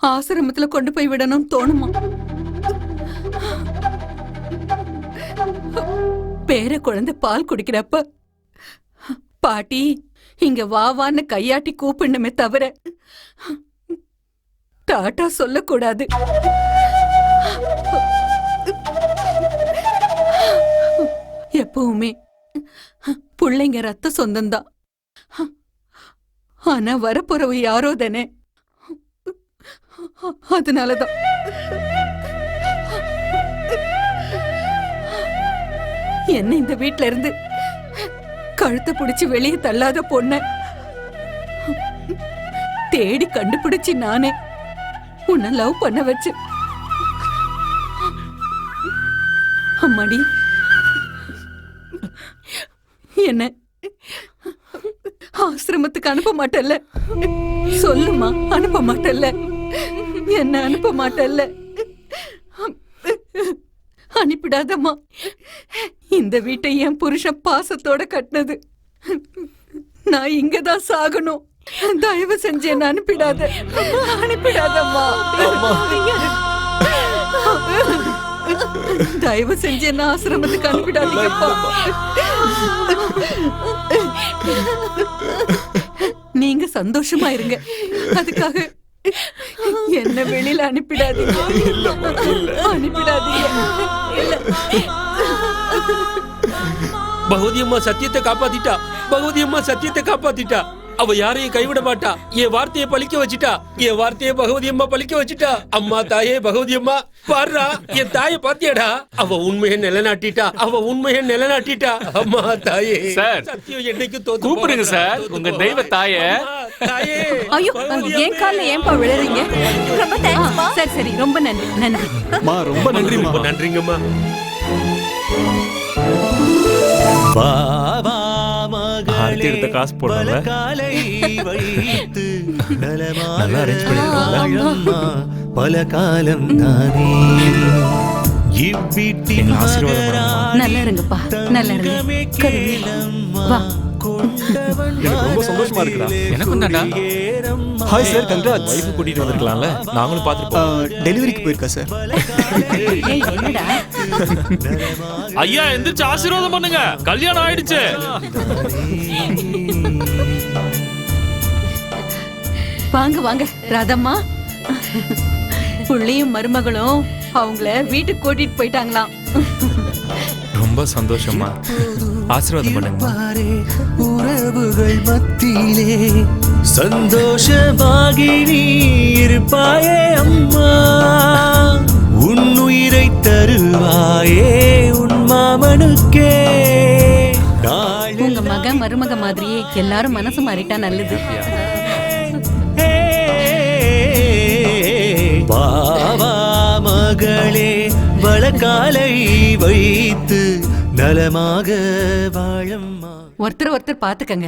ஆசிரமத்துல கொண்டு போய் விடணும் தோணுமா, பேர குழந்தை பால் குடிக்கிறப்ப பாட்டி இங்க வாவான்னு கையாட்டி கூப்பிடணுமே தவிர டாட்டா சொல்லக்கூடாது. எப்பவுமே பிள்ளைங்க ரத்த சொந்தம்தான். ஆனா வரப்போறவ யாரோ தானே, அதனாலதான் என்ன இந்த வீட்ல இருந்து கழுத்தை பிடிச்சு வெளியே தள்ளாத பொண்ண தேடி கண்டுபிடிச்சு நானே உன்னை லவ் பண்ண வச்சு. அம்மாடி, என்ன ஆசிரமத்துக்கு அனுப்ப மாட்டல்ல? சொல்லுமா, அனுப்ப மாட்டல்ல? என்ன அனுப்ப மாட்டல்ல? அனுப்பிடாதம்மா. இந்த வீட்டை என் புருஷன் பாசத்தோட கட்டினது. நான் இங்கதான் சாகணும். தயவு செஞ்சு என்ன அனுப்பிடாத, அனுப்பிடாதம்மா. தயவு செஞ்சு என்ன ஆசிரமத்துக்கு அனுப்பிடாதீங்கப்பா. நீங்க சந்தோஷமா இருங்க, அதுக்காக என்ன வெளியில அனுப்பிடாதீங்க, அனுப்பிடாதீங்க. பகவதி அம்மா சத்தியத்தை காப்பாத்திட்டா, பகவதி அம்மா சத்தியத்தை காப்பாத்திட்டா. அவ யாரையும் கைவிட மாட்டா. என் வார்த்தையை பழிக்க வச்சுட்டா. என் வார்த்தையை பகவதி அம்மா பழிக்க வச்சுட்டா. அம்மா தாயே பகவதி அம்மா பாருடா, என் தாயை பாத்தியாடா? அவ உண்மையை நிலைநாட்டிட்டா. அவ உண்மையை நிலைநாட்டிட்டா. அம்மா தாயே சார், சத்தியம் என்னைக்கு தோத்து கூப்பிடுங்க சார் உங்க தெய்வ தாய. தாயே. ஐயோ என் கால்ல ஏன்பா விழுறீங்க? ரொம்ப தேங்க்ஸ்மா. சரி சரி, ரொம்ப நன்றி நன்றி. ரொம்ப நன்றிமா. ரொம்ப நன்றிங்கம்மா. ஆரத்தி எடுத்த காசு போடல. நல்லா அரேஞ்ச் பண்ணிருக்கீங்களா? பல காலம் தானே இவ்விட்டின் நல்லா இருங்கப்பா, நல்லா இருங்க. கருவி வா. எனக்கு ரொம்ப சந்தோஷமா இருக்குடா. எனக்கும் தான்டா. Hi sir, congrats. வைஃப் கூட்டிட்டு வந்திருக்கலாம்ல, நாங்களும் பார்த்துட்டு டெலிவரிக்கு போயிருக்கா சார். ஏய் என்னடா? ஐயா எந்திரிச்சு ஆசீர்வாதம் பண்ணுங்க, கல்யாணம் ஆயிடுச்சு. வாங்க வாங்க ராதம்மா. புள்ளையும் மருமகளும் அவங்கள வீட்டுக்கு கூட்டிட்டு போயிட்டாங்களாம். ரொம்ப சந்தோஷமா. ஆசீர்வாதம் பண்ணுங்க. உறவுகள் மத்தியிலே சந்தோஷமாகி நீ இருப்பாயே அம்மா. உன்னுயிரை தருவாயே உன் மாமனுக்கே. உங்க மக மருமக மாதிரியே எல்லாரும் மனசு மாறிட்டா நல்லது. பாவா மகளே வளக்காலை வைத்து நலமாக வாழம்மா. ஒருத்தர் ஒருத்தர் பாத்துக்கங்க.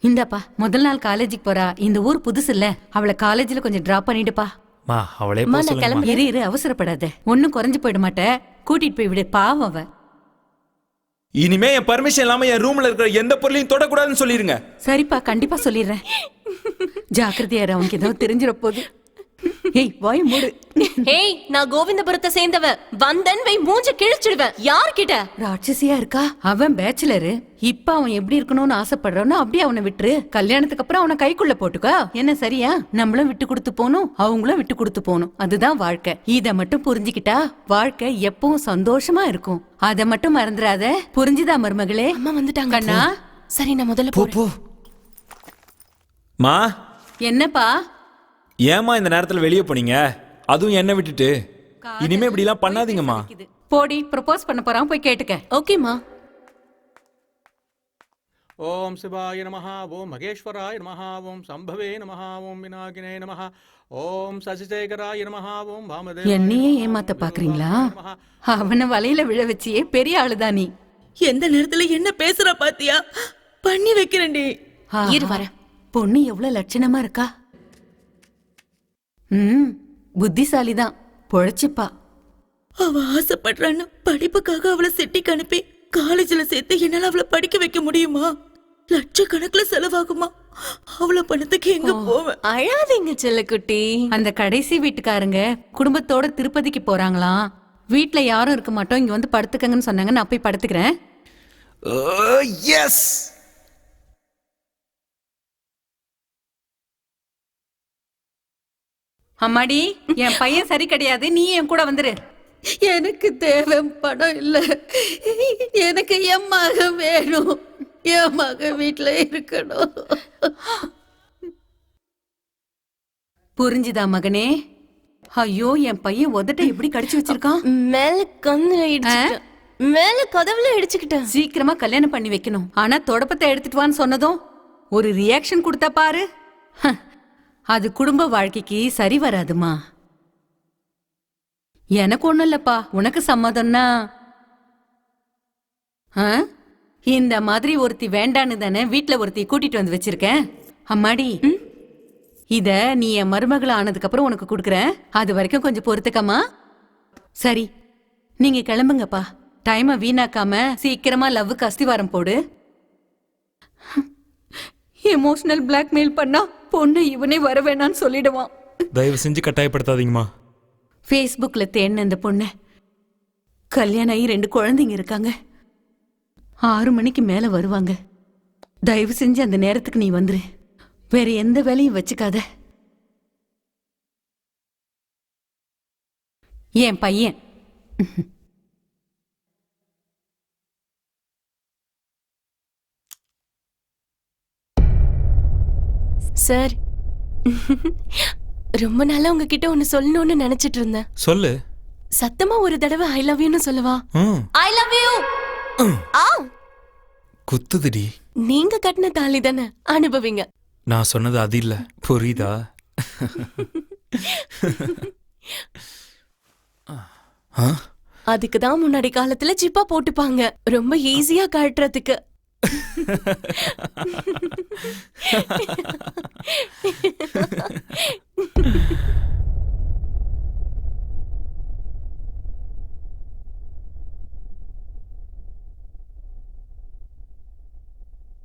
இந்தாப்பா, முதல் நாள் காலேஜுக்கு போறா. இந்த ஊர் புதுசு இல்ல, அவளை காலேஜ்ல கொஞ்சம் டிராப் பண்ணிடுப்பா. மா அவளே அம்மா, நான் கிளம்பி. இரு இரு, அவசரப்படாத. ஒன்னும் குறைஞ்சு போயிட மாட்டே. கூட்டிட்டு போய் விடு, பாவம் அவ. இனிமே என் பர்மிஷன் இல்லாம என் ரூம்ல இருக்கிற எந்த பொருளையும் தொடக்கூடாதுன்னு சொல்லிருங்க. சரிப்பா, கண்டிப்பா சொல்லிடுறேன். ஜாக்கிரதையாரு, அவனுக்கு ஏதோ தெரிஞ்சிட போகுது. ஏய் வாய் மூடு. ஏய், நான் கோவிந்தபுரத்தை சேர்ந்தவ. வந்தன் வை மூஞ்ச கிழிச்சிடுவேன். யார்கிட்ட? ராட்சசியா இருக்கா? அவன் பேச்சுலரு. இப்ப அவன் எப்படி இருக்கணும்னு ஆசைப்படுறானோ அப்படியே அவனை விட்டுரு. கல்யாணத்துக்கு அப்புறம் அவனை கைக்குள்ள போட்டுக்கோ. என்ன சரியா? நம்மளும் விட்டு கொடுத்து போகணும், அவங்களும் விட்டு கொடுத்து போகணும். அதுதான் வாழ்க்கை. இத மட்டும் புரிஞ்சுக்கிட்டா வாழ்க்கை எப்பவும் சந்தோஷமா இருக்கும். அத மட்டும் மறந்துடாத. புரிஞ்சுதா மருமகளே? அம்மா வந்துட்டாங்க கண்ணா. சரி, நான் முதல்ல போறேன். மா, என்னப்பா? ஏமா இந்த நேரத்துல வெளியே போனீங்க? அதுவும் என்ன விட்டுட்டு? இனிமே இப்படி எல்லாம் பண்ணாதீங்கம்மா. போடி, ப்ரொபோஸ் பண்ண போறான், போய் கேட்டுக்க. ஓகேமா. ஓம் சிவாய நமஹ, ஓம் மகேஸ்வராய நமஹ, ஓம் சம்பவே நமஹ, ஓம் விநாயகனே நமஹ, ஓம் சசிசேகராய நமஹ, ஓம் வாமதேவாய. என்னையே ஏமாத்த பாக்குறீங்களா? அவனை வலையில விழ வச்சியே பெரிய ஆளுதான் நீ. எந்த நேரத்துல என்ன பேசுற பாத்தியா? பண்ணி வைக்கிறேன்டி. இரு வரேன். பொண்ணு எவ்வளவு லட்சணமா இருக்கா. புத்திசாலிதான், பொழைச்சுப்பா. அவ ஆசைப்படுறான்னு படிப்புக்காக அவளை சிட்டிக்கு அனுப்பி காலேஜ்ல சேர்த்து என்னால அவளை படிக்க வைக்க முடியுமா? லட்சக்கணக்குல செலவாகுமா? அவ்வளவு பணத்துக்கு எங்க போவேன்? அழாதீங்க செல்லக்குட்டி. அந்த கடைசி வீட்டுக்காரங்க குடும்பத்தோட திருப்பதிக்கு போறாங்களாம். வீட்ல யாரும் இருக்க மாட்டோம், இங்க வந்து படுத்துக்கங்கன்னு சொன்னாங்க. நான் போய் படுத்துக்கிறேன். எஸ். அம்மாடி, என் பையன் சரி கிடையாது, நீ என் கூட வந்துரு. எனக்கு தேவை பணம் இல்ல, எனக்கு என் மக வேணும். என் மக வீட்டுல இருக்கணும். புரிஞ்சுதா மகனே? ஐயோ, என் பையன் உதட்ட எப்படி கடிச்சு வச்சிருக்கான். மேல கண்ணுல இடிச்சுக்கிட்டேன். மேல கதவுல இடிச்சுக்கிட்டேன். சீக்கிரமா கல்யாணம் பண்ணி வைக்கணும். ஆனா தொடப்பத்தை எடுத்துட்டு வான்னு சொன்னதும் ஒரு ரியாக்ஷன் கொடுத்தா பாரு. அது குடும்ப வாழ்க்கைக்கு சரி வராதுமா. எனக்கு ஒண்ணும் இல்லப்பா, உனக்கு சம்மதம்னா. இந்த மாதிரி ஒருத்தி வேண்டான்னு தானே வீட்டுல ஒருத்தி கூட்டிட்டு வந்து வச்சிருக்கேன். அம்மாடி, இத நீ என் மருமகள் ஆனதுக்கு அப்புறம் உனக்கு கொடுக்குறேன். அது வரைக்கும் கொஞ்சம் பொறுத்துக்கமா. சரி, நீங்க கிளம்புங்கப்பா. டைமை வீணாக்காம சீக்கிரமா லவ்வுக்கு அஸ்திவாரம் போடு. எமோஷனல் பிளாக்மெயில் பண்ணா பொண்ணு இவனே வர வேணான்னு சொல்லிடுவான். தயவு செஞ்சு கட்டாயப்படுத்தாதீங்கம்மா. ஃபேஸ்புக்ல தேடின அந்த பொண்ணு கல்யாணம் ஆகி 2 குழந்தைங்க இருக்காங்க. 6 மணிக்கு மேல வருவாங்க. தயவு செஞ்சு அந்த நேரத்துக்கு நீ வந்துரு. வேற எந்த வேலையும் வச்சுக்காத. என் பையன் சார், ரொம்ப நாளா உங்ககிட்ட ஒன்னு சொல்லணும்னு நினைச்சிட்டு இருந்தேன். சொல்லு. சத்தமா ஒரு தடவை ஐ லவ் யூன்னு சொல்லவா? I love you. குத்துதுடி. நீங்க கட்டின தாலி தானே, அனுபவிங்க. நான் சொன்னது அது இல்ல, புரியுதா? அதுக்கு தான் முன்னாடி காலத்துல ஜிப்பா போட்டுப்பாங்க, ரொம்ப ஈஸியா கழட்டுறதுக்கு.